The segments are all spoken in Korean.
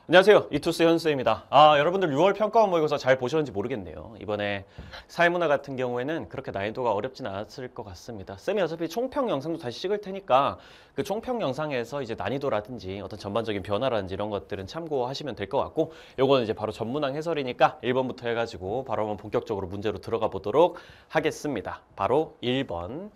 안녕하세요. 이투스 현수입니다. 여러분들 6월 평가원 모의고사 잘 보셨는지 모르겠네요. 이번에 사회문화 같은 경우에는 그렇게 난이도가 어렵진 않았을 것 같습니다. 쌤이 어차피 총평 영상도 다시 찍을 테니까 그 총평 영상에서 이제 난이도라든지 어떤 전반적인 변화라든지 이런 것들은 참고하시면 될 것 같고, 요거는 이제 바로 전문항 해설이니까 1번부터 해가지고 바로 한번 본격적으로 문제로 들어가 보도록 하겠습니다. 바로 1번.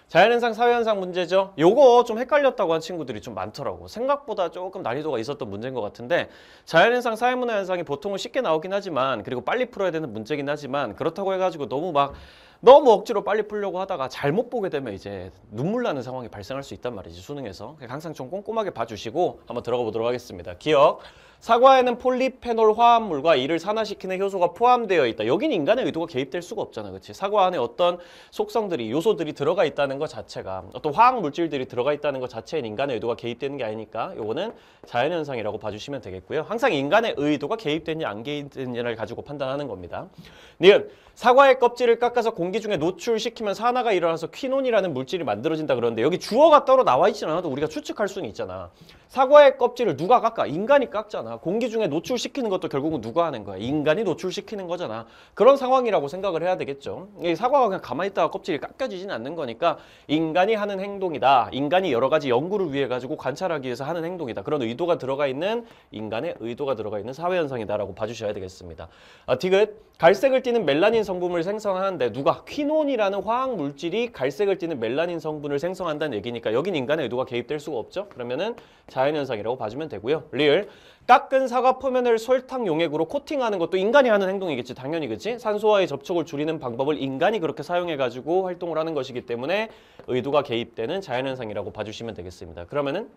자연현상, 사회현상 문제죠. 요거 좀 헷갈렸다고 한 친구들이 좀 많더라고. 생각보다 조금 난이도가 있었던 문제인 것 같은데, 자연현상, 사회문화 현상이 보통은 쉽게 나오긴 하지만, 그리고 빨리 풀어야 되는 문제긴 하지만, 그렇다고 해가지고 너무 억지로 빨리 풀려고 하다가 잘못 보게 되면 이제 눈물 나는 상황이 발생할 수 있단 말이지, 수능에서. 항상 좀 꼼꼼하게 봐주시고 한번 들어가 보도록 하겠습니다. 기억. 사과에는 폴리페놀 화합물과 이를 산화시키는 효소가 포함되어 있다. 여긴 인간의 의도가 개입될 수가 없잖아, 그렇지? 사과 안에 어떤 속성들이, 요소들이 들어가 있다는 것 자체가, 어떤 화학 물질들이 들어가 있다는 것 자체엔 인간의 의도가 개입되는 게 아니니까 요거는 자연현상이라고 봐주시면 되겠고요. 항상 인간의 의도가 개입됐냐 안 개입됐냐를 가지고 판단하는 겁니다. 니은 사과의 껍질을 깎아서 공기 중에 노출시키면 산화가 일어나서 퀴논이라는 물질이 만들어진다 그러는데, 여기 주어가 따로 나와 있진 않아도 우리가 추측할 수는 있잖아. 사과의 껍질을 누가 깎아? 인간이 깎잖아. 공기 중에 노출시키는 것도 결국은 누가 하는 거야? 인간이 노출시키는 거잖아. 그런 상황이라고 생각을 해야 되겠죠. 이 사과가 그냥 가만히 있다가 껍질이 깎여지진 않는 거니까 인간이 하는 행동이다. 인간이 여러 가지 연구를 위해 가지고 관찰하기 위해서 하는 행동이다. 그런 의도가 들어가 있는, 인간의 의도가 들어가 있는 사회현상이다라고 봐주셔야 되겠습니다. 디귿. 갈색을 띠는 멜라닌 성분을 생성하는데 누가? 퀴논이라는 화학 물질이 갈색을 띠는 멜라닌 성분을 생성한다는 얘기니까 여긴 인간의 의도가 개입될 수가 없죠. 그러면은 자연현상이라고 봐주면 되고요. 리을. 깎은 사과 표면을 설탕 용액으로 코팅하는 것도 인간이 하는 행동이겠지, 당연히. 그치? 산소와의 접촉을 줄이는 방법을 인간이 그렇게 사용해가지고 활동을 하는 것이기 때문에 의도가 개입되는 자연현상이라고 봐주시면 되겠습니다. 그러면은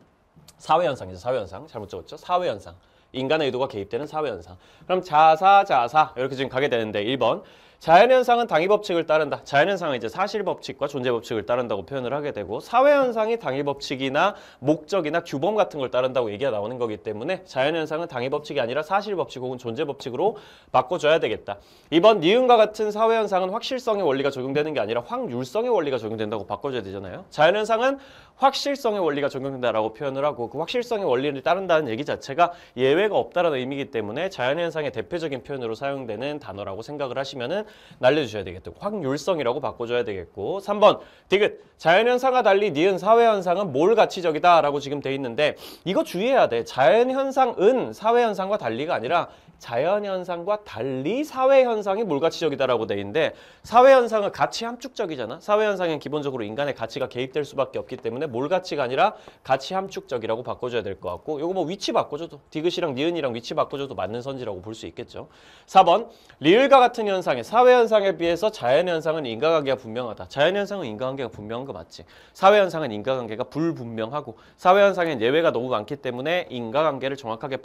사회현상이죠. 사회현상. 잘못 적었죠? 사회현상. 인간의 의도가 개입되는 사회현상. 그럼 자사 이렇게 지금 가게 되는데, 1번. 자연현상은 당위법칙을 따른다. 자연현상은 이제 사실법칙과 존재법칙을 따른다고 표현을 하게 되고, 사회현상이 당위법칙이나 목적이나 규범 같은 걸 따른다고 얘기가 나오는 거기 때문에 자연현상은 당위법칙이 아니라 사실법칙 혹은 존재법칙으로 바꿔줘야 되겠다. 2번. 니은과 같은 사회현상은 확실성의 원리가 적용되는 게 아니라 확률성의 원리가 적용된다고 바꿔줘야 되잖아요. 자연현상은 확실성의 원리가 적용된다라고 표현을 하고, 그 확실성의 원리를 따른다는 얘기 자체가 예외가 없다라는 의미이기 때문에 자연현상의 대표적인 표현으로 사용되는 단어라고 생각을 하시면은 날려주셔야 되겠고, 확률성이라고 바꿔줘야 되겠고. 3번 디귿. 자연현상과 달리 니은 사회현상은 뭘 가치적이다 라고 지금 돼 있는데, 이거 주의해야 돼. 자연현상은 사회현상과 달리가 아니라 자연현상과 달리 사회현상이 몰가치적이다라고 돼 있는데, 사회현상은 가치 함축적이잖아. 사회현상은 기본적으로 인간의 가치가 개입될 수밖에 없기 때문에 몰가치가 아니라 가치 함축적이라고 바꿔줘야 될 것 같고, 요거 뭐 위치 바꿔줘도, 디귿이랑 니은이랑 위치 바꿔줘도 맞는 선지라고 볼 수 있겠죠. 4번 리을과 같은 현상에, 사회현상에 비해서 자연현상은 인과관계가 분명하다. 자연현상은 인과관계가 분명한 거 맞지? 사회현상은 인과관계가 불분명하고, 사회현상엔 예외가 너무 많기 때문에 인과관계를 정확하게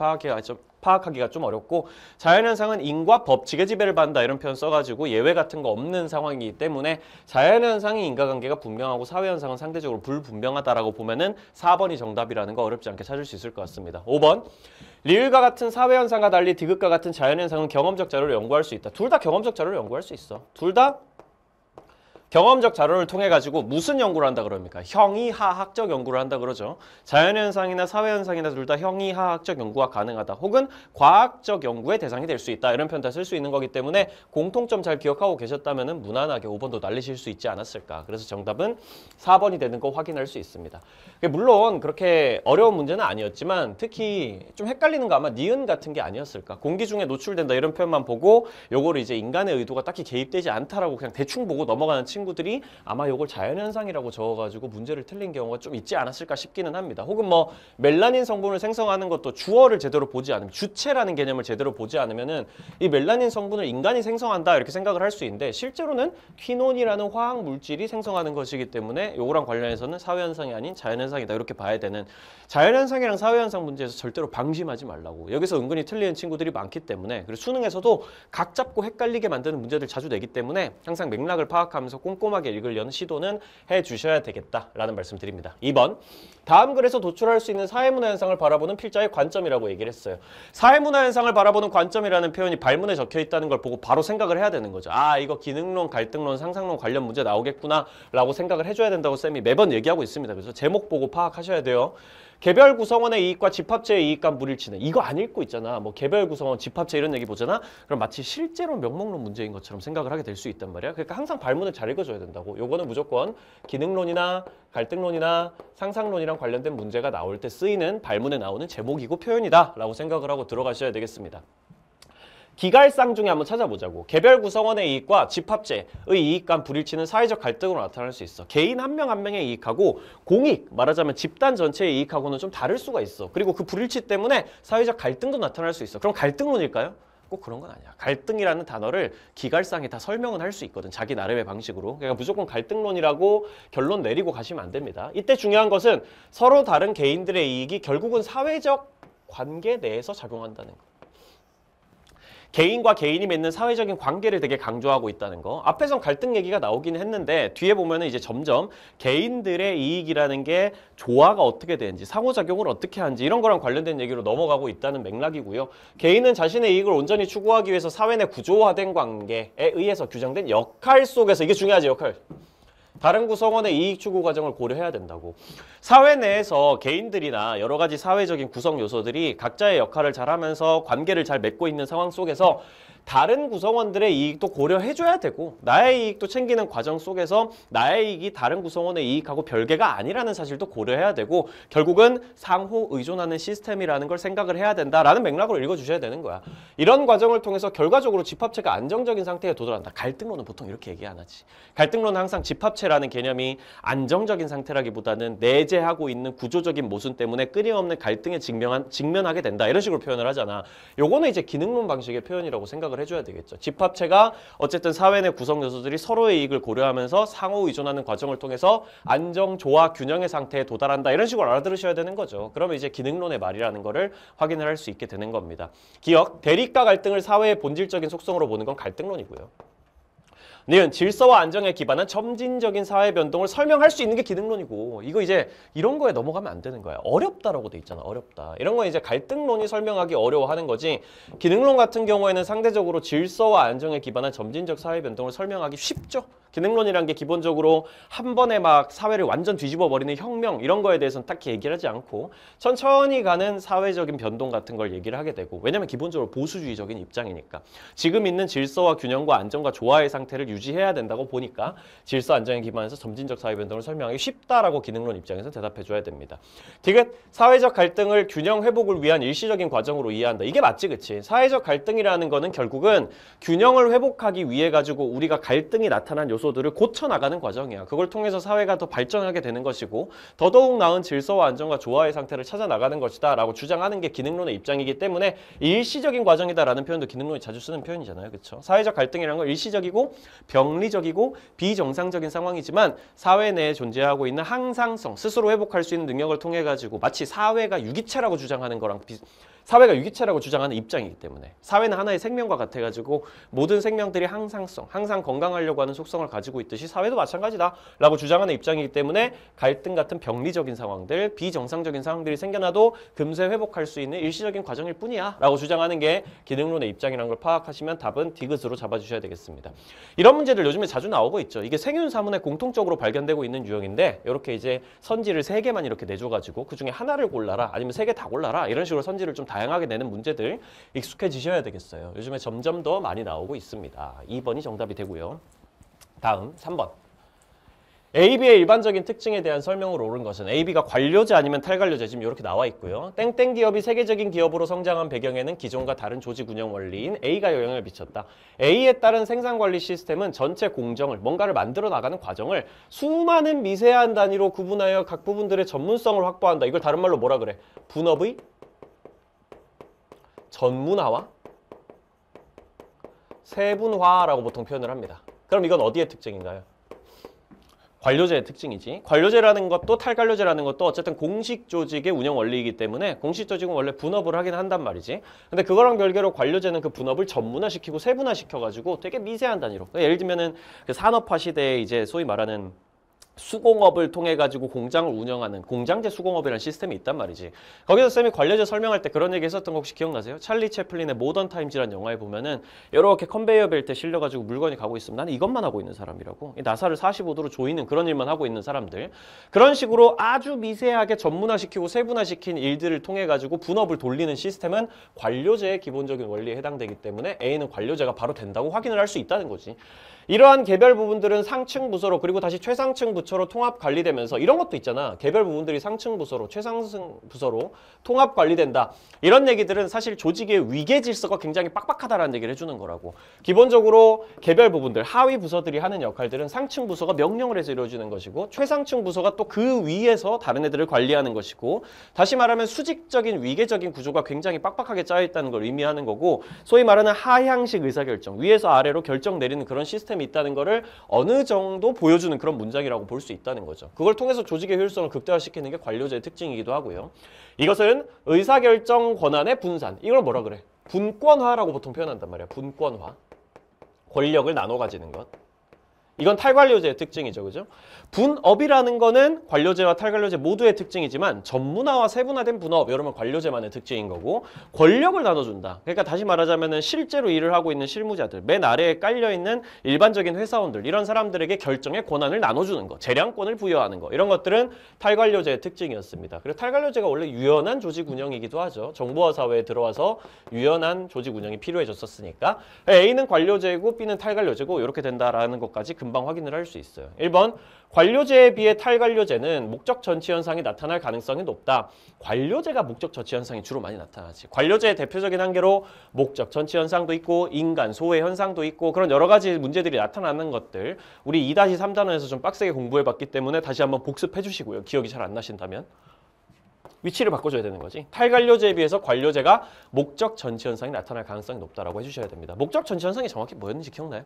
파악하기가 좀 어렵고, 자연현상은 인과 법칙의 지배를 받는다 이런 표현 써가지고 예외 같은 거 없는 상황이기 때문에 자연현상이 인과관계가 분명하고 사회현상은 상대적으로 불분명하다라고 보면은 4번이 정답이라는 거 어렵지 않게 찾을 수 있을 것 같습니다. 5번. 리을과 같은 사회현상과 달리 디귿과 같은 자연현상은 경험적 자료를 연구할 수 있다. 둘 다 경험적 자료를 연구할 수 있어. 둘 다 경험적 자료를 통해 가지고 무슨 연구를 한다 그럽니까? 형이하학적 연구를 한다 그러죠. 자연현상이나 사회현상이나 둘 다 형이하학적 연구가 가능하다. 혹은 과학적 연구의 대상이 될 수 있다. 이런 표현 다 쓸 수 있는 거기 때문에 공통점 잘 기억하고 계셨다면 무난하게 5번도 날리실 수 있지 않았을까. 그래서 정답은 4번이 되는 거 확인할 수 있습니다. 물론 그렇게 어려운 문제는 아니었지만 특히 좀 헷갈리는 거 아마 니은 같은 게 아니었을까. 공기 중에 노출된다 이런 표현만 보고 요거를 이제 인간의 의도가 딱히 개입되지 않다라고 그냥 대충 보고 넘어가는 친구들이 아마 요걸 자연현상이라고 적어가지고 문제를 틀린 경우가 좀 있지 않았을까 싶기는 합니다. 혹은 뭐 멜라닌 성분을 생성하는 것도 주어를 제대로 보지 않으면, 주체라는 개념을 제대로 보지 않으면은 이 멜라닌 성분을 인간이 생성한다 이렇게 생각을 할 수 있는데, 실제로는 퀴논이라는 화학 물질이 생성하는 것이기 때문에 요거랑 관련해서는 사회현상이 아닌 자연현상이다 이렇게 봐야 되는, 자연현상이랑 사회현상 문제에서 절대로 방심하지 말라고. 여기서 은근히 틀리는 친구들이 많기 때문에, 그리고 수능에서도 각 잡고 헷갈리게 만드는 문제들 자주 내기 때문에 항상 맥락을 파악하면서 꼼꼼하게 읽으려는 시도는 해주셔야 되겠다라는 말씀 드립니다. 2번. 다음 글에서 도출할 수 있는 사회문화 현상을 바라보는 필자의 관점이라고 얘기를 했어요. 사회문화 현상을 바라보는 관점이라는 표현이 발문에 적혀 있다는 걸 보고 바로 생각을 해야 되는 거죠. 아, 이거 기능론, 갈등론, 상상론 관련 문제 나오겠구나 라고 생각을 해줘야 된다고 쌤이 매번 얘기하고 있습니다. 그래서 제목 보고 파악하셔야 돼요. 개별 구성원의 이익과 집합체의 이익 간 불일치는 이거 안 읽고 있잖아. 뭐 개별 구성원, 집합체 이런 얘기 보잖아. 그럼 마치 실제로 명목론 문제인 것처럼 생각을 하게 될 수 있단 말이야. 그러니까 항상 발문을 잘 읽어줘야 된다고. 요거는 무조건 기능론이나 갈등론이나 상상론이랑 관련된 문제가 나올 때 쓰이는 발문에 나오는 제목이고 표현이다 라고 생각을 하고 들어가셔야 되겠습니다. 기갈상 중에 한번 찾아보자고. 개별 구성원의 이익과 집합체의 이익 간 불일치는 사회적 갈등으로 나타날 수 있어. 개인 한 명 한 명의 이익하고 공익, 말하자면 집단 전체의 이익하고는 좀 다를 수가 있어. 그리고 그 불일치 때문에 사회적 갈등도 나타날 수 있어. 그럼 갈등론일까요? 꼭 그런 건 아니야. 갈등이라는 단어를 기갈상에 다 설명은 할 수 있거든. 자기 나름의 방식으로. 그러니까 무조건 갈등론이라고 결론 내리고 가시면 안 됩니다. 이때 중요한 것은 서로 다른 개인들의 이익이 결국은 사회적 관계 내에서 작용한다는 거. 개인과 개인이 맺는 사회적인 관계를 되게 강조하고 있다는 거. 앞에선 갈등 얘기가 나오긴 했는데 뒤에 보면은 이제 점점 개인들의 이익이라는 게 조화가 어떻게 되는지, 상호작용을 어떻게 하는지 이런 거랑 관련된 얘기로 넘어가고 있다는 맥락이고요. 개인은 자신의 이익을 온전히 추구하기 위해서 사회 내 구조화된 관계에 의해서 규정된 역할 속에서, 이게 중요하지, 역할. 다른 구성원의 이익 추구 과정을 고려해야 된다고. 사회 내에서 개인들이나 여러 가지 사회적인 구성 요소들이 각자의 역할을 잘하면서 관계를 잘 맺고 있는 상황 속에서 다른 구성원들의 이익도 고려해줘야 되고 나의 이익도 챙기는 과정 속에서 나의 이익이 다른 구성원의 이익하고 별개가 아니라는 사실도 고려해야 되고 결국은 상호 의존하는 시스템이라는 걸 생각을 해야 된다라는 맥락으로 읽어주셔야 되는 거야. 이런 과정을 통해서 결과적으로 집합체가 안정적인 상태에 도달한다. 갈등론은 보통 이렇게 얘기 안 하지. 갈등론은 항상 집합체라는 개념이 안정적인 상태라기보다는 내재하고 있는 구조적인 모순 때문에 끊임없는 갈등에 직면하게 된다. 이런 식으로 표현을 하잖아. 요거는 이제 기능론 방식의 표현이라고 생각을 해줘야 되겠죠. 집합체가 어쨌든 사회 내 구성 요소들이 서로의 이익을 고려하면서 상호 의존하는 과정을 통해서 안정, 조화, 균형의 상태에 도달한다. 이런 식으로 알아들으셔야 되는 거죠. 그러면 이제 기능론의 말이라는 거를 확인을 할 수 있게 되는 겁니다. 기억, 대립과 갈등을 사회의 본질적인 속성으로 보는 건 갈등론이고요. 니은 질서와 안정에 기반한 점진적인 사회 변동을 설명할 수 있는 게 기능론이고, 이거 이제 이런 거에 넘어가면 안 되는 거야. 어렵다라고 돼 있잖아. 어렵다. 이런 거 이제 갈등론이 설명하기 어려워하는 거지. 기능론 같은 경우에는 상대적으로 질서와 안정에 기반한 점진적 사회 변동을 설명하기 쉽죠. 기능론이란 게 기본적으로 한 번에 막 사회를 완전 뒤집어 버리는 혁명 이런 거에 대해서는 딱히 얘기를 하지 않고 천천히 가는 사회적인 변동 같은 걸 얘기를 하게 되고, 왜냐면 기본적으로 보수주의적인 입장이니까 지금 있는 질서와 균형과 안정과 조화의 상태를 유지해야 된다고 보니까 질서 안정에 기반해서 점진적 사회 변동을 설명하기 쉽다라고 기능론 입장에서 대답해 줘야 됩니다. 디귿, 사회적 갈등을 균형 회복을 위한 일시적인 과정으로 이해한다. 이게 맞지, 그치? 사회적 갈등이라는 거는 결국은 균형을 회복하기 위해 가지고 우리가 갈등이 나타난 요소들을 고쳐나가는 과정이야. 그걸 통해서 사회가 더 발전하게 되는 것이고 더더욱 나은 질서와 안정과 조화의 상태를 찾아 나가는 것이다 라고 주장하는 게 기능론의 입장이기 때문에 일시적인 과정이다라는 표현도 기능론이 자주 쓰는 표현이잖아요. 그렇죠? 사회적 갈등이라는 건 일시적이고 병리적이고 비정상적인 상황이지만 사회 내에 존재하고 있는 항상성, 스스로 회복할 수 있는 능력을 통해 가지고 마치 사회가 유기체라고 주장하는 거랑 사회가 유기체라고 주장하는 입장이기 때문에 사회는 하나의 생명과 같아가지고 모든 생명들이 항상성, 항상 건강하려고 하는 속성을 가지고 있듯이 사회도 마찬가지다 라고 주장하는 입장이기 때문에 갈등 같은 병리적인 상황들, 비정상적인 상황들이 생겨나도 금세 회복할 수 있는 일시적인 과정일 뿐이야 라고 주장하는 게 기능론의 입장이라는 걸 파악하시면 답은 디귿으로 잡아주셔야 되겠습니다. 이런 문제들 요즘에 자주 나오고 있죠. 이게 생윤사문에 공통적으로 발견되고 있는 유형인데 이렇게 이제 선지를 3개만 이렇게 내줘가지고 그중에 하나를 골라라 아니면 3개 다 골라라 이런 식으로 선지를 좀 다양하게 내는 문제들 익숙해지셔야 되겠어요. 요즘에 점점 더 많이 나오고 있습니다. 2번이 정답이 되고요. 다음 3번. AB의 일반적인 특징에 대한 설명으로 옳은 것은 AB가 관료제 아니면 탈관료제 지금 이렇게 나와 있고요. 땡땡 기업이 세계적인 기업으로 성장한 배경에는 기존과 다른 조직 운영 원리인 A가 영향을 미쳤다. A에 따른 생산관리 시스템은 전체 공정을 뭔가를 만들어 나가는 과정을 수많은 미세한 단위로 구분하여 각 부분들의 전문성을 확보한다. 이걸 다른 말로 뭐라 그래? 분업의 전문화와 세분화라고 보통 표현을 합니다. 그럼 이건 어디의 특징인가요? 관료제의 특징이지. 관료제라는 것도 탈관료제라는 것도 어쨌든 공식 조직의 운영 원리이기 때문에 공식 조직은 원래 분업을 하긴 한단 말이지. 근데 그거랑 별개로 관료제는 그 분업을 전문화시키고 세분화시켜가지고 되게 미세한 단위로. 예를 들면은 그 산업화 시대에 이제 소위 말하는 수공업을 통해 가지고 공장을 운영하는 공장제 수공업이라는 시스템이 있단 말이지. 거기서 쌤이 관료제 설명할 때 그런 얘기 했었던 거 혹시 기억나세요? 찰리 채플린의 모던 타임즈라는 영화에 보면은 이렇게 컨베이어 벨트에 실려 가지고 물건이 가고 있으면 나는 이것만 하고 있는 사람이라고. 이 나사를 45도로 조이는 그런 일만 하고 있는 사람들. 그런 식으로 아주 미세하게 전문화시키고 세분화시킨 일들을 통해 가지고 분업을 돌리는 시스템은 관료제의 기본적인 원리에 해당되기 때문에 A는 관료제가 바로 된다고 확인을 할 수 있다는 거지. 이러한 개별 부분들은 상층 부서로 그리고 다시 최상층 부처로 통합 관리되면서 이런 것도 있잖아. 개별 부분들이 상층 부서로 최상층 부서로 통합 관리된다. 이런 얘기들은 사실 조직의 위계 질서가 굉장히 빡빡하다라는 얘기를 해주는 거라고. 기본적으로 개별 부분들, 하위 부서들이 하는 역할들은 상층 부서가 명령을 해서 이루어지는 것이고 최상층 부서가 또 그 위에서 다른 애들을 관리하는 것이고 다시 말하면 수직적인 위계적인 구조가 굉장히 빡빡하게 짜여있다는 걸 의미하는 거고 소위 말하는 하향식 의사결정, 위에서 아래로 결정 내리는 그런 시스템이 있다는 거를 어느 정도 보여주는 그런 문장이라고 볼 수 있다는 거죠. 그걸 통해서 조직의 효율성을 극대화시키는 게 관료제의 특징이기도 하고요. 이것은 의사결정 권한의 분산, 이걸 뭐라 그래? 분권화라고 보통 표현한단 말이야. 분권화. 권력을 나눠 가지는 것. 이건 탈관료제의 특징이죠. 그죠? 분업이라는 거는 관료제와 탈관료제 모두의 특징이지만 전문화와 세분화된 분업, 이러면 관료제만의 특징인 거고 권력을 나눠준다. 그러니까 다시 말하자면 실제로 일을 하고 있는 실무자들, 맨 아래에 깔려있는 일반적인 회사원들, 이런 사람들에게 결정의 권한을 나눠주는 거, 재량권을 부여하는 거, 이런 것들은 탈관료제의 특징이었습니다. 그리고 탈관료제가 원래 유연한 조직 운영이기도 하죠. 정보화 사회에 들어와서 유연한 조직 운영이 필요해졌었으니까 A는 관료제고 B는 탈관료제고 이렇게 된다라는 것까지 금방 확인을 할 수 있어요. 1번, 관료제에 비해 탈관료제는 목적 전치 현상이 나타날 가능성이 높다. 관료제가 목적 전치 현상이 주로 많이 나타나지. 관료제의 대표적인 한계로 목적 전치 현상도 있고 인간 소외 현상도 있고 그런 여러 가지 문제들이 나타나는 것들 우리 2-3단원에서 좀 빡세게 공부해봤기 때문에 다시 한번 복습해 주시고요. 기억이 잘 안 나신다면. 위치를 바꿔줘야 되는 거지. 탈관료제에 비해서 관료제가 목적 전치 현상이 나타날 가능성이 높다라고 해주셔야 됩니다. 목적 전치 현상이 정확히 뭐였는지 기억나요?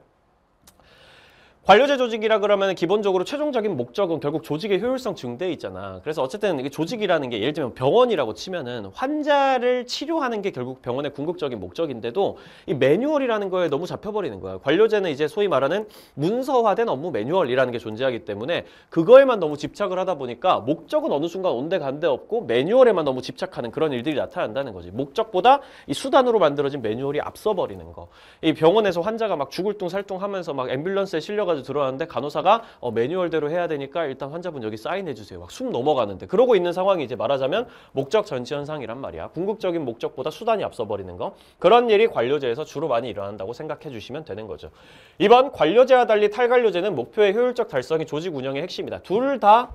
관료제 조직이라 그러면 기본적으로 최종적인 목적은 결국 조직의 효율성 증대에 있잖아. 그래서 어쨌든 이게 조직이라는 게 예를 들면 병원이라고 치면은 환자를 치료하는 게 결국 병원의 궁극적인 목적인데도 이 매뉴얼이라는 거에 너무 잡혀버리는 거야. 관료제는 이제 소위 말하는 문서화된 업무 매뉴얼이라는 게 존재하기 때문에 그거에만 너무 집착을 하다 보니까 목적은 어느 순간 온데간데 없고 매뉴얼에만 너무 집착하는 그런 일들이 나타난다는 거지. 목적보다 이 수단으로 만들어진 매뉴얼이 앞서버리는 거. 이 병원에서 환자가 막 죽을 둥 살둥 하면서 막 앰뷸런스에 실려가 들어왔는데 간호사가 매뉴얼대로 해야 되니까 일단 환자분 여기 사인해 주세요. 막 숨 넘어가는데 그러고 있는 상황이 이제 말하자면 목적 전치 현상이란 말이야. 궁극적인 목적보다 수단이 앞서버리는 거. 그런 일이 관료제에서 주로 많이 일어난다고 생각해 주시면 되는 거죠. 이번 관료제와 달리 탈관료제는 목표의 효율적 달성이 조직 운영의 핵심이다. 둘 다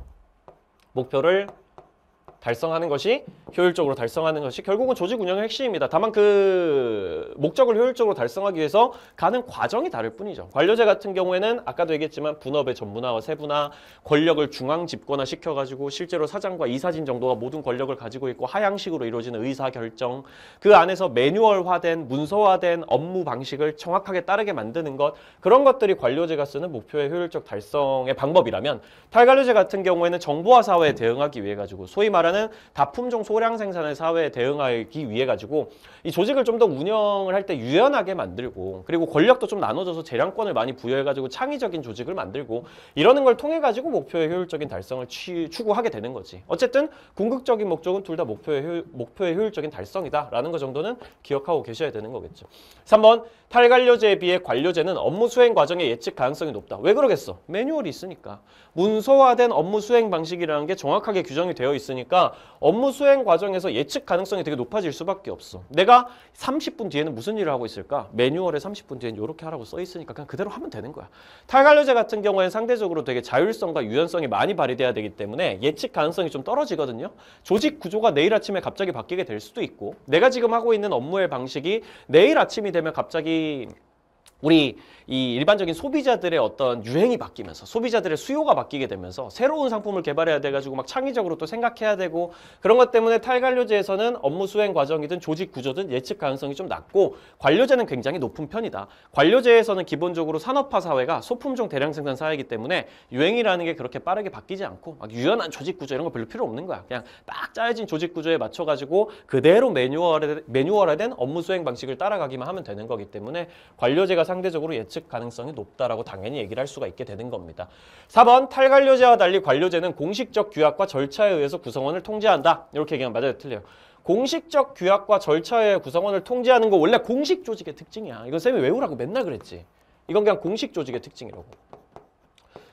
목표를 달성하는 것이 효율적으로 달성하는 것이 결국은 조직 운영의 핵심입니다. 다만 그 목적을 효율적으로 달성하기 위해서 가는 과정이 다를 뿐이죠. 관료제 같은 경우에는 아까도 얘기했지만 분업의 전문화와 세분화, 권력을 중앙 집권화 시켜가지고 실제로 사장과 이사진 정도가 모든 권력을 가지고 있고 하향식으로 이루어지는 의사결정, 그 안에서 매뉴얼화된 문서화된 업무 방식을 정확하게 따르게 만드는 것, 그런 것들이 관료제가 쓰는 목표의 효율적 달성의 방법이라면 탈관료제 같은 경우에는 정보화 사회에 대응하기 위해 가지고 소위 말하는 다품종 소량 생산의 사회에 대응하기 위해 가지고 이 조직을 좀 더 운영을 할 때 유연하게 만들고 그리고 권력도 좀 나눠져서 재량권을 많이 부여해 가지고 창의적인 조직을 만들고 이러는 걸 통해 가지고 목표의 효율적인 달성을 추구하게 되는 거지. 어쨌든 궁극적인 목적은 둘 다 목표의 효율적인 달성이다라는 거 정도는 기억하고 계셔야 되는 거겠죠. 3번, 탈관료제에 비해 관료제는 업무 수행 과정의 예측 가능성이 높다. 왜 그러겠어? 매뉴얼이 있으니까. 문서화된 업무 수행 방식이라는 게 정확하게 규정이 되어 있으니까 업무 수행 과정에서 예측 가능성이 되게 높아질 수밖에 없어. 내가 30분 뒤에는 무슨 일을 하고 있을까? 매뉴얼에 30분 뒤에는 이렇게 하라고 써 있으니까 그냥 그대로 하면 되는 거야. 탈관료제 같은 경우에는 상대적으로 되게 자율성과 유연성이 많이 발휘돼야 되기 때문에 예측 가능성이 좀 떨어지거든요. 조직 구조가 내일 아침에 갑자기 바뀌게 될 수도 있고 내가 지금 하고 있는 업무의 방식이 내일 아침이 되면 갑자기 우리 이 일반적인 소비자들의 어떤 유행이 바뀌면서 소비자들의 수요가 바뀌게 되면서 새로운 상품을 개발해야 돼가지고 막 창의적으로 또 생각해야 되고 그런 것 때문에 탈관료제에서는 업무 수행 과정이든 조직 구조든 예측 가능성이 좀 낮고 관료제는 굉장히 높은 편이다. 관료제에서는 기본적으로 산업화 사회가 소품종 대량 생산 사회이기 때문에 유행이라는 게 그렇게 빠르게 바뀌지 않고 막 유연한 조직 구조 이런 거 별로 필요 없는 거야. 그냥 딱 짜여진 조직 구조에 맞춰가지고 그대로 매뉴얼화된 업무 수행 방식을 따라가기만 하면 되는 거기 때문에 관료제가 상대적으로 예측 가능성이 높다라고 당연히 얘기를 할 수가 있게 되는 겁니다. 4번 탈관료제와 달리 관료제는 공식적 규약과 절차에 의해서 구성원을 통제한다. 이렇게 얘기하면 맞아요, 틀려요? 공식적 규약과 절차에 의해 구성원을 통제하는 거 원래 공식 조직의 특징이야. 이건 쌤이 외우라고 맨날 그랬지. 이건 그냥 공식 조직의 특징이라고.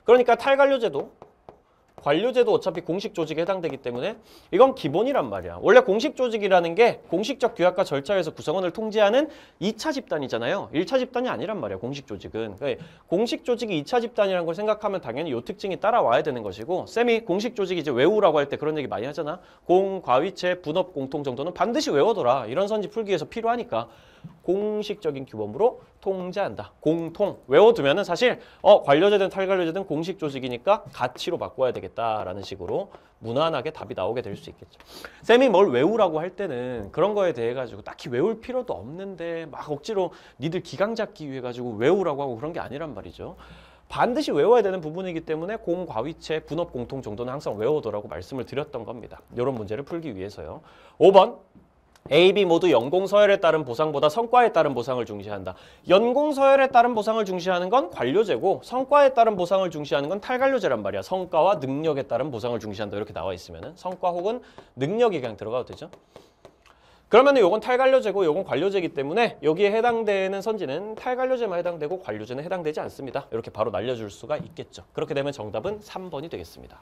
그러니까 탈관료제도 관료제도 어차피 공식 조직에 해당되기 때문에 이건 기본이란 말이야. 원래 공식 조직이라는 게 공식적 규약과 절차에서 구성원을 통제하는 2차 집단이잖아요. 1차 집단이 아니란 말이야, 공식 조직은. 그러니까 공식 조직이 2차 집단이라는 걸 생각하면 당연히 이 특징이 따라와야 되는 것이고, 쌤이 공식 조직이 이제 외우라고 할 때 그런 얘기 많이 하잖아. 공, 과위체, 분업, 공통 정도는 반드시 외워둬라. 이런 선지 풀기 위해서 필요하니까. 공식적인 규범으로 통제한다. 공통. 외워두면은 사실 관료제든 탈관료제든 공식 조직이니까 가치로 바꿔야 되겠다라는 식으로 무난하게 답이 나오게 될 수 있겠죠. 쌤이 뭘 외우라고 할 때는 그런 거에 대해 가지고 딱히 외울 필요도 없는데 막 억지로 니들 기강 잡기 위해 가지고 외우라고 하고 그런 게 아니란 말이죠. 반드시 외워야 되는 부분이기 때문에 공, 과위체, 분업, 공통 정도는 항상 외워둬라고 말씀을 드렸던 겁니다. 이런 문제를 풀기 위해서요. 5번. A, B 모두 연공서열에 따른 보상보다 성과에 따른 보상을 중시한다. 연공서열에 따른 보상을 중시하는 건 관료제고 성과에 따른 보상을 중시하는 건 탈관료제란 말이야. 성과와 능력에 따른 보상을 중시한다. 이렇게 나와 있으면은 성과 혹은 능력이 그냥 들어가도 되죠. 그러면은 요건 탈관료제고 요건 관료제이기 때문에 여기에 해당되는 선지는 탈관료제만 해당되고 관료제는 해당되지 않습니다. 이렇게 바로 날려줄 수가 있겠죠. 그렇게 되면 정답은 3번이 되겠습니다.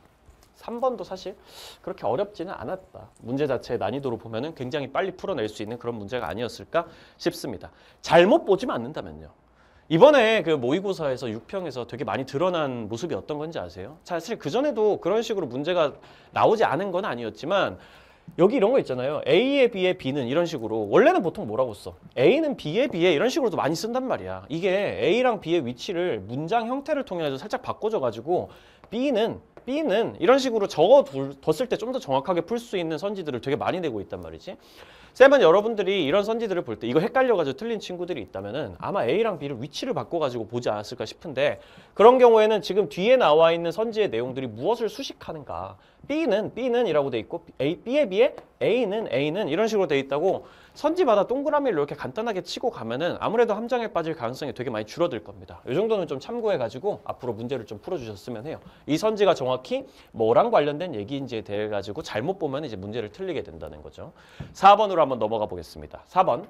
3번도 사실 그렇게 어렵지는 않았다. 문제 자체의 난이도로 보면은 굉장히 빨리 풀어낼 수 있는 그런 문제가 아니었을까 싶습니다. 잘못 보지만 않는다면요. 이번에 그 모의고사에서 6평에서 되게 많이 드러난 모습이 어떤 건지 아세요? 사실 그전에도 그런 식으로 문제가 나오지 않은 건 아니었지만 여기 이런 거 있잖아요. A에 비해 B는 이런 식으로 원래는 보통 뭐라고 써? A는 B에 비해 이런 식으로도 많이 쓴단 말이야. 이게 A랑 B의 위치를 문장 형태를 통해서 살짝 바꿔줘가지고 B는 이런 식으로 적어뒀을 때 좀 더 정확하게 풀 수 있는 선지들을 되게 많이 내고 있단 말이지. 쌤은 여러분들이 이런 선지들을 볼 때 이거 헷갈려가지고 틀린 친구들이 있다면은 아마 A랑 B를 위치를 바꿔가지고 보지 않았을까 싶은데 그런 경우에는 지금 뒤에 나와 있는 선지의 내용들이 무엇을 수식하는가. B는 이라고 돼 있고 B에 비해 A는 이런 식으로 돼 있다고 선지마다 동그라미를 이렇게 간단하게 치고 가면은 아무래도 함정에 빠질 가능성이 되게 많이 줄어들 겁니다. 이 정도는 좀 참고해가지고 앞으로 문제를 좀 풀어주셨으면 해요. 이 선지가 정확히 뭐랑 관련된 얘기인지에 대해 가지고 잘못 보면 이제 문제를 틀리게 된다는 거죠. 4번으로 한번 넘어가 보겠습니다. 4번.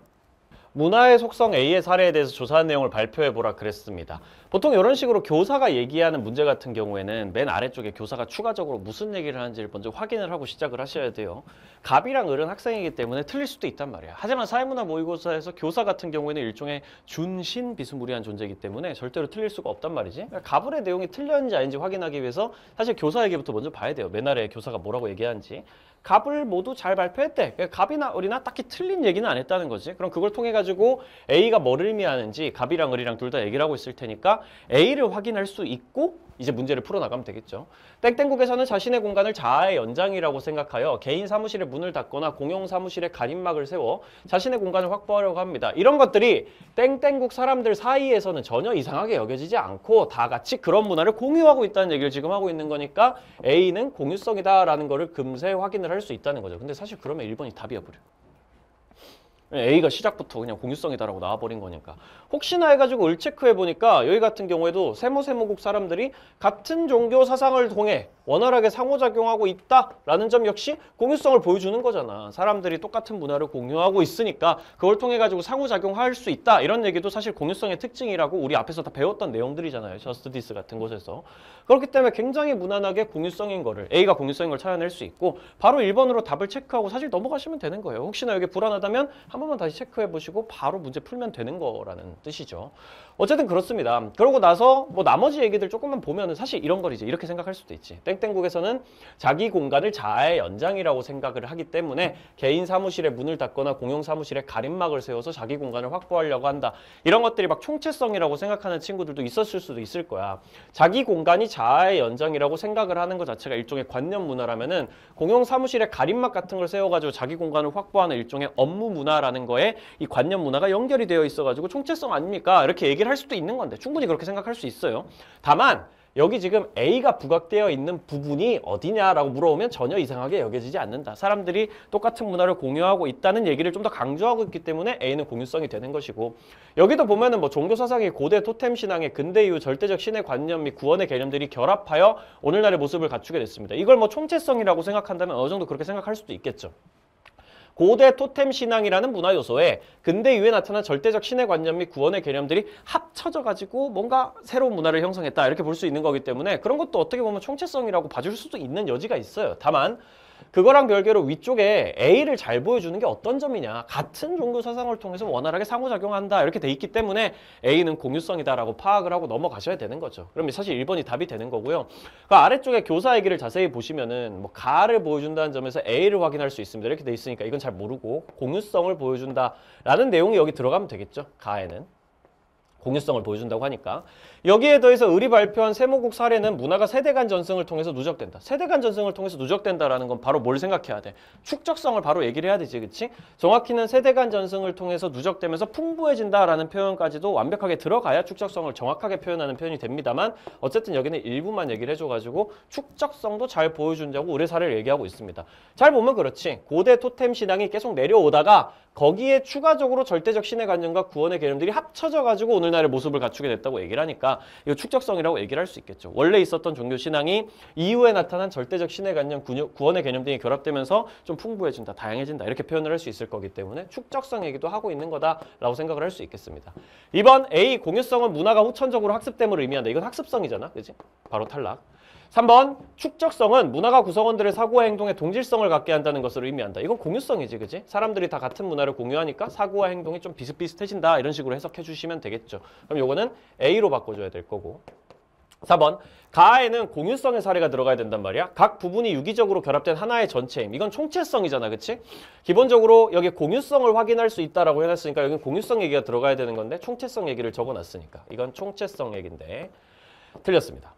문화의 속성 A의 사례에 대해서 조사한 내용을 발표해보라 그랬습니다. 보통 이런 식으로 교사가 얘기하는 문제 같은 경우에는 맨 아래쪽에 교사가 추가적으로 무슨 얘기를 하는지를 먼저 확인을 하고 시작을 하셔야 돼요. 갑이랑 을은 학생이기 때문에 틀릴 수도 있단 말이야. 하지만 사회문화 모의고사에서 교사 같은 경우에는 일종의 준신 비스무리한 존재이기 때문에 절대로 틀릴 수가 없단 말이지. 그러니까 갑을의 내용이 틀렸는지 아닌지 확인하기 위해서 사실 교사 얘기부터 먼저 봐야 돼요. 맨 아래 교사가 뭐라고 얘기하는지. 갑을 모두 잘 발표했대. 그러니까 갑이나 을이나 딱히 틀린 얘기는 안 했다는 거지. 그럼 그걸 통해 가지고 A가 뭐를 의미하는지 갑이랑 을이랑 둘 다 얘기를 하고 있을 테니까 A를 확인할 수 있고 이제 문제를 풀어나가면 되겠죠. 땡땡국에서는 자신의 공간을 자아의 연장이라고 생각하여 개인 사무실의 문을 닫거나 공용 사무실에 가림막을 세워 자신의 공간을 확보하려고 합니다. 이런 것들이 땡땡국 사람들 사이에서는 전혀 이상하게 여겨지지 않고 다 같이 그런 문화를 공유하고 있다는 얘기를 지금 하고 있는 거니까 A는 공유성이다라는 거를 금세 확인을 할 수 있다는 거죠. 근데 사실 그러면 1번이 답이어버려. A가 시작부터 그냥 공유성이다라고 나와버린 거니까. 혹시나 해가지고 을 체크해보니까 여기 같은 경우에도 세모세모국 사람들이 같은 종교 사상을 통해 원활하게 상호작용하고 있다라는 점 역시 공유성을 보여주는 거잖아. 사람들이 똑같은 문화를 공유하고 있으니까 그걸 통해 가지고 상호작용할 수 있다. 이런 얘기도 사실 공유성의 특징이라고 우리 앞에서 다 배웠던 내용들이잖아요. 저스트 디스 같은 곳에서. 그렇기 때문에 굉장히 무난하게 공유성인 거를 A가 공유성인 걸 찾아낼 수 있고 바로 1번으로 답을 체크하고 사실 넘어가시면 되는 거예요. 혹시나 여기 불안하다면 한 번만 다시 체크해 보시고 바로 문제 풀면 되는 거라는 뜻이죠. 어쨌든 그렇습니다. 그러고 나서 뭐 나머지 얘기들 조금만 보면은 사실 이런 걸 이제 이렇게 생각할 수도 있지. 땡땡국에서는 자기 공간을 자아의 연장이라고 생각을 하기 때문에 개인 사무실에 문을 닫거나 공용 사무실에 가림막을 세워서 자기 공간을 확보하려고 한다. 이런 것들이 막 총체성이라고 생각하는 친구들도 있었을 수도 있을 거야. 자기 공간이 자아의 연장이라고 생각을 하는 것 자체가 일종의 관념 문화라면은 공용 사무실에 가림막 같은 걸 세워가지고 자기 공간을 확보하는 일종의 업무 문화라는 거에 이 관념 문화가 연결이 되어 있어가지고 총체성 아닙니까? 이렇게 얘기를 할 수도 있는 건데 충분히 그렇게 생각할 수 있어요. 다만 여기 지금 A가 부각되어 있는 부분이 어디냐라고 물어보면 전혀 이상하게 여겨지지 않는다. 사람들이 똑같은 문화를 공유하고 있다는 얘기를 좀 더 강조하고 있기 때문에 A는 공유성이 되는 것이고, 여기도 보면은 뭐 종교 사상의 고대 토템 신앙의 근대 이후 절대적 신의 관념 및 구원의 개념들이 결합하여 오늘날의 모습을 갖추게 됐습니다. 이걸 뭐 총체성이라고 생각한다면 어느 정도 그렇게 생각할 수도 있겠죠. 고대 토템 신앙이라는 문화 요소에 근대 이후에 나타난 절대적 신의 관념 및 구원의 개념들이 합쳐져 가지고 뭔가 새로운 문화를 형성했다, 이렇게 볼 수 있는 거기 때문에 그런 것도 어떻게 보면 총체성이라고 봐줄 수도 있는 여지가 있어요. 다만 그거랑 별개로 위쪽에 A를 잘 보여주는 게 어떤 점이냐, 같은 종교 사상을 통해서 원활하게 상호작용한다, 이렇게 돼 있기 때문에 A는 공유성이다라고 파악을 하고 넘어가셔야 되는 거죠. 그럼 사실 1번이 답이 되는 거고요. 그 아래쪽에 교사 얘기를 자세히 보시면은 뭐 가를 보여준다는 점에서 A를 확인할 수 있습니다, 이렇게 돼 있으니까 이건 잘 모르고 공유성을 보여준다라는 내용이 여기 들어가면 되겠죠. 가에는 공유성을 보여준다고 하니까. 여기에 더해서 을이 발표한 세모국 사례는 문화가 세대 간 전승을 통해서 누적된다. 세대 간 전승을 통해서 누적된다라는 건 바로 뭘 생각해야 돼? 축적성을 바로 얘기를 해야 되지, 그치? 정확히는 세대 간 전승을 통해서 누적되면서 풍부해진다라는 표현까지도 완벽하게 들어가야 축적성을 정확하게 표현하는 표현이 됩니다만, 어쨌든 여기는 일부만 얘기를 해줘가지고 축적성도 잘 보여준다고 의뢰 사례를 얘기하고 있습니다. 잘 보면 그렇지. 고대 토템 신앙이 계속 내려오다가 거기에 추가적으로 절대적 신의 관념과 구원의 개념들이 합쳐져가지고 오늘날의 모습을 갖추게 됐다고 얘기를 하니까 이거 축적성이라고 얘기를 할 수 있겠죠. 원래 있었던 종교 신앙이 이후에 나타난 절대적 신의 관념, 구원의 개념 등이 결합되면서 좀 풍부해진다, 다양해진다, 이렇게 표현을 할 수 있을 거기 때문에 축적성 얘기도 하고 있는 거다라고 생각을 할 수 있겠습니다. 2번 A, 공유성은 문화가 후천적으로 학습됨을 의미한다. 이건 학습성이잖아, 그지? 바로 탈락. 3번 축적성은 문화가 구성원들의 사고와 행동에 동질성을 갖게 한다는 것을 의미한다. 이건 공유성이지, 그지? 사람들이 다 같은 문화를 공유하니까 사고와 행동이 좀 비슷비슷해진다, 이런 식으로 해석해 주시면 되겠죠. 그럼 요거는 A로 바꿔줘야 될 거고. 4번 가에는 공유성의 사례가 들어가야 된단 말이야. 각 부분이 유기적으로 결합된 하나의 전체임. 이건 총체성이잖아, 그치? 기본적으로 여기 공유성을 확인할 수 있다라고 해놨으니까 여기 공유성 얘기가 들어가야 되는 건데 총체성 얘기를 적어놨으니까 이건 총체성 얘기인데 틀렸습니다.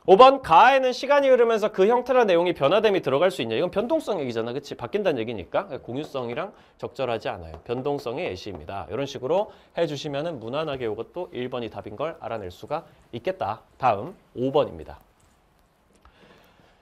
5번 가에는 시간이 흐르면서 그 형태나 내용이 변화됨이 들어갈 수 있냐. 이건 변동성 얘기잖아, 그치? 바뀐다는 얘기니까 공유성이랑 적절하지 않아요. 변동성의 예시입니다. 이런 식으로 해주시면 무난하게 이것도 1번이 답인 걸 알아낼 수가 있겠다. 다음 5번입니다.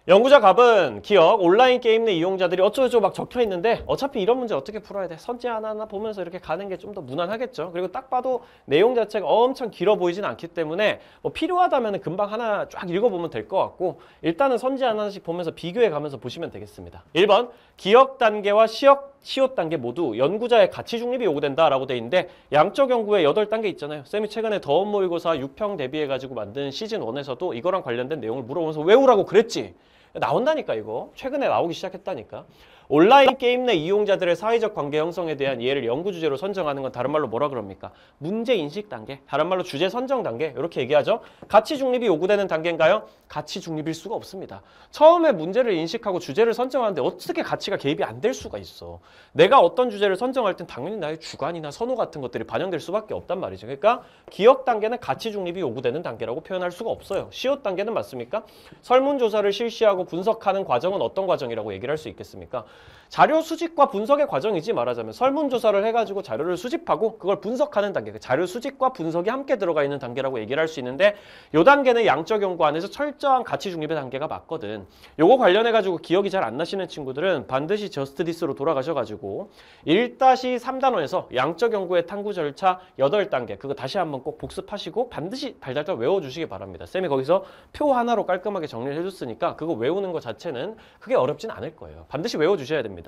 연구자 갑은 기억, 온라인 게임 내 이용자들이 어쩌고저쩌고 막 적혀 있는데 어차피 이런 문제 어떻게 풀어야 돼? 선지 하나하나 보면서 이렇게 가는 게 좀 더 무난하겠죠. 그리고 딱 봐도 내용 자체가 엄청 길어 보이진 않기 때문에 뭐 필요하다면 금방 하나 쫙 읽어보면 될 것 같고, 일단은 선지 하나씩 보면서 비교해 가면서 보시면 되겠습니다. 1번 기억 단계와 시옷 단계 모두 연구자의 가치 중립이 요구된다라고 돼 있는데 양적 연구에 8단계 있잖아요. 쌤이 최근에 더원 모의고사 6평 대비해가지고 만든 시즌 1에서도 이거랑 관련된 내용을 물어보면서 외우라고 그랬지. 나온다니까 이거. 최근에 나오기 시작했다니까. 온라인 게임 내 이용자들의 사회적 관계 형성에 대한 이해를 연구 주제로 선정하는 건 다른 말로 뭐라 그럽니까? 문제 인식 단계, 다른 말로 주제 선정 단계, 이렇게 얘기하죠. 가치 중립이 요구되는 단계인가요? 가치 중립일 수가 없습니다. 처음에 문제를 인식하고 주제를 선정하는데 어떻게 가치가 개입이 안 될 수가 있어. 내가 어떤 주제를 선정할 땐 당연히 나의 주관이나 선호 같은 것들이 반영될 수밖에 없단 말이죠. 그러니까 기억 단계는 가치 중립이 요구되는 단계라고 표현할 수가 없어요. 시옷 단계는 맞습니까? 설문조사를 실시하고 분석하는 과정은 어떤 과정이라고 얘기를 할 수 있겠습니까? 자료 수집과 분석의 과정이지, 말하자면 설문조사를 해가지고 자료를 수집하고 그걸 분석하는 단계, 자료 수집과 분석이 함께 들어가 있는 단계라고 얘기를 할 수 있는데, 이 단계는 양적 연구 안에서 철저한 가치 중립의 단계가 맞거든. 요거 관련해가지고 기억이 잘 안 나시는 친구들은 반드시 저스트 디스로 돌아가셔가지고 1-3단원에서 양적 연구의 탐구 절차 8단계 그거 다시 한번 꼭 복습하시고 반드시 달달달 외워주시기 바랍니다. 쌤이 거기서 표 하나로 깔끔하게 정리를 해줬으니까 그거 외우는 것 자체는 그게 어렵진 않을 거예요. 반드시 외워주셔야 됩니다.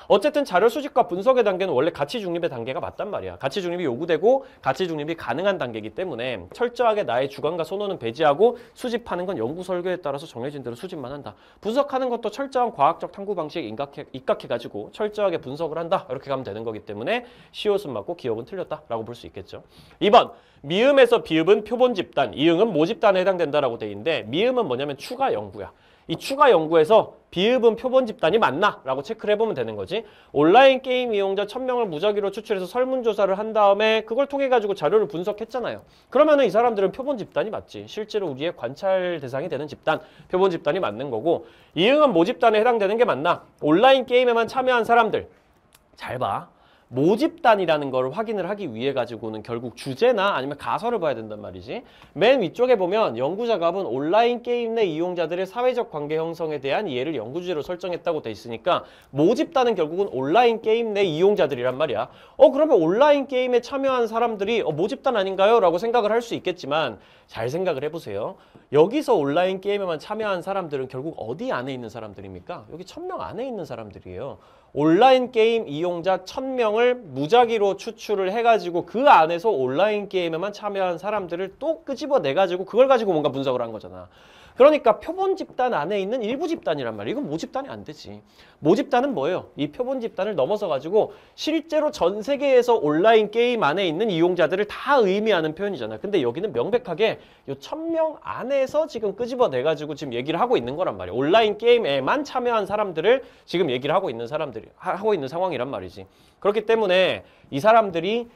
어쨌든 자료 수집과 분석의 단계는 원래 가치 중립의 단계가 맞단 말이야. 가치 중립이 요구되고 가치 중립이 가능한 단계이기 때문에 철저하게 나의 주관과 선호는 배제하고 수집하는 건 연구 설계에 따라서 정해진 대로 수집만 한다. 분석하는 것도 철저한 과학적 탐구 방식에 입각해가지고 철저하게 분석을 한다. 이렇게 가면 되는 거기 때문에 시옷은 맞고 기억은 틀렸다라고 볼 수 있겠죠. 2번 미음에서 비읍은 표본 집단, 이응은 모집단에 해당된다라고 돼 있는데 미음은 뭐냐면 추가 연구야. 이 추가 연구에서 비읍은 표본 집단이 맞나? 라고 체크를 해보면 되는 거지. 온라인 게임 이용자 1000명을 무작위로 추출해서 설문조사를 한 다음에 그걸 통해 가지고 자료를 분석했잖아요. 그러면은 이 사람들은 표본 집단이 맞지. 실제로 우리의 관찰 대상이 되는 집단, 표본 집단이 맞는 거고, 이응은 모집단에 해당되는 게 맞나? 온라인 게임에만 참여한 사람들. 잘 봐. 모집단이라는 걸 확인을 하기 위해 가지고는 결국 주제나 아니면 가설을 봐야 된단 말이지. 맨 위쪽에 보면 연구 작업은 온라인 게임 내 이용자들의 사회적 관계 형성에 대한 이해를 연구 주제로 설정했다고 돼 있으니까 모집단은 결국은 온라인 게임 내 이용자들이란 말이야. 그러면 온라인 게임에 참여한 사람들이 모집단 아닌가요? 라고 생각을 할 수 있겠지만 잘 생각을 해보세요. 여기서 온라인 게임에만 참여한 사람들은 결국 어디 안에 있는 사람들입니까? 여기 1000명 안에 있는 사람들이에요. 온라인 게임 이용자 1000명을 무작위로 추출을 해가지고 그 안에서 온라인 게임에만 참여한 사람들을 또 끄집어내가지고 그걸 가지고 뭔가 분석을 한 거잖아. 그러니까 표본 집단 안에 있는 일부 집단이란 말이야. 이건 모집단이 안 되지. 모집단은 뭐예요? 이 표본 집단을 넘어서 가지고 실제로 전 세계에서 온라인 게임 안에 있는 이용자들을 다 의미하는 표현이잖아. 근데 여기는 명백하게 요 1000명 안에서 지금 끄집어내 가지고 지금 얘기를 하고 있는 거란 말이야. 온라인 게임에만 참여한 사람들을 지금 얘기를 하고 있는 상황이란 말이지. 그렇기 때문에 이 사람들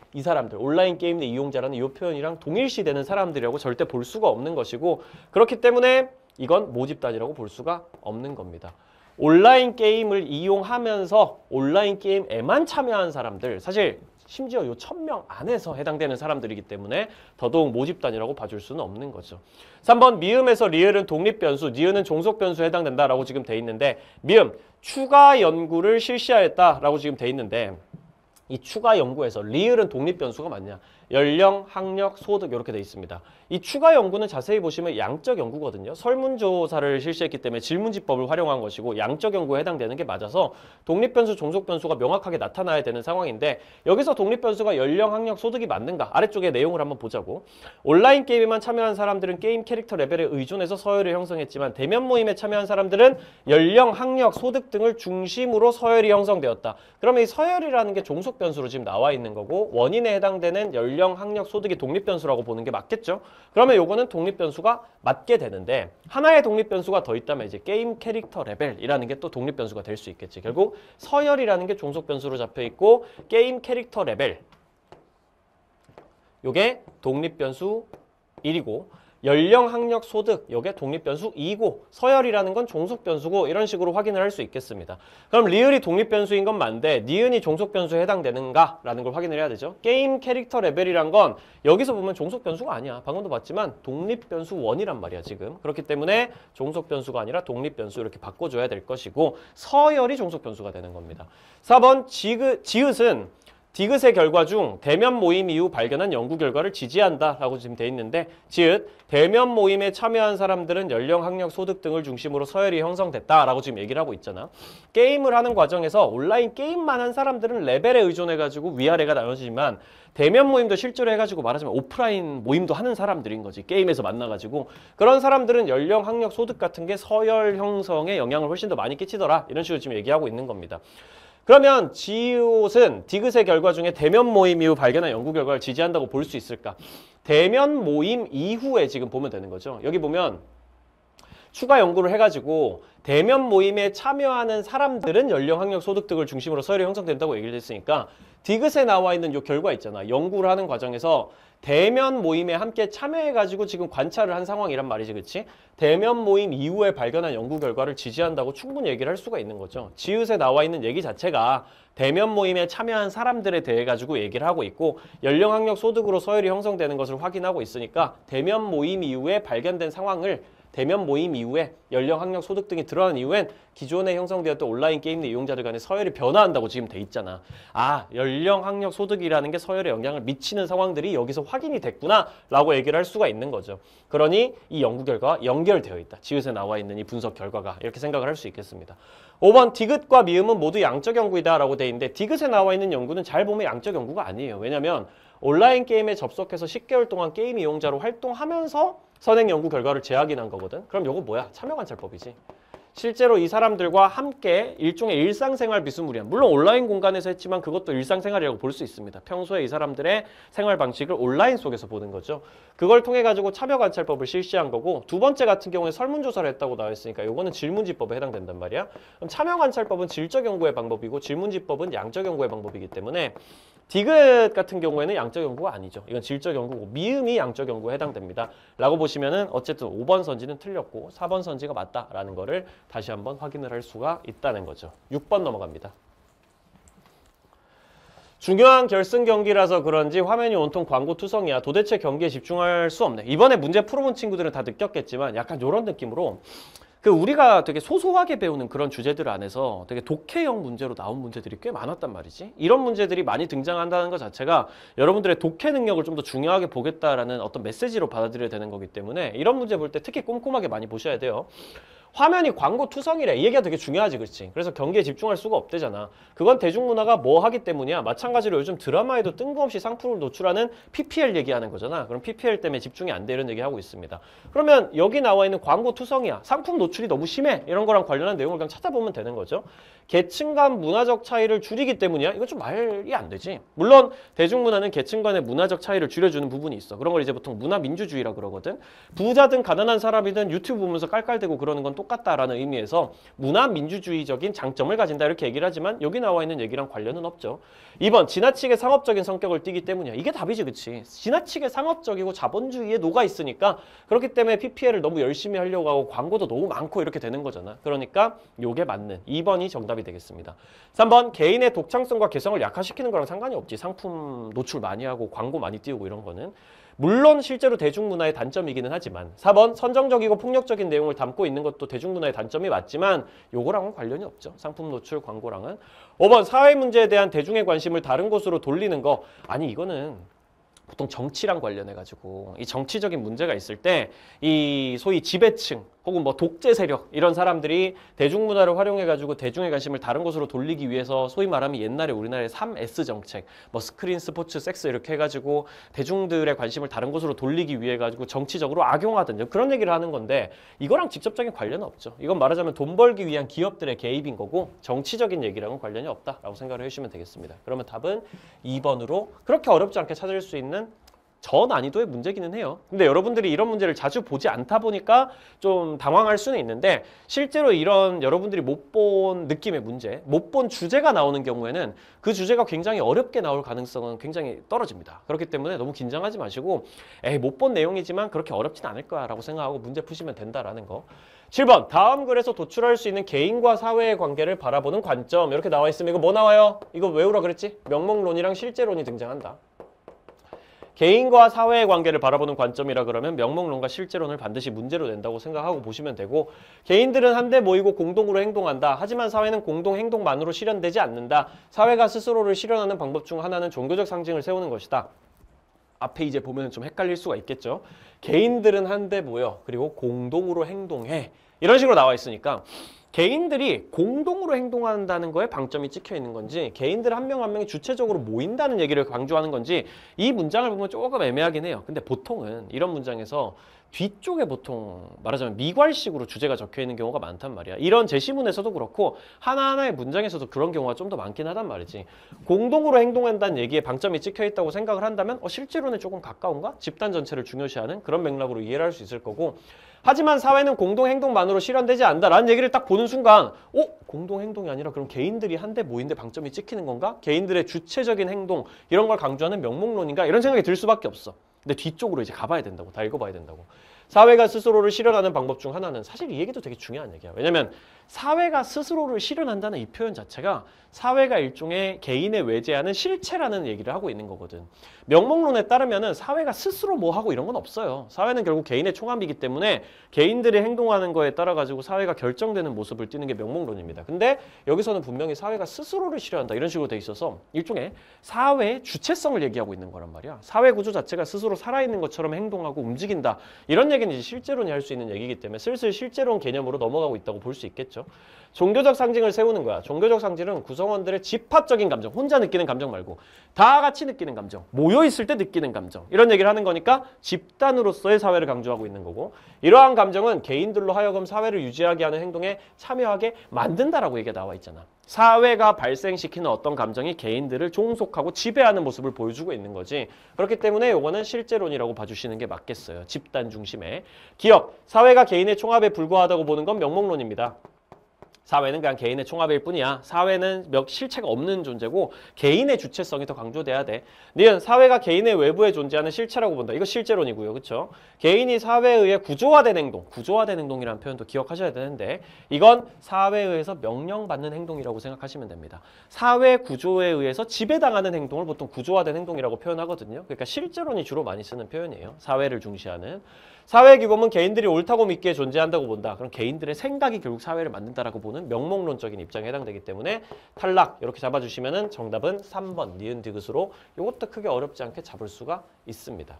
온라인 게임 내 이용자라는 이 표현이랑 동일시되는 사람들이라고 절대 볼 수가 없는 것이고, 그렇기 때문에 이건 모집단이라고 볼 수가 없는 겁니다. 온라인 게임을 이용하면서 온라인 게임에만 참여한 사람들, 사실 심지어 요 1000명 안에서 해당되는 사람들이기 때문에 더더욱 모집단이라고 봐줄 수는 없는 거죠. 3번 미음에서 리을은 독립변수, 니은은 종속변수에 해당된다라고 지금 돼 있는데, 미음 추가 연구를 실시하였다라고 지금 돼 있는데, 이 추가 연구에서 리을은 독립변수가 맞냐? 연령, 학력, 소득 이렇게 돼 있습니다. 이 추가 연구는 자세히 보시면 양적 연구거든요. 설문조사를 실시했기 때문에 질문지법을 활용한 것이고 양적 연구에 해당되는 게 맞아서 독립변수, 종속변수가 명확하게 나타나야 되는 상황인데, 여기서 독립변수가 연령, 학력, 소득이 맞는가? 아래쪽에 내용을 한번 보자고. 온라인 게임에만 참여한 사람들은 게임 캐릭터 레벨에 의존해서 서열을 형성했지만 대면 모임에 참여한 사람들은 연령, 학력, 소득 등을 중심으로 서열이 형성되었다. 그러면 이 서열이라는 게 종속변수로 지금 나와 있는 거고, 원인에 해당되는 연령, 학력, 소득이 독립변수라고 보는 게 맞겠죠? 그러면 요거는 독립변수가 맞게 되는데, 하나의 독립변수가 더 있다면 이제 게임 캐릭터 레벨이라는 게 또 독립변수가 될 수 있겠지. 결국 서열이라는 게 종속변수로 잡혀 있고 게임 캐릭터 레벨 요게 독립변수 1이고, 연령, 학력, 소득 요게 독립변수 2고, 서열이라는 건 종속변수고, 이런 식으로 확인을 할 수 있겠습니다. 그럼 리을이 독립변수인 건 맞는데 니은이 종속변수에 해당되는가? 라는 걸 확인을 해야 되죠. 게임 캐릭터 레벨이란 건 여기서 보면 종속변수가 아니야. 방금도 봤지만 독립변수 1이란 말이야 지금. 그렇기 때문에 종속변수가 아니라 독립변수 이렇게 바꿔줘야 될 것이고, 서열이 종속변수가 되는 겁니다. 4번 지읒은 디귿의 결과 중 대면 모임 이후 발견한 연구 결과를 지지한다 라고 지금 돼 있는데, 지읒 대면 모임에 참여한 사람들은 연령, 학력, 소득 등을 중심으로 서열이 형성됐다 라고 지금 얘기를 하고 있잖아. 게임을 하는 과정에서 온라인 게임만 한 사람들은 레벨에 의존해 가지고 위아래가 나눠지지만, 대면 모임도 실제로 해가지고 말하자면 오프라인 모임도 하는 사람들인 거지. 게임에서 만나가지고. 그런 사람들은 연령, 학력, 소득 같은 게 서열 형성에 영향을 훨씬 더 많이 끼치더라, 이런 식으로 지금 얘기하고 있는 겁니다. 그러면 지읒은 디귿의 결과 중에 대면 모임 이후 발견한 연구 결과를 지지한다고 볼 수 있을까? 대면 모임 이후에 지금 보면 되는 거죠. 여기 보면 추가 연구를 해가지고 대면 모임에 참여하는 사람들은 연령, 학력, 소득 등을 중심으로 서열이 형성된다고 얘기를 했으니까, 디귿에 나와 있는 이 결과 있잖아. 연구를 하는 과정에서 대면 모임에 함께 참여해가지고 지금 관찰을 한 상황이란 말이지, 그치? 대면 모임 이후에 발견한 연구 결과를 지지한다고 충분히 얘기를 할 수가 있는 거죠. 지읒에 나와 있는 얘기 자체가 대면 모임에 참여한 사람들에 대해 가지고 얘기를 하고 있고, 연령, 학력, 소득으로 서열이 형성되는 것을 확인하고 있으니까 대면 모임 이후에 발견된 상황을, 대면 모임 이후에 연령, 학력, 소득 등이 드러난 이후엔 기존에 형성되었던 온라인 게임 내 이용자들 간의 서열이 변화한다고 지금 돼 있잖아. 아, 연령, 학력, 소득이라는 게 서열에 영향을 미치는 상황들이 여기서 확인이 됐구나 라고 얘기를 할 수가 있는 거죠. 그러니 이 연구 결과가 연결되어 있다. 지읒에 나와 있는 이 분석 결과가, 이렇게 생각을 할 수 있겠습니다. 5번 디귿과 미음은 모두 양적 연구이다 라고 돼 있는데, 디귿에 나와 있는 연구는 잘 보면 양적 연구가 아니에요. 왜냐면 온라인 게임에 접속해서 10개월 동안 게임 이용자로 활동하면서 선행 연구 결과를 재확인한 거거든. 그럼 요거 뭐야? 참여관찰법이지. 실제로 이 사람들과 함께 일종의 일상생활 비스무리한, 물론 온라인 공간에서 했지만 그것도 일상생활이라고 볼 수 있습니다. 평소에 이 사람들의 생활 방식을 온라인 속에서 보는 거죠. 그걸 통해 가지고 참여관찰법을 실시한 거고, 두 번째 같은 경우에 설문조사를 했다고 나와 있으니까 요거는 질문지법에 해당된단 말이야. 그럼 참여관찰법은 질적 연구의 방법이고 질문지법은 양적 연구의 방법이기 때문에 디귿 같은 경우에는 양적 연구가 아니죠. 이건 질적 연구고, 미음이 양적 연구에 해당됩니다 라고 보시면은 어쨌든 5번 선지는 틀렸고 4번 선지가 맞다라는 거를 다시 한번 확인을 할 수가 있다는 거죠. 6번 넘어갑니다. 중요한 결승 경기라서 그런지 화면이 온통 광고 투성이야. 도대체 경기에 집중할 수 없네. 이번에 문제 풀어본 친구들은 다 느꼈겠지만 약간 이런 느낌으로 우리가 되게 소소하게 배우는 그런 주제들 안에서 되게 독해형 문제로 나온 문제들이 꽤 많았단 말이지. 이런 문제들이 많이 등장한다는 것 자체가 여러분들의 독해 능력을 좀 더 중요하게 보겠다라는 어떤 메시지로 받아들여야 되는 거기 때문에 이런 문제 볼 때 특히 꼼꼼하게 많이 보셔야 돼요. 화면이 광고 투성이래. 이 얘기가 되게 중요하지, 그렇지? 그래서 경기에 집중할 수가 없대잖아. 그건 대중문화가 뭐 하기 때문이야. 마찬가지로 요즘 드라마에도 뜬금없이 상품을 노출하는 PPL 얘기하는 거잖아. 그럼 PPL 때문에 집중이 안 돼 이런 얘기하고 있습니다. 그러면 여기 나와 있는 광고 투성이야. 상품 노출이 너무 심해. 이런 거랑 관련한 내용을 그냥 찾아보면 되는 거죠. 계층 간 문화적 차이를 줄이기 때문이야. 이거 좀 말이 안 되지. 물론 대중문화는 계층 간의 문화적 차이를 줄여주는 부분이 있어. 그런 걸 이제 보통 문화민주주의라 그러거든. 부자든 가난한 사람이든 유튜브 보면서 깔깔대고 그러는 건 똑같다라는 의미에서 문화민주주의적인 장점을 가진다 이렇게 얘기를 하지만 여기 나와 있는 얘기랑 관련은 없죠. 2번 지나치게 상업적인 성격을 띠기 때문이야. 이게 답이지, 그치? 지나치게 상업적이고 자본주의에 녹아 있으니까 그렇기 때문에 PPL을 너무 열심히 하려고 하고 광고도 너무 많고 이렇게 되는 거잖아. 그러니까 요게 맞는 2번이 정답이 되겠습니다. 3번 개인의 독창성과 개성을 약화시키는 거랑 상관이 없지. 상품 노출 많이 하고 광고 많이 띄우고 이런 거는. 물론 실제로 대중문화의 단점이기는 하지만 4번 선정적이고 폭력적인 내용을 담고 있는 것도 대중문화의 단점이 맞지만 요거랑은 관련이 없죠. 상품 노출 광고랑은. 5번 사회 문제에 대한 대중의 관심을 다른 곳으로 돌리는 거. 아니 이거는 보통 정치랑 관련해가지고 이 정치적인 문제가 있을 때 이 소위 지배층 혹은 뭐 독재 세력 이런 사람들이 대중문화를 활용해가지고 대중의 관심을 다른 곳으로 돌리기 위해서 소위 말하면 옛날에 우리나라의 3S 정책 뭐 스크린, 스포츠, 섹스 이렇게 해가지고 대중들의 관심을 다른 곳으로 돌리기 위해 가지고 정치적으로 악용하든 그런 얘기를 하는 건데 이거랑 직접적인 관련은 없죠. 이건 말하자면 돈 벌기 위한 기업들의 개입인 거고 정치적인 얘기랑은 관련이 없다라고 생각을 해주시면 되겠습니다. 그러면 답은 2번으로 그렇게 어렵지 않게 찾을 수 있는 저난이도의 문제기는 해요. 근데 여러분들이 이런 문제를 자주 보지 않다 보니까 좀 당황할 수는 있는데 실제로 이런 여러분들이 못 본 느낌의 문제, 못 본 주제가 나오는 경우에는 그 주제가 굉장히 어렵게 나올 가능성은 굉장히 떨어집니다. 그렇기 때문에 너무 긴장하지 마시고 에이 못 본 내용이지만 그렇게 어렵진 않을 거야 라고 생각하고 문제 푸시면 된다라는 거. 7번 다음 글에서 도출할 수 있는 개인과 사회의 관계를 바라보는 관점 이렇게 나와 있으면 이거 뭐 나와요? 이거 외우라 그랬지? 명목론이랑 실제론이 등장한다. 개인과 사회의 관계를 바라보는 관점이라 그러면 명목론과 실제론을 반드시 문제로 낸다고 생각하고 보시면 되고 개인들은 한데 모이고 공동으로 행동한다. 하지만 사회는 공동 행동만으로 실현되지 않는다. 사회가 스스로를 실현하는 방법 중 하나는 종교적 상징을 세우는 것이다. 앞에 이제 보면 좀 헷갈릴 수가 있겠죠. 개인들은 한데 모여 그리고 공동으로 행동해. 이런 식으로 나와 있으니까 개인들이 공동으로 행동한다는 거에 방점이 찍혀 있는 건지 개인들 한 명 한 명이 주체적으로 모인다는 얘기를 강조하는 건지 이 문장을 보면 조금 애매하긴 해요. 근데 보통은 이런 문장에서 뒤쪽에 보통 말하자면 미괄식으로 주제가 적혀 있는 경우가 많단 말이야. 이런 제시문에서도 그렇고 하나하나의 문장에서도 그런 경우가 좀 더 많긴 하단 말이지. 공동으로 행동한다는 얘기에 방점이 찍혀 있다고 생각을 한다면 실제로는 조금 가까운가? 집단 전체를 중요시하는 그런 맥락으로 이해를 할 수 있을 거고 하지만 사회는 공동행동만으로 실현되지 않는다라는 얘기를 딱 보는 순간 공동행동이 아니라 그럼 개인들이 한데 모인데 방점이 찍히는 건가? 개인들의 주체적인 행동 이런 걸 강조하는 명목론인가? 이런 생각이 들 수밖에 없어. 근데 뒤쪽으로 이제 가봐야 된다고. 다 읽어봐야 된다고. 사회가 스스로를 실현하는 방법 중 하나는 사실 이 얘기도 되게 중요한 얘기야. 왜냐면 사회가 스스로를 실현한다는 이 표현 자체가 사회가 일종의 개인에 외재하는 실체라는 얘기를 하고 있는 거거든. 명목론에 따르면은 사회가 스스로 뭐 하고 이런 건 없어요. 사회는 결국 개인의 총합이기 때문에 개인들이 행동하는 거에 따라 가지고 사회가 결정되는 모습을 띠는 게 명목론입니다. 근데 여기서는 분명히 사회가 스스로를 실현한다 이런 식으로 돼 있어서 일종의 사회의 주체성을 얘기하고 있는 거란 말이야. 사회 구조 자체가 스스로 살아있는 것처럼 행동하고 움직인다. 이런 얘기는 이제 실제론이 할 수 있는 얘기이기 때문에 슬슬 실제론 개념으로 넘어가고 있다고 볼 수 있겠죠. 종교적 상징을 세우는 거야. 종교적 상징은 구성원들의 집합적인 감정, 혼자 느끼는 감정 말고 다 같이 느끼는 감정, 모여있을 때 느끼는 감정 이런 얘기를 하는 거니까 집단으로서의 사회를 강조하고 있는 거고 이러한 감정은 개인들로 하여금 사회를 유지하게 하는 행동에 참여하게 만든다라고 얘기가 나와 있잖아. 사회가 발생시키는 어떤 감정이 개인들을 종속하고 지배하는 모습을 보여주고 있는 거지. 그렇기 때문에 이거는 실제론이라고 봐주시는 게 맞겠어요. 집단 중심의. 기억, 사회가 개인의 총합에 불과하다고 보는 건 명목론입니다. 사회는 그냥 개인의 총합일 뿐이야. 사회는 실체가 없는 존재고 개인의 주체성이 더 강조돼야 돼. 니은 사회가 개인의 외부에 존재하는 실체라고 본다. 이거 실제론이고요. 그렇죠? 개인이 사회에 의해 구조화된 행동, 구조화된 행동이라는 표현도 기억하셔야 되는데 이건 사회에 의해서 명령받는 행동이라고 생각하시면 됩니다. 사회 구조에 의해서 지배당하는 행동을 보통 구조화된 행동이라고 표현하거든요. 그러니까 실제론이 주로 많이 쓰는 표현이에요. 사회를 중시하는. 사회의 규범은 개인들이 옳다고 믿기에 존재한다고 본다. 그럼 개인들의 생각이 결국 사회를 만든다라고 보는 명목론적인 입장에 해당되기 때문에 탈락 이렇게 잡아주시면은 정답은 3번 니은 디귿으로 이것도 크게 어렵지 않게 잡을 수가 있습니다.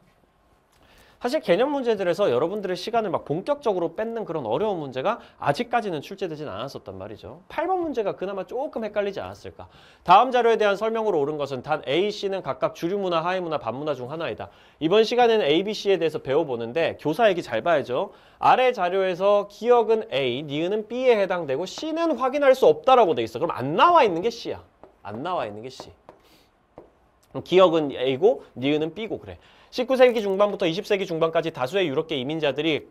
사실 개념 문제들에서 여러분들의 시간을 막 본격적으로 뺏는 그런 어려운 문제가 아직까지는 출제되진 않았었단 말이죠. 8번 문제가 그나마 조금 헷갈리지 않았을까. 다음 자료에 대한 설명으로 옳은 것은 단 A, C는 각각 주류문화, 하위문화, 반문화 중 하나이다. 이번 시간에는 A, B, C에 대해서 배워보는데 교사 얘기 잘 봐야죠. 아래 자료에서 기억은 A, 니은은 B에 해당되고 C는 확인할 수 없다라고 돼 있어. 그럼 안 나와 있는 게 C야. 안 나와 있는 게 C. 그럼 기억은 A고 니은은 B고 그래. 19세기 중반부터 20세기 중반까지 다수의 유럽계 이민자들이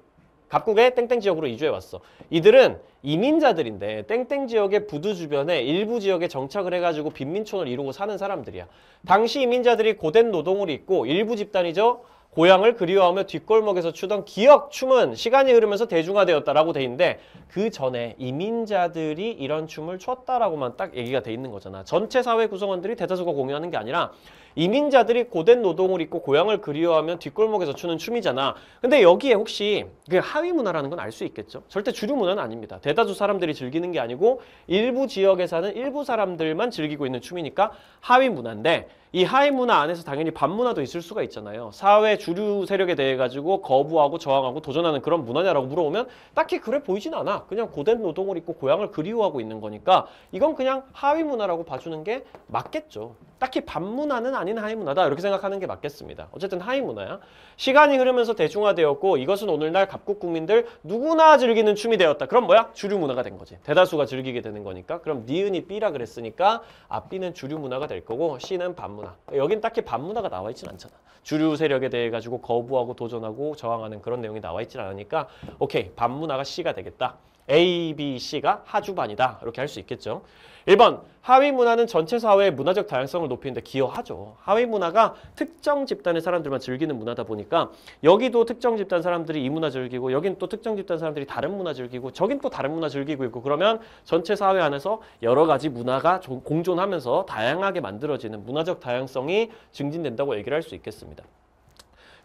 각국의 땡땡 지역으로 이주해왔어. 이들은 이민자들인데 땡땡 지역의 부두 주변에 일부 지역에 정착을 해가지고 빈민촌을 이루고 사는 사람들이야. 당시 이민자들이 고된 노동을 입고 일부 집단이죠. 고향을 그리워하며 뒷골목에서 추던 기역 춤은 시간이 흐르면서 대중화되었다라고 돼 있는데 그 전에 이민자들이 이런 춤을 췄다라고만 딱 얘기가 돼 있는 거잖아. 전체 사회 구성원들이 대다수가 공유하는 게 아니라 이민자들이 고된 노동을 입고 고향을 그리워하며 뒷골목에서 추는 춤이잖아. 근데 여기에 혹시 그 하위 문화라는 건 알 수 있겠죠? 절대 주류 문화는 아닙니다. 대다수 사람들이 즐기는 게 아니고 일부 지역에 사는 일부 사람들만 즐기고 있는 춤이니까 하위 문화인데 이 하위 문화 안에서 당연히 반문화도 있을 수가 있잖아요. 사회 주류 세력에 대해 가지고 거부하고 저항하고 도전하는 그런 문화냐라고 물어보면 딱히 그래 보이진 않아. 그냥 고된 노동을 입고 고향을 그리워하고 있는 거니까 이건 그냥 하위 문화라고 봐주는 게 맞겠죠. 딱히 반문화는 아닌 하위 문화다 이렇게 생각하는 게 맞겠습니다. 어쨌든 하위 문화야. 시간이 흐르면서 대중화되었고 이것은 오늘날 각국 국민들 누구나 즐기는 춤이 되었다. 그럼 뭐야? 주류 문화가 된 거지. 대다수가 즐기게 되는 거니까. 그럼 니은이 B라 그랬으니까 B는 주류 문화가 될 거고 C는 반문화. 여긴 딱히 반문화가 나와 있진 않잖아. 주류 세력에 대해 가지고 거부하고 도전하고 저항하는 그런 내용이 나와 있진 않으니까 오케이 반문화가 C가 되겠다. A, B, C가 하주반이다. 이렇게 할 수 있겠죠. 1번 하위 문화는 전체 사회의 문화적 다양성을 높이는데 기여하죠. 하위 문화가 특정 집단의 사람들만 즐기는 문화다 보니까 여기도 특정 집단 사람들이 이 문화 즐기고 여긴 또 특정 집단 사람들이 다른 문화 즐기고 저긴 또 다른 문화 즐기고 있고 그러면 전체 사회 안에서 여러 가지 문화가 공존하면서 다양하게 만들어지는 문화적 다양성이 증진된다고 얘기를 할 수 있겠습니다.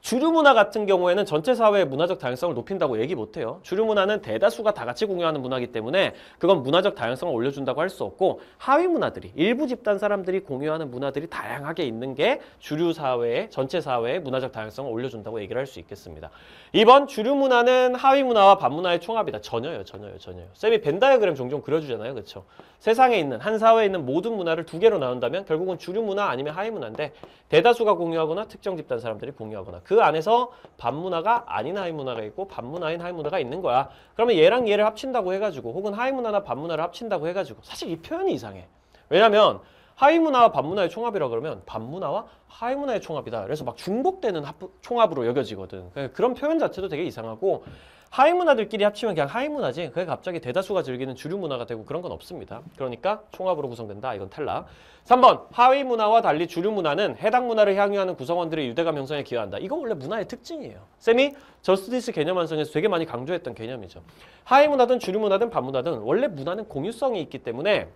주류 문화 같은 경우에는 전체 사회의 문화적 다양성을 높인다고 얘기 못해요. 주류 문화는 대다수가 다 같이 공유하는 문화이기 때문에 그건 문화적 다양성을 올려준다고 할 수 없고 하위 문화들이 일부 집단 사람들이 공유하는 문화들이 다양하게 있는 게 주류 사회의 전체 사회의 문화적 다양성을 올려준다고 얘기를 할 수 있겠습니다. 2번 주류 문화는 하위 문화와 반문화의 총합이다. 전혀요. 쌤이 벤 다이어그램 종종 그려주잖아요. 그렇죠? 세상에 있는 한 사회에 있는 모든 문화를 두 개로 나눈다면 결국은 주류 문화 아니면 하위 문화인데 대다수가 공유하거나 특정 집단 사람들이 공유하거나 그 안에서 반문화가 아닌 하위 문화가 있고 반문화인 하위 문화가 있는 거야. 그러면 얘랑 얘를 합친다고 해가지고 혹은 하위 문화나 반문화를 합친다고 해가지고 사실 이 표현이 이상해. 왜냐면 하위 문화와 반문화의 총합이라 그러면 반문화와 하위 문화의 총합이다. 그래서 막 중복되는 총합으로 여겨지거든. 그런 표현 자체도 되게 이상하고 하위 문화들끼리 합치면 그냥 하위 문화지 그게 갑자기 대다수가 즐기는 주류 문화가 되고 그런 건 없습니다. 그러니까 총합으로 구성된다. 이건 탈락. 3번 하위 문화와 달리 주류 문화는 해당 문화를 향유하는 구성원들의 유대감 형성에 기여한다. 이거 원래 문화의 특징이에요. 쌤이 저스티스 개념 완성에서 되게 많이 강조했던 개념이죠. 하위 문화든 주류 문화든 반문화든 원래 문화는 공유성이 있기 때문에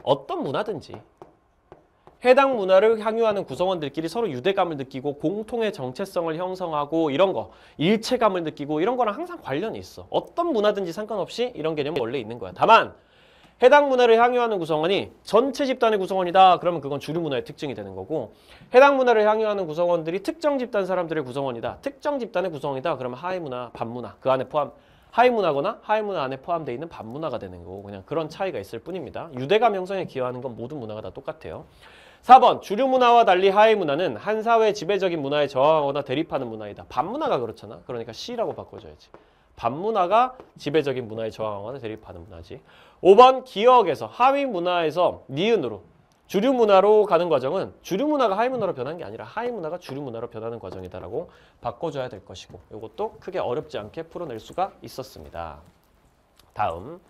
어떤 문화든지 해당 문화를 향유하는 구성원들끼리 서로 유대감을 느끼고 공통의 정체성을 형성하고 이런 거, 일체감을 느끼고 이런 거랑 항상 관련이 있어. 어떤 문화든지 상관없이 이런 개념은 원래 있는 거야. 다만 해당 문화를 향유하는 구성원이 전체 집단의 구성원이다. 그러면 그건 주류 문화의 특징이 되는 거고 해당 문화를 향유하는 구성원들이 특정 집단 사람들의 구성원이다. 특정 집단의 구성원이다. 그러면 하위 문화, 반문화 그 안에 포함 하위 문화거나 하위 문화 안에 포함되어 있는 반문화가 되는 거고 그냥 그런 차이가 있을 뿐입니다. 유대감 형성에 기여하는 건 모든 문화가 다 똑같아요. 4번 주류 문화와 달리 하위 문화는 한 사회의 지배적인 문화에 저항하거나 대립하는 문화이다. 반문화가 그렇잖아. 그러니까 C라고 바꿔줘야지. 반문화가 지배적인 문화에 저항하거나 대립하는 문화지. 5번 기억에서 하위 문화에서 니은으로 주류 문화로 가는 과정은 주류 문화가 하위 문화로 변한 게 아니라 하위 문화가 주류 문화로 변하는 과정이다라고 바꿔줘야 될 것이고 이것도 크게 어렵지 않게 풀어낼 수가 있었습니다. 다음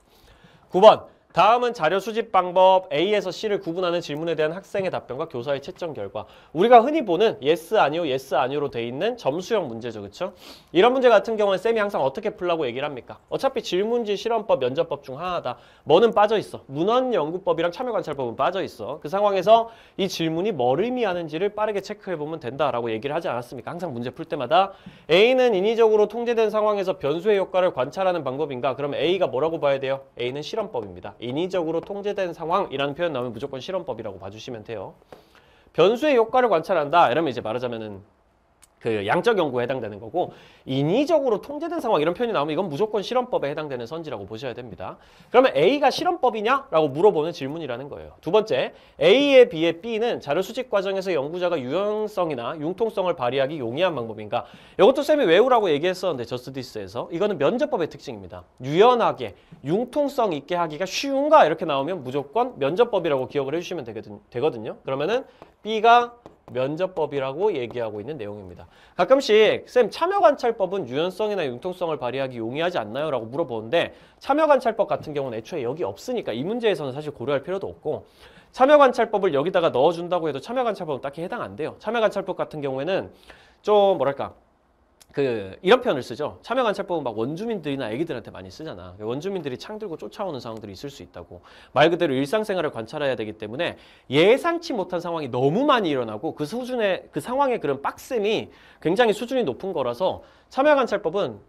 9번. 다음은 자료 수집 방법 A에서 C를 구분하는 질문에 대한 학생의 답변과 교사의 채점 결과. 우리가 흔히 보는 yes, 아니요, yes, 아니요로 돼 있는 점수형 문제죠. 그렇죠? 이런 문제 같은 경우는 쌤이 항상 어떻게 풀라고 얘기를 합니까? 어차피 질문지, 실험법, 면접법 중 하나다. 뭐는 빠져 있어? 문헌연구법이랑 참여관찰법은 빠져 있어. 그 상황에서 이 질문이 뭘 의미하는지를 빠르게 체크해보면 된다라고 얘기를 하지 않았습니까? 항상 문제 풀 때마다 A는 인위적으로 통제된 상황에서 변수의 효과를 관찰하는 방법인가? 그러면 A가 뭐라고 봐야 돼요? A는 실험법입니다. 인위적으로 통제된 상황이라는 표현 나오면 무조건 실험법이라고 봐주시면 돼요. 변수의 효과를 관찰한다. 이러면 이제 말하자면은 그 양적 연구에 해당되는 거고, 인위적으로 통제된 상황 이런 표현이 나오면 이건 무조건 실험법에 해당되는 선지라고 보셔야 됩니다. 그러면 A가 실험법이냐? 라고 물어보는 질문이라는 거예요. 두 번째, A에 비해 B는 자료 수집 과정에서 연구자가 유연성이나 융통성을 발휘하기 용이한 방법인가? 이것도 쌤이 외우라고 얘기했었는데 저스디스에서 이거는 면접법의 특징입니다. 유연하게, 융통성 있게 하기가 쉬운가? 이렇게 나오면 무조건 면접법이라고 기억을 해주시면 되거든요. 그러면은 B가 면접법이라고 얘기하고 있는 내용입니다. 가끔씩 쌤 참여관찰법은 유연성이나 융통성을 발휘하기 용이하지 않나요? 라고 물어보는데 참여관찰법 같은 경우는 애초에 여기 없으니까 이 문제에서는 사실 고려할 필요도 없고, 참여관찰법을 여기다가 넣어준다고 해도 참여관찰법은 딱히 해당 안 돼요. 참여관찰법 같은 경우에는 좀 뭐랄까 이런 표현을 쓰죠. 참여관찰법은 막 원주민들이나 애기들한테 많이 쓰잖아. 원주민들이 창 들고 쫓아오는 상황들이 있을 수 있다고. 말 그대로 일상생활을 관찰해야 되기 때문에 예상치 못한 상황이 너무 많이 일어나고 그 수준의 그 상황의 그런 빡셈이 굉장히 수준이 높은 거라서 참여관찰법은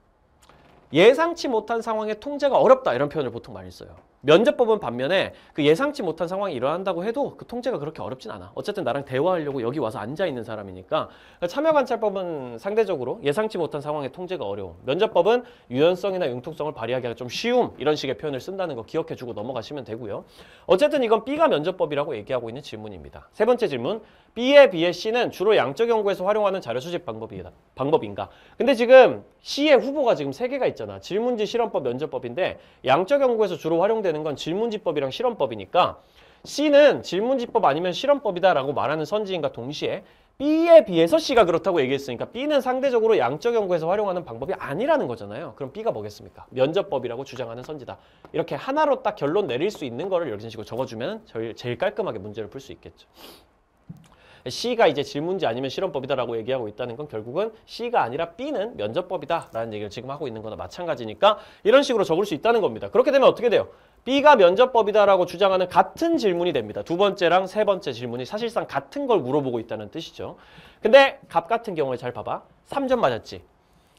예상치 못한 상황의 통제가 어렵다 이런 표현을 보통 많이 써요. 면접법은 반면에 그 예상치 못한 상황이 일어난다고 해도 그 통제가 그렇게 어렵진 않아. 어쨌든 나랑 대화하려고 여기 와서 앉아있는 사람이니까. 참여관찰법은 상대적으로 예상치 못한 상황의 통제가 어려움. 면접법은 유연성이나 융통성을 발휘하기가 좀 쉬움. 이런 식의 표현을 쓴다는 거 기억해주고 넘어가시면 되고요. 어쨌든 이건 B가 면접법이라고 얘기하고 있는 질문입니다. 세 번째 질문. B에 비해 C는 주로 양적 연구에서 활용하는 자료 수집 방법인가? 근데 지금 C의 후보가 지금 3개가 있잖아. 질문지, 실험법, 면접법인데 양적 연구에서 주로 활용되는 건 질문지법이랑 실험법이니까 C는 질문지법 아니면 실험법이다라고 말하는 선지인과 동시에 B에 비해서 C가 그렇다고 얘기했으니까 B는 상대적으로 양적 연구에서 활용하는 방법이 아니라는 거잖아요. 그럼 B가 뭐겠습니까? 면접법이라고 주장하는 선지다. 이렇게 하나로 딱 결론 내릴 수 있는 거를 이런 식으로 적어주면 제일 깔끔하게 문제를 풀 수 있겠죠. C가 이제 질문지 아니면 실험법이다라고 얘기하고 있다는 건 결국은 C가 아니라 B는 면접법이다라는 얘기를 지금 하고 있는 거나 마찬가지니까 이런 식으로 적을 수 있다는 겁니다. 그렇게 되면 어떻게 돼요? B가 면접법이다라고 주장하는 같은 질문이 됩니다. 두 번째랑 세 번째 질문이 사실상 같은 걸 물어보고 있다는 뜻이죠. 근데 갑 같은 경우에 잘 봐봐. 3점 맞았지.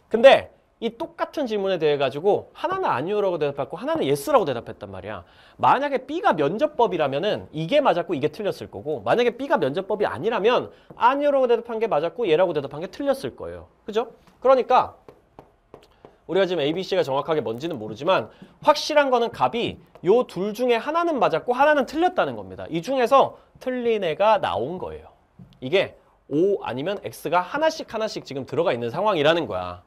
근데 이 똑같은 질문에 대해 가지고 하나는 아니오라고 대답했고 하나는 예스라고 대답했단 말이야. 만약에 B가 면접법이라면은 이게 맞았고 이게 틀렸을 거고, 만약에 B가 면접법이 아니라면 아니오라고 대답한 게 맞았고 얘라고 대답한 게 틀렸을 거예요. 그죠? 그러니까 우리가 지금 A, B, C가 정확하게 뭔지는 모르지만 확실한 거는 갑이 요 둘 중에 하나는 맞았고 하나는 틀렸다는 겁니다. 이 중에서 틀린 애가 나온 거예요. 이게 O 아니면 X가 하나씩 지금 들어가 있는 상황이라는 거야.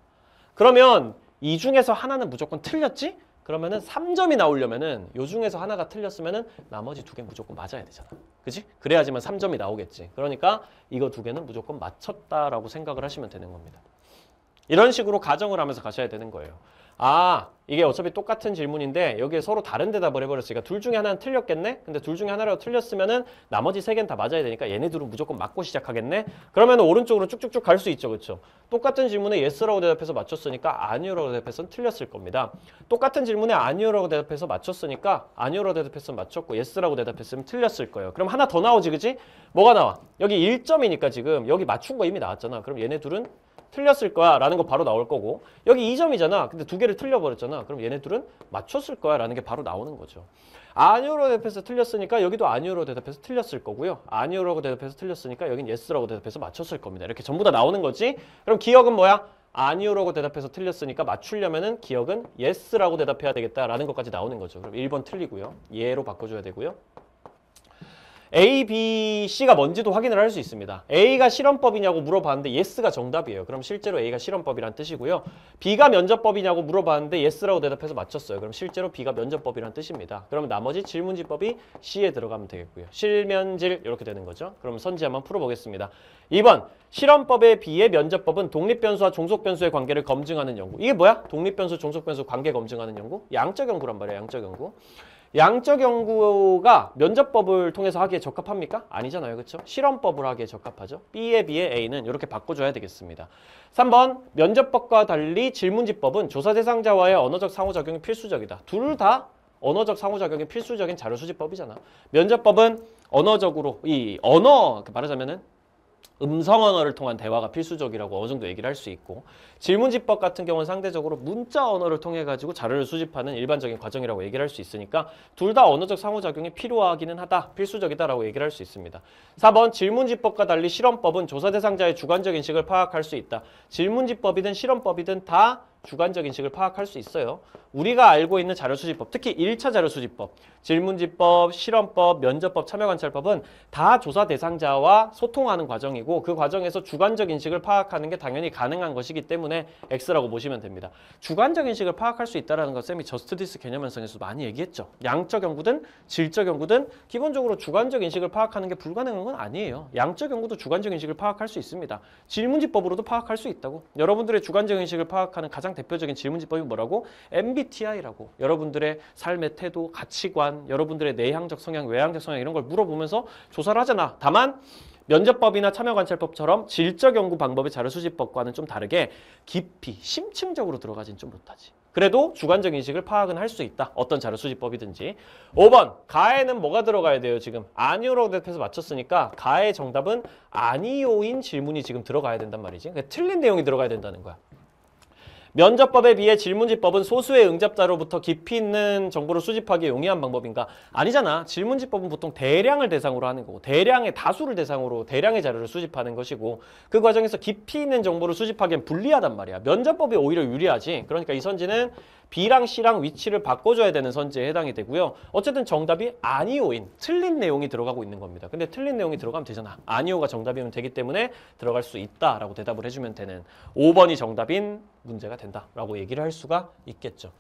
그러면 이 중에서 하나는 무조건 틀렸지? 그러면은 3점이 나오려면은 요 중에서 하나가 틀렸으면은 나머지 2개 무조건 맞아야 되잖아. 그지? 그래야지만 3점이 나오겠지. 그러니까 이거 2개는 무조건 맞췄다라고 생각을 하시면 되는 겁니다. 이런 식으로 가정을 하면서 가셔야 되는 거예요. 아, 이게 어차피 똑같은 질문인데 여기에 서로 다른 대답을 해버렸으니까 둘 중에 하나는 틀렸겠네? 근데 둘 중에 하나라도 틀렸으면은 나머지 3개는 다 맞아야 되니까 얘네 둘은 무조건 맞고 시작하겠네? 그러면 오른쪽으로 쭉쭉쭉 갈 수 있죠. 그렇죠? 똑같은 질문에 yes라고 대답해서 맞췄으니까 아니오라고 대답해서는 틀렸을 겁니다. 똑같은 질문에 아니오라고 대답해서 맞췄으니까 아니오라고 대답해서 맞췄고 yes라고 대답했으면 틀렸을 거예요. 그럼 하나 더 나오지, 그지? 뭐가 나와? 여기 1점이니까 지금 여기 맞춘 거 이미 나왔잖아. 그럼 얘네 둘은 틀렸을 거야 라는 거 바로 나올 거고, 여기 2점이잖아. 근데 2개를 틀려버렸잖아. 그럼 얘네 둘은 맞췄을 거야 라는 게 바로 나오는 거죠. 아니오라고 대답해서 틀렸으니까 여기도 아니오라고 대답해서 틀렸을 거고요. 아니오라고 대답해서 틀렸으니까 여긴 예스라고 대답해서 맞췄을 겁니다. 이렇게 전부 다 나오는 거지. 그럼 기억은 뭐야? 아니오라고 대답해서 틀렸으니까 맞추려면은 기억은 예스라고 대답해야 되겠다라는 것까지 나오는 거죠. 그럼 1번 틀리고요. 예로 바꿔줘야 되고요. A, B, C가 뭔지도 확인을 할 수 있습니다. A가 실험법이냐고 물어봤는데 yes가 정답이에요. 그럼 실제로 A가 실험법이란 뜻이고요. B가 면접법이냐고 물어봤는데 yes라고 대답해서 맞췄어요. 그럼 실제로 B가 면접법이란 뜻입니다. 그럼 나머지 질문지법이 C에 들어가면 되겠고요. 실면질 이렇게 되는 거죠. 그럼 선지 한번 풀어보겠습니다. 2번 실험법에 비해 면접법은 독립변수와 종속변수의 관계를 검증하는 연구. 이게 뭐야? 독립변수, 종속변수 관계 검증하는 연구? 양적 연구란 말이야. 양적 연구. 양적 연구가 면접법을 통해서 하기에 적합합니까? 아니잖아요. 그렇죠? 실험법을 하기에 적합하죠. B에 비해 A는 이렇게 바꿔줘야 되겠습니다. 3번 면접법과 달리 질문지법은 조사 대상자와의 언어적 상호작용이 필수적이다. 둘 다 언어적 상호작용이 필수적인 자료 수집법이잖아. 면접법은 언어적으로 이 언어 말하자면은 음성 언어를 통한 대화가 필수적이라고 어느 정도 얘기를 할 수 있고, 질문지법 같은 경우는 상대적으로 문자 언어를 통해 가지고 자료를 수집하는 일반적인 과정이라고 얘기를 할 수 있으니까 둘 다 언어적 상호작용이 필요하기는 하다, 필수적이다라고 얘기를 할 수 있습니다. 4번 질문지법과 달리 실험법은 조사 대상자의 주관적 인식을 파악할 수 있다. 질문지법이든 실험법이든 다 주관적 인식을 파악할 수 있어요. 우리가 알고 있는 자료수집법, 특히 1차 자료수집법, 질문지법, 실험법, 면접법, 참여관찰법은 다 조사 대상자와 소통하는 과정이고 그 과정에서 주관적 인식을 파악하는 게 당연히 가능한 것이기 때문에 X라고 보시면 됩니다. 주관적 인식을 파악할 수 있다는 건 쌤이 저스트디스 개념 현상에서 많이 얘기했죠. 양적 연구든 질적 연구든 기본적으로 주관적 인식을 파악하는 게 불가능한 건 아니에요. 양적 연구도 주관적 인식을 파악할 수 있습니다. 질문지법으로도 파악할 수 있다고. 여러분들의 주관적 인식을 파악하는 가장 대표적인 질문지법이 뭐라고? MBTI라고. 여러분들의 삶의 태도, 가치관, 여러분들의 내향적 성향, 외향적 성향 이런 걸 물어보면서 조사를 하잖아. 다만 면접법이나 참여관찰법처럼 질적 연구 방법의 자료 수집법과는 좀 다르게 깊이, 심층적으로 들어가진 좀 못하지. 그래도 주관적 인식을 파악은 할 수 있다. 어떤 자료 수집법이든지. 5번 가에는 뭐가 들어가야 돼요? 지금 아니오라고 대답해서 맞췄으니까 가의 정답은 아니오인 질문이 지금 들어가야 된단 말이지. 그러니까 틀린 내용이 들어가야 된다는 거야. 면접법에 비해 질문지법은 소수의 응답자로부터 깊이 있는 정보를 수집하기 용이한 방법인가? 아니잖아. 질문지법은 보통 대량을 대상으로 하는 거고 대량의 다수를 대상으로 대량의 자료를 수집하는 것이고 그 과정에서 깊이 있는 정보를 수집하기엔 불리하단 말이야. 면접법이 오히려 유리하지. 그러니까 이 선지는 B랑 C랑 위치를 바꿔줘야 되는 선지에 해당이 되고요. 어쨌든 정답이 아니오인 틀린 내용이 들어가고 있는 겁니다. 근데 틀린 내용이 들어가면 되잖아. 아니오가 정답이면 되기 때문에 들어갈 수 있다라고 대답을 해주면 되는 5번이 정답인 문제가 된다라고 얘기를 할 수가 있겠죠.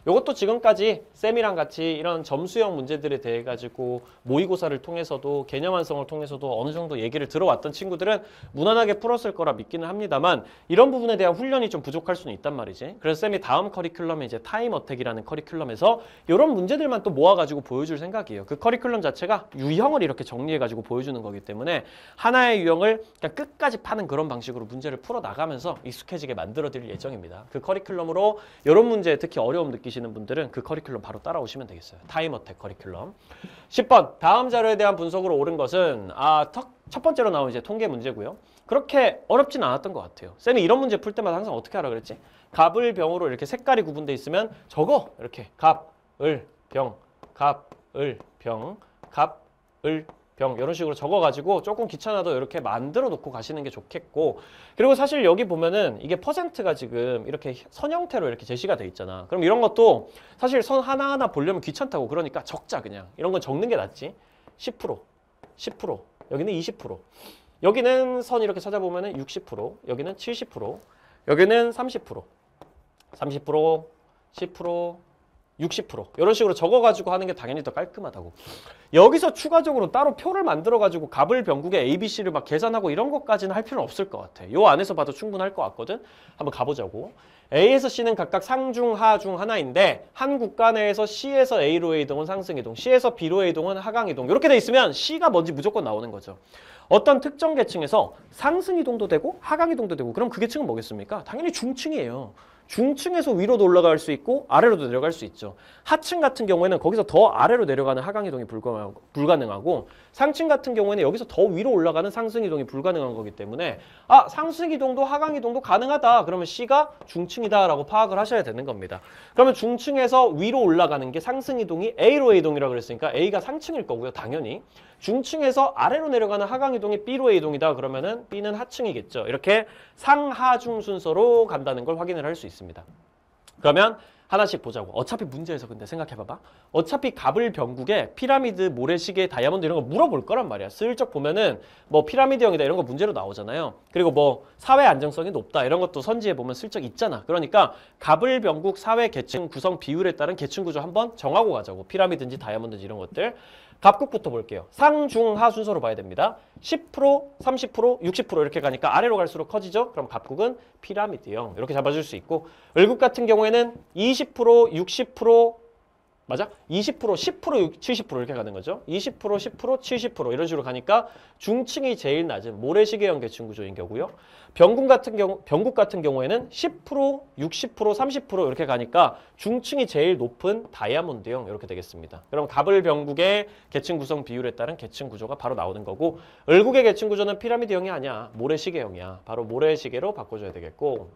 이것도 지금까지 쌤이랑 같이 이런 점수형 문제들에 대해 가지고 모의고사를 통해서도 개념 완성을 통해서도 어느 정도 얘기를 들어왔던 친구들은 무난하게 풀었을 거라 믿기는 합니다만 이런 부분에 대한 훈련이 좀 부족할 수는 있단 말이지. 그래서 쌤이 다음 커리큘럼에 이제 타임 어택이라는 커리큘럼에서 이런 문제들만 또 모아가지고 보여줄 생각이에요. 그 커리큘럼 자체가 유형을 이렇게 정리해가지고 보여주는 거기 때문에 하나의 유형을 그냥 끝까지 파는 그런 방식으로 문제를 풀어나가면서 익숙해지게 만들어드릴 예정입니다. 그 커리큘럼으로 이런 문제에 특히 어려움 느끼시는 분들은 그 커리큘럼 바로 따라오시면 되겠어요. 타임 어택 커리큘럼. 10번 다음 자료에 대한 분석으로 옳은 것은 첫 번째로 나온 이제 통계 문제고요. 그렇게 어렵진 않았던 것 같아요. 쌤이 이런 문제 풀 때마다 항상 어떻게 하라 그랬지? 갑을 병으로 이렇게 색깔이 구분돼 있으면 적어. 이렇게 갑, 을, 병, 갑, 을, 병, 갑, 을, 병 이런 식으로 적어가지고 조금 귀찮아도 이렇게 만들어 놓고 가시는 게 좋겠고, 그리고 사실 여기 보면은 이게 퍼센트가 지금 이렇게 선 형태로 이렇게 제시가 돼 있잖아. 그럼 이런 것도 사실 선 하나하나 보려면 귀찮다고. 그러니까 적자. 그냥 이런 건 적는 게 낫지. 10%, 10%, 여기는 20%, 여기는 선 이렇게 찾아보면은 60%, 여기는 70%, 여기는 30%, 30%, 10%, 60% 이런 식으로 적어가지고 하는 게 당연히 더 깔끔하다고. 여기서 추가적으로 따로 표를 만들어가지고 갑을 병국의 ABC를 막 계산하고 이런 것까지는 할 필요는 없을 것 같아. 요 안에서 봐도 충분할 것 같거든. 한번 가보자고. A에서 C는 각각 상중, 하중 하나인데 한 국가 내에서 C에서 A로의 이동은 상승 이동, C에서 B로의 이동은 하강 이동. 이렇게 돼 있으면 C가 뭔지 무조건 나오는 거죠. 어떤 특정 계층에서 상승 이동도 되고 하강 이동도 되고, 그럼 그 계층은 뭐겠습니까? 당연히 중층이에요. 중층에서 위로도 올라갈 수 있고 아래로도 내려갈 수 있죠. 하층 같은 경우에는 거기서 더 아래로 내려가는 하강 이동이 불가능하고, 상층 같은 경우에는 여기서 더 위로 올라가는 상승 이동이 불가능한 거기 때문에 상승 이동도 하강 이동도 가능하다. 그러면 C가 중층이다라고 파악을 하셔야 되는 겁니다. 그러면 중층에서 위로 올라가는 게 상승 이동이 A로의 이동이라고 그랬으니까 A가 상층일 거고요. 당연히. 중층에서 아래로 내려가는 하강 이동이 B로의 이동이다. 그러면은 B는 하층이겠죠. 이렇게 상하중 순서로 간다는 걸 확인을 할 수 있습니다. 그러면 하나씩 보자고. 어차피 문제에서 근데 생각해봐봐. 어차피 갑을 병국에 피라미드, 모래시계, 다이아몬드 이런 거 물어볼 거란 말이야. 슬쩍 보면은 뭐 피라미드형이다 이런 거 문제로 나오잖아요. 그리고 뭐 사회 안정성이 높다 이런 것도 선지에 보면 슬쩍 있잖아. 그러니까 갑을 병국 사회 계층 구성 비율에 따른 계층 구조 한번 정하고 가자고. 피라미드인지 다이아몬드인지 이런 것들. 갑국부터 볼게요. 상, 중, 하 순서로 봐야 됩니다. 10%, 30%, 60% 이렇게 가니까 아래로 갈수록 커지죠? 그럼 갑국은 피라미드형. 이렇게 잡아줄 수 있고, 을국 같은 경우에는 20%, 60%, 맞아? 20%, 10%, 70% 이렇게 가는 거죠. 20%, 10%, 70% 이런 식으로 가니까 중층이 제일 낮은 모래시계형 계층 구조인 거고요. 병국 같은 경우에는 10%, 60%, 30% 이렇게 가니까 중층이 제일 높은 다이아몬드형 이렇게 되겠습니다. 그럼 갑을 병국의 계층 구성 비율에 따른 계층 구조가 바로 나오는 거고, 을국의 계층 구조는 피라미드형이 아니야. 모래시계형이야. 바로 모래시계로 바꿔줘야 되겠고,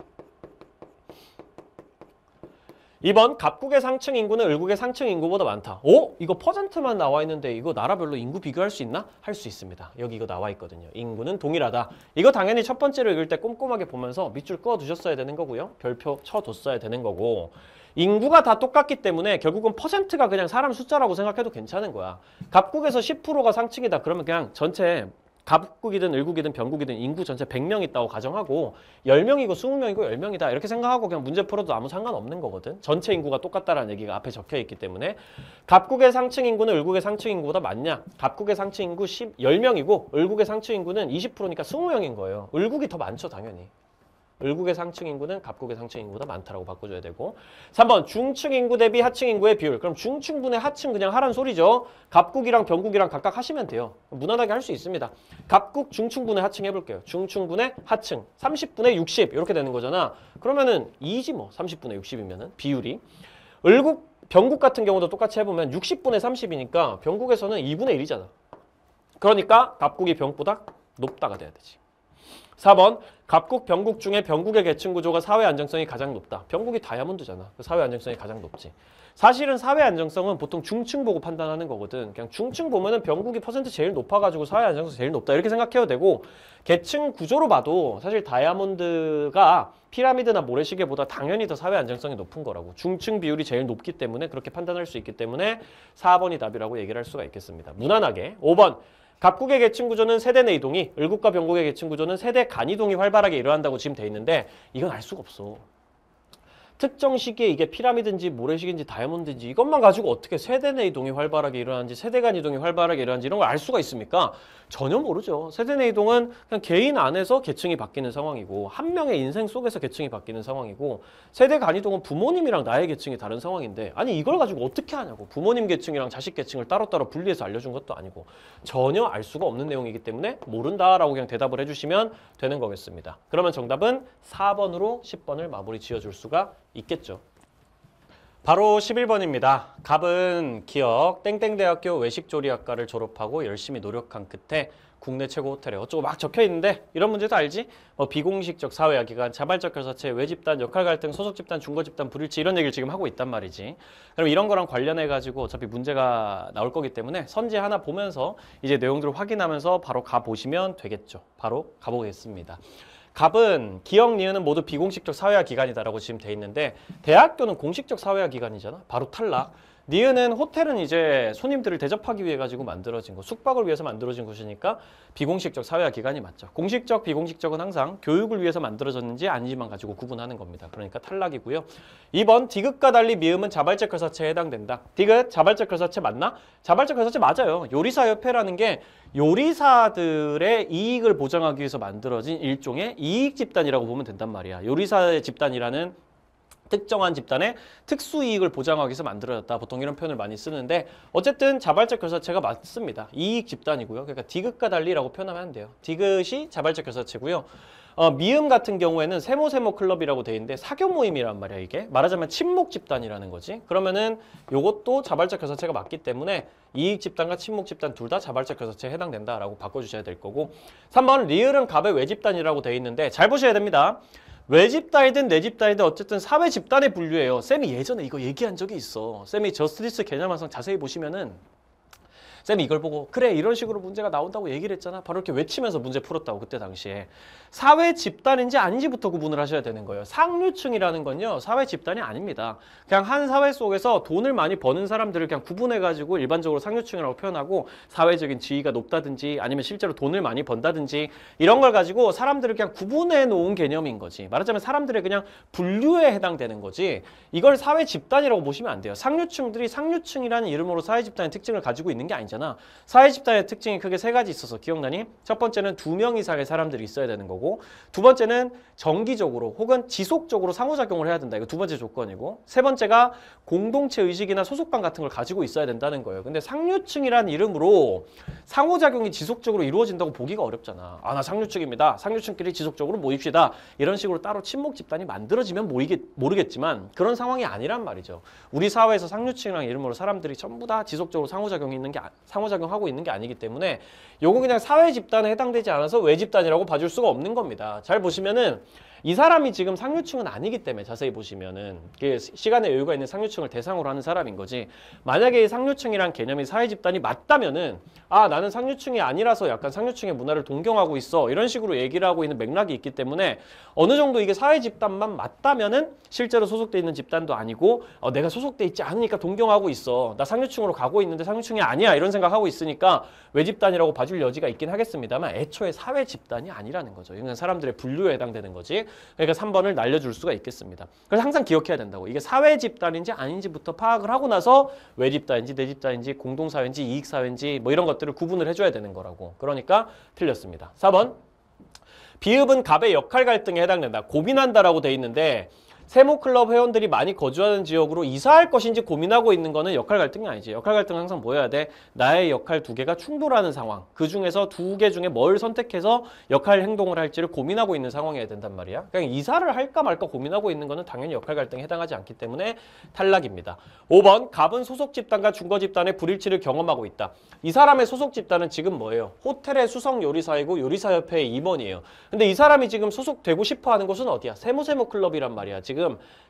2번 갑국의 상층 인구는 을국의 상층 인구보다 많다. 오? 이거 퍼센트만 나와 있는데 이거 나라별로 인구 비교할 수 있나? 할 수 있습니다. 여기 이거 나와 있거든요. 인구는 동일하다. 이거 당연히 첫 번째로 읽을 때 꼼꼼하게 보면서 밑줄 그어 두셨어야 되는 거고요. 별표 쳐뒀어야 되는 거고, 인구가 다 똑같기 때문에 결국은 퍼센트가 그냥 사람 숫자라고 생각해도 괜찮은 거야. 갑국에서 10%가 상층이다. 그러면 그냥 전체 갑국이든 을국이든 병국이든 인구 전체 100명 있다고 가정하고 10명이고 20명이고 10명이다 이렇게 생각하고 그냥 문제 풀어도 아무 상관없는 거거든. 전체 인구가 똑같다라는 얘기가 앞에 적혀 있기 때문에. 갑국의 상층 인구는 을국의 상층 인구보다 많냐? 갑국의 상층 인구 10명이고 을국의 상층 인구는 20%니까 20명인 거예요. 을국이 더 많죠, 당연히. 을국의 상층 인구는 갑국의 상층 인구보다 많다라고 바꿔줘야 되고. 3번 중층 인구 대비 하층 인구의 비율. 그럼 중층분의 하층 그냥 하란 소리죠. 갑국이랑 병국이랑 각각 하시면 돼요. 무난하게 할 수 있습니다. 갑국 중층분의 하층 해볼게요. 중층분의 하층 30분의 60 이렇게 되는 거잖아. 그러면은 2지 뭐. 30분의 60이면은 비율이. 을국 병국 같은 경우도 똑같이 해보면 60분의 30이니까 병국에서는 2분의 1이잖아. 그러니까 갑국이 병국보다 높다가 돼야 되지. 4번 갑국, 병국 중에 병국의 계층 구조가 사회 안정성이 가장 높다. 병국이 다이아몬드잖아. 사회 안정성이 가장 높지. 사실은 사회 안정성은 보통 중층 보고 판단하는 거거든. 그냥 중층 보면은 병국이 퍼센트 제일 높아가지고 사회 안정성 제일 높다 이렇게 생각해도 되고, 계층 구조로 봐도 사실 다이아몬드가 피라미드나 모래시계보다 당연히 더 사회 안정성이 높은 거라고. 중층 비율이 제일 높기 때문에 그렇게 판단할 수 있기 때문에 4번이 답이라고 얘기를 할 수가 있겠습니다. 무난하게. 5번 갑국의 계층 구조는 세대 내 이동이, 을국과 병국의 계층 구조는 세대 간 이동이 활발하게 일어난다고 지금 돼 있는데 이건 알 수가 없어. 특정 시기에 이게 피라미드인지 모래시계인지 다이아몬드인지 이것만 가지고 어떻게 세대 내 이동이 활발하게 일어나는지 세대 간 이동이 활발하게 일어나는지 이런 걸 알 수가 있습니까? 전혀 모르죠. 세대 내 이동은 그냥 개인 안에서 계층이 바뀌는 상황이고 한 명의 인생 속에서 계층이 바뀌는 상황이고, 세대 간 이동은 부모님이랑 나의 계층이 다른 상황인데 아니 이걸 가지고 어떻게 하냐고. 부모님 계층이랑 자식 계층을 따로따로 분리해서 알려준 것도 아니고 전혀 알 수가 없는 내용이기 때문에 모른다라고 그냥 대답을 해주시면 되는 거겠습니다. 그러면 정답은 4번으로 10번을 마무리 지어줄 수가 있겠죠. 바로 11번입니다. 갑은 기억 땡땡대학교 외식조리학과를 졸업하고 열심히 노력한 끝에 국내 최고 호텔에 어쩌고 막 적혀 있는데 이런 문제도 알지? 비공식적 사회화기관, 자발적 결사체, 외집단, 역할갈등, 소속집단, 중거집단, 불일치 이런 얘기를 지금 하고 있단 말이지. 그럼 이런 거랑 관련해가지고 어차피 문제가 나올 거기 때문에 선지 하나 보면서 이제 내용들을 확인하면서 바로 가보시면 되겠죠. 바로 가보겠습니다. 갑은 기억, 니은은 모두 비공식적 사회화 기관이다라고 지금 돼 있는데 대학교는 공식적 사회화 기관이잖아. 바로 탈락. 니은은 호텔은 이제 손님들을 대접하기 위해 가지고 만들어진 거, 숙박을 위해서 만들어진 곳이니까 비공식적 사회화 기관이 맞죠. 공식적, 비공식적은 항상 교육을 위해서 만들어졌는지 아닌지만 가지고 구분하는 겁니다. 그러니까 탈락이고요. 2번 디귿과 달리 미음은 자발적 결사체에 해당된다. 디귿 자발적 결사체 맞나? 자발적 결사체 맞아요. 요리사협회라는 게 요리사들의 이익을 보장하기 위해서 만들어진 일종의 이익 집단이라고 보면 된단 말이야. 요리사의 집단이라는 특정한 집단의 특수 이익을 보장하기 위해서 만들어졌다. 보통 이런 표현을 많이 쓰는데 어쨌든 자발적 결사체가 맞습니다. 이익 집단이고요. 그러니까 디귿과 달리라고 표현하면 안 돼요. 디귿이 자발적 결사체고요. 미음 같은 경우에는 세모 클럽이라고 돼 있는데 사교 모임이란 말이야. 이게 말하자면 친목 집단이라는 거지. 그러면은 요것도 자발적 결사체가 맞기 때문에 이익 집단과 친목 집단 둘 다 자발적 결사체에 해당된다라고 바꿔주셔야 될 거고, 3번 리을은 갑의 외집단이라고 돼 있는데 잘 보셔야 됩니다. 외집단이든 내집단이든 어쨌든 사회 집단에 분류해요. 쌤이 예전에 이거 얘기한 적이 있어. 쌤이 저스티스 개념 완성 자세히 보시면은 쌤이 이걸 보고 그래 이런 식으로 문제가 나온다고 얘기를 했잖아. 바로 이렇게 외치면서 문제 풀었다고 그때 당시에. 사회 집단인지 아닌지부터 구분을 하셔야 되는 거예요. 상류층이라는 건요 사회 집단이 아닙니다. 그냥 한 사회 속에서 돈을 많이 버는 사람들을 그냥 구분해가지고 일반적으로 상류층이라고 표현하고, 사회적인 지위가 높다든지 아니면 실제로 돈을 많이 번다든지 이런 걸 가지고 사람들을 그냥 구분해 놓은 개념인 거지. 말하자면 사람들의 그냥 분류에 해당되는 거지 이걸 사회 집단이라고 보시면 안 돼요. 상류층들이 상류층이라는 이름으로 사회 집단의 특징을 가지고 있는 게 아니잖아요. 있잖아. 사회 집단의 특징이 크게 세 가지 있어서 기억나니? 첫 번째는 2명 이상의 사람들이 있어야 되는 거고, 두 번째는 정기적으로 혹은 지속적으로 상호작용을 해야 된다. 이거 두 번째 조건이고, 세 번째가 공동체 의식이나 소속감 같은 걸 가지고 있어야 된다는 거예요. 근데 상류층이란 이름으로 상호작용이 지속적으로 이루어진다고 보기가 어렵잖아. 아, 나 상류층입니다. 상류층끼리 지속적으로 모입시다. 이런 식으로 따로 친목 집단이 만들어지면 모르겠지만 그런 상황이 아니란 말이죠. 우리 사회에서 상류층이라는 이름으로 사람들이 전부 다 지속적으로 상호작용하고 있는 게 아니기 때문에 요거 그냥 사회 집단에 해당되지 않아서 외 집단이라고 봐줄 수가 없는 겁니다. 잘 보시면은 이 사람이 지금 상류층은 아니기 때문에 자세히 보시면은 시간의 여유가 있는 상류층을 대상으로 하는 사람인 거지. 만약에 이 상류층이란 개념이 사회 집단이 맞다면은 아, 나는 상류층이 아니라서 약간 상류층의 문화를 동경하고 있어, 이런 식으로 얘기를 하고 있는 맥락이 있기 때문에 어느 정도 이게 사회 집단만 맞다면은 실제로 소속돼 있는 집단도 아니고 내가 소속돼 있지 않으니까 동경하고 있어, 나 상류층으로 가고 있는데 상류층이 아니야, 이런 생각하고 있으니까 외 집단이라고 봐줄 여지가 있긴 하겠습니다만 애초에 사회 집단이 아니라는 거죠. 이건 사람들의 분류에 해당되는 거지. 그러니까 3번을 날려줄 수가 있겠습니다. 그래서 항상 기억해야 된다고. 이게 사회 집단인지 아닌지부터 파악을 하고 나서 외 집단인지 내 집단인지 공동사회인지 이익사회인지 뭐 이런 것들을 구분을 해줘야 되는 거라고. 그러니까 틀렸습니다. 4번. 비읍은 갑의 역할 갈등에 해당된다. 고민한다라고 돼 있는데 세모클럽 회원들이 많이 거주하는 지역으로 이사할 것인지 고민하고 있는 거는 역할 갈등이 아니지. 역할 갈등은 항상 뭐 해야 돼? 나의 역할 두 개가 충돌하는 상황. 그 중에서 두 개 중에 뭘 선택해서 역할 행동을 할지를 고민하고 있는 상황이어야 된단 말이야. 그냥 이사를 할까 말까 고민하고 있는 거는 당연히 역할 갈등에 해당하지 않기 때문에 탈락입니다. 5번. 갑은 소속 집단과 중거 집단의 불일치를 경험하고 있다. 이 사람의 소속 집단은 지금 뭐예요? 호텔의 수석 요리사이고 요리사협회의 임원이에요. 근데 이 사람이 지금 소속되고 싶어 하는 곳은 어디야? 세모세모 클럽이란 말이야. 지금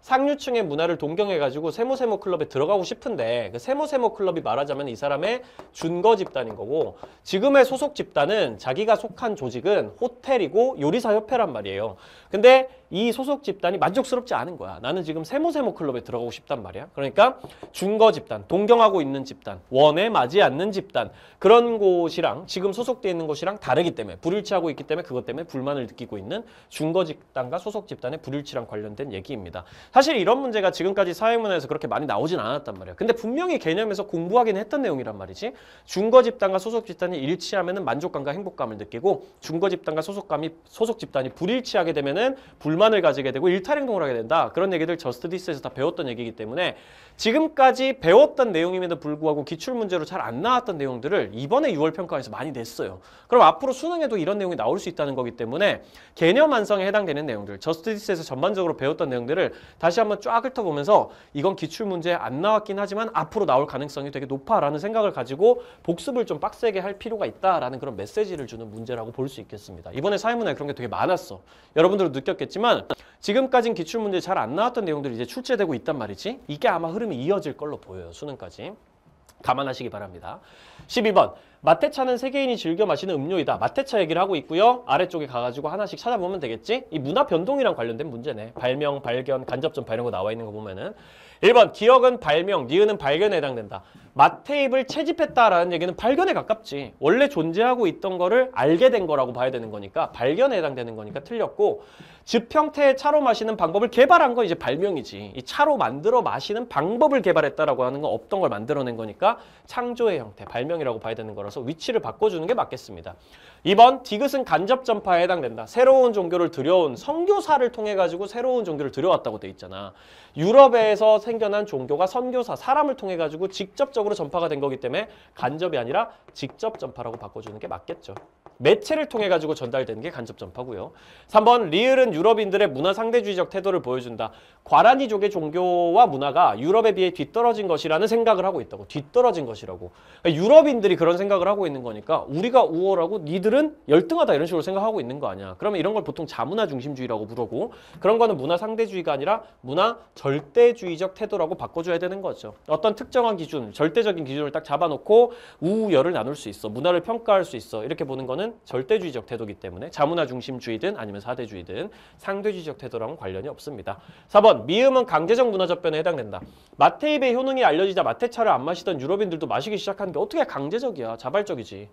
상류층의 문화를 동경해가지고 세모세모 클럽에 들어가고 싶은데 그 세모세모 클럽이 말하자면 이 사람의 준거 집단인 거고, 지금의 소속 집단은 자기가 속한 조직은 호텔이고 요리사협회란 말이에요. 근데 이 소속 집단이 만족스럽지 않은 거야. 나는 지금 세모세모 클럽에 들어가고 싶단 말이야. 그러니까 준거 집단, 동경하고 있는 집단, 원에 맞지 않는 집단, 그런 곳이랑 지금 소속되어 있는 곳이랑 다르기 때문에 불일치하고 있기 때문에 그것 때문에 불만을 느끼고 있는 준거 집단과 소속 집단의 불일치랑 관련된 얘기입니다. 사실 이런 문제가 지금까지 사회문화에서 그렇게 많이 나오진 않았단 말이야. 근데 분명히 개념에서 공부하긴 했던 내용이란 말이지. 준거 집단과 소속 집단이 일치하면은 만족감과 행복감을 느끼고 준거 집단과 소속 집단이 불일치하게 되면은 불만을 가지게 되고 일탈 행동을 하게 된다. 그런 얘기들 저스트 디스에서 다 배웠던 얘기이기 때문에 지금까지 배웠던 내용임에도 불구하고 기출문제로 잘 안 나왔던 내용들을 이번에 6월 평가에서 많이 냈어요. 그럼 앞으로 수능에도 이런 내용이 나올 수 있다는 거기 때문에 개념 완성에 해당되는 내용들, 저스트 디스에서 전반적으로 배웠던 내용들을 다시 한번 쫙 훑어보면서 이건 기출문제에 안 나왔긴 하지만 앞으로 나올 가능성이 되게 높아라는 생각을 가지고 복습을 좀 빡세게 할 필요가 있다라는 그런 메시지를 주는 문제라고 볼 수 있겠습니다. 이번에 사회문화에 그런 게 되게 많았어. 여러분들도 느꼈겠지만 지금까지는 기출문제에 잘 안 나왔던 내용들이 이제 출제되고 있단 말이지. 이게 아마 흐름이 이어질 걸로 보여요. 수능까지. 감안하시기 바랍니다. 12번. 마테차는 세계인이 즐겨 마시는 음료이다. 마테차 얘기를 하고 있고요. 아래쪽에 가가지고 하나씩 찾아보면 되겠지? 이 문화 변동이랑 관련된 문제네. 발명, 발견, 간접전파 이런 거 나와 있는 거 보면은. 1번. 기억은 발명, 니은은 발견에 해당된다. 마테입을 채집했다라는 얘기는 발견에 가깝지. 원래 존재하고 있던 거를 알게 된 거라고 봐야 되는 거니까 발견에 해당되는 거니까 틀렸고, 즙 형태의 차로 마시는 방법을 개발한 건 이제 발명이지. 이 차로 만들어 마시는 방법을 개발했다라고 하는 건 없던 걸 만들어낸 거니까 창조의 형태, 발명이라고 봐야 되는 거라서 위치를 바꿔주는 게 맞겠습니다. 2번. 디귿은 간접 전파에 해당된다. 새로운 종교를 들여온 선교사를 통해 가지고 새로운 종교를 들여왔다고 돼 있잖아. 유럽에서 생겨난 종교가 선교사, 사람을 통해 가지고 직접적으로 전파가 된 거기 때문에 간접이 아니라 직접 전파라고 바꿔주는 게 맞겠죠. 매체를 통해 가지고 전달되는 게 간접 전파고요. 3번. 리을은 유럽인들의 문화 상대주의적 태도를 보여준다. 과라니족의 종교와 문화가 유럽에 비해 뒤떨어진 것이라는 생각을 하고 있다고. 뒤떨어진 것이라고. 그러니까 유럽인들이 그런 생각을 하고 있는 거니까 우리가 우월하고 니들은 열등하다 이런 식으로 생각하고 있는 거 아니야. 그러면 이런 걸 보통 자문화 중심주의라고 부르고, 그런 거는 문화 상대주의가 아니라 문화 절대주의적 태도라고 바꿔줘야 되는 거죠. 어떤 특정한 기준, 절대적인 기준을 딱 잡아놓고 우열을 나눌 수 있어. 문화를 평가할 수 있어. 이렇게 보는 거는 절대주의적 태도이기 때문에 자문화 중심주의든 아니면 사대주의든 상대주의적 태도랑은 관련이 없습니다. 4번. 미음은 강제적 문화 접변에 해당된다. 마테입의 효능이 알려지자 마테차를 안 마시던 유럽인들도 마시기 시작한 게 어떻게 강제적이야. 자발적이지.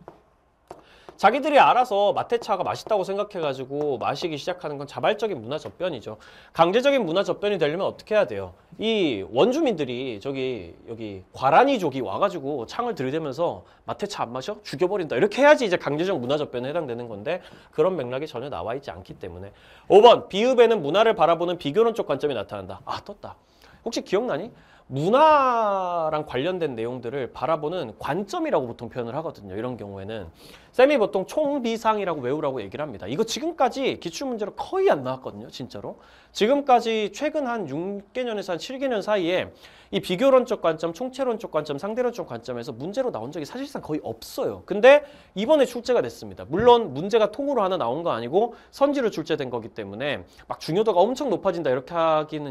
자기들이 알아서 마테차가 맛있다고 생각해가지고 마시기 시작하는 건 자발적인 문화 접변이죠. 강제적인 문화 접변이 되려면 어떻게 해야 돼요? 이 원주민들이 여기 과라니족이 와가지고 창을 들이대면서 마테차 안 마셔? 죽여버린다. 이렇게 해야지 이제 강제적 문화 접변에 해당되는 건데 그런 맥락이 전혀 나와 있지 않기 때문에. 5번 비읍에는 문화를 바라보는 비교론적 관점이 나타난다. 아, 떴다. 혹시 기억나니? 문화랑 관련된 내용들을 바라보는 관점이라고 보통 표현을 하거든요. 이런 경우에는 쌤이 보통 총비상이라고 외우라고 얘기를 합니다. 이거 지금까지 기출문제로 거의 안 나왔거든요. 진짜로. 지금까지 최근 한 6개년에서 한 7개년 사이에 이 비교론적 관점, 총체론적 관점, 상대론적 관점에서 문제로 나온 적이 사실상 거의 없어요. 근데 이번에 출제가 됐습니다. 물론 문제가 통으로 하나 나온 거 아니고 선지로 출제된 거기 때문에 막 중요도가 엄청 높아진다 이렇게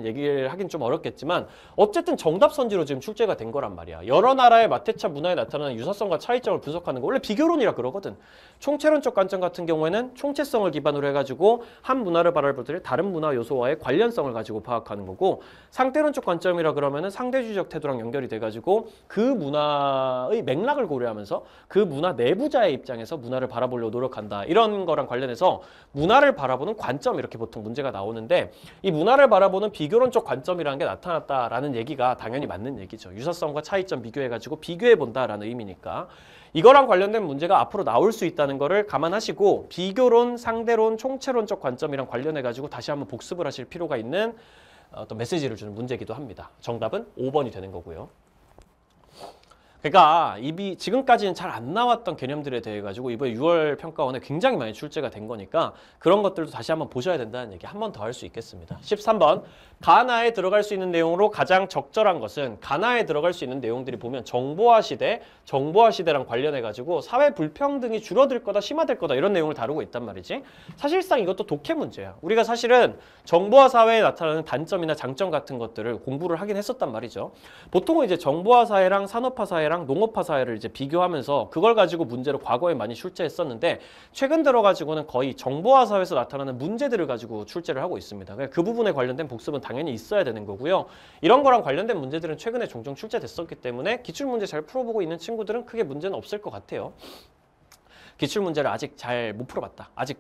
얘기를 하긴 좀 어렵겠지만 어쨌든 정답 선지로 지금 출제가 된 거란 말이야. 여러 나라의 마테차 문화에 나타나는 유사성과 차이점을 분석하는 거 원래 비교론이라 그러거든. 총체론적 관점 같은 경우에는 총체성을 기반으로 해가지고 한 문화를 바라볼 때 다른 문화 요소와의 관련성을 가지고 파악하는 거고 상대론적 관점이라 그러면은 상대주의적 태도랑 연결이 돼가지고 그 문화의 맥락을 고려하면서 그 문화 내부자의 입장에서 문화를 바라보려고 노력한다. 이런 거랑 관련해서 문화를 바라보는 관점 이렇게 보통 문제가 나오는데 이 문화를 바라보는 비교론적 관점이라는 게 나타났다라는 얘기가 당연히 맞는 얘기죠. 유사성과 차이점 비교해가지고 비교해본다라는 의미니까. 이거랑 관련된 문제가 앞으로 나올 수 있다는 거를 감안하시고 비교론, 상대론, 총체론적 관점이랑 관련해가지고 다시 한번 복습을 하실 필요가 있는 어떤 메시지를 주는 문제이기도 합니다. 정답은 5번이 되는 거고요. 그러니까 지금까지는 잘 안 나왔던 개념들에 대해 가지고 이번에 6월 평가원에 굉장히 많이 출제가 된 거니까 그런 것들도 다시 한번 보셔야 된다는 얘기 한 번 더 할 수 있겠습니다. 13번 가나에 들어갈 수 있는 내용으로 가장 적절한 것은 가나에 들어갈 수 있는 내용들이 보면 정보화 시대랑 관련해 가지고 사회 불평등이 줄어들 거다 심화될 거다 이런 내용을 다루고 있단 말이지. 사실상 이것도 독해 문제야. 우리가 사실은 정보화 사회에 나타나는 단점이나 장점 같은 것들을 공부를 하긴 했었단 말이죠. 보통은 이제 정보화 사회랑 산업화 사회랑 농업화 사회를 이제 비교하면서 그걸 가지고 문제로 과거에 많이 출제했었는데 최근 들어 가지고는 거의 정보화 사회에서 나타나는 문제들을 가지고 출제를 하고 있습니다. 그 부분에 관련된 복습은 당연히 있어야 되는 거고요. 이런 거랑 관련된 문제들은 최근에 종종 출제됐었기 때문에 기출문제 잘 풀어보고 있는 친구들은 크게 문제는 없을 것 같아요. 기출문제를 아직 잘 못 풀어봤다. 아직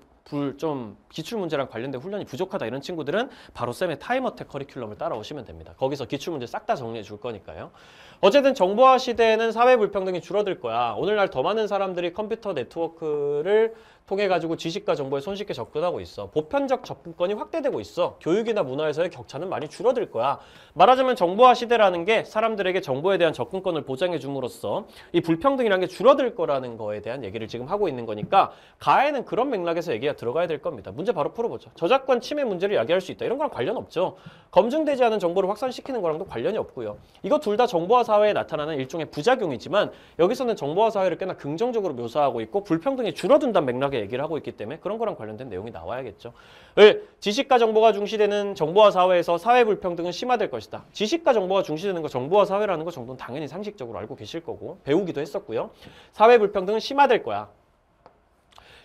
좀 기출문제랑 관련된 훈련이 부족하다 이런 친구들은 바로 쌤의 타임어택 커리큘럼을 따라오시면 됩니다. 거기서 기출문제 싹 다 정리해 줄 거니까요. 어쨌든 정보화 시대에는 사회 불평등이 줄어들 거야. 오늘날 더 많은 사람들이 컴퓨터 네트워크를 통해 가지고 지식과 정보에 손쉽게 접근하고 있어. 보편적 접근권이 확대되고 있어. 교육이나 문화에서의 격차는 많이 줄어들 거야. 말하자면 정보화 시대라는 게 사람들에게 정보에 대한 접근권을 보장해 줌으로써 이 불평등이라는 게 줄어들 거라는 거에 대한 얘기를 지금 하고 있는 거니까 가에는 그런 맥락에서 얘기가 들어가야 될 겁니다. 문제 바로 풀어보죠. 저작권 침해 문제를 야기할 수 있다. 이런 거랑 관련 없죠. 검증되지 않은 정보를 확산시키는 거랑도 관련이 없고요. 이거 둘 다 정보화 사회에 나타나는 일종의 부작용이지만 여기서는 정보화 사회를 꽤나 긍정적으로 묘사하고 있고 불평등이 줄어든다는 맥락의 얘기를 하고 있기 때문에 그런 거랑 관련된 내용이 나와야겠죠. 지식과 정보가 중시되는 정보화 사회에서 사회 불평등은 심화될 것이다. 지식과 정보가 중시되는 거 정보화 사회라는 거 정도는 당연히 상식적으로 알고 계실 거고 배우기도 했었고요. 사회 불평등은 심화될 거야.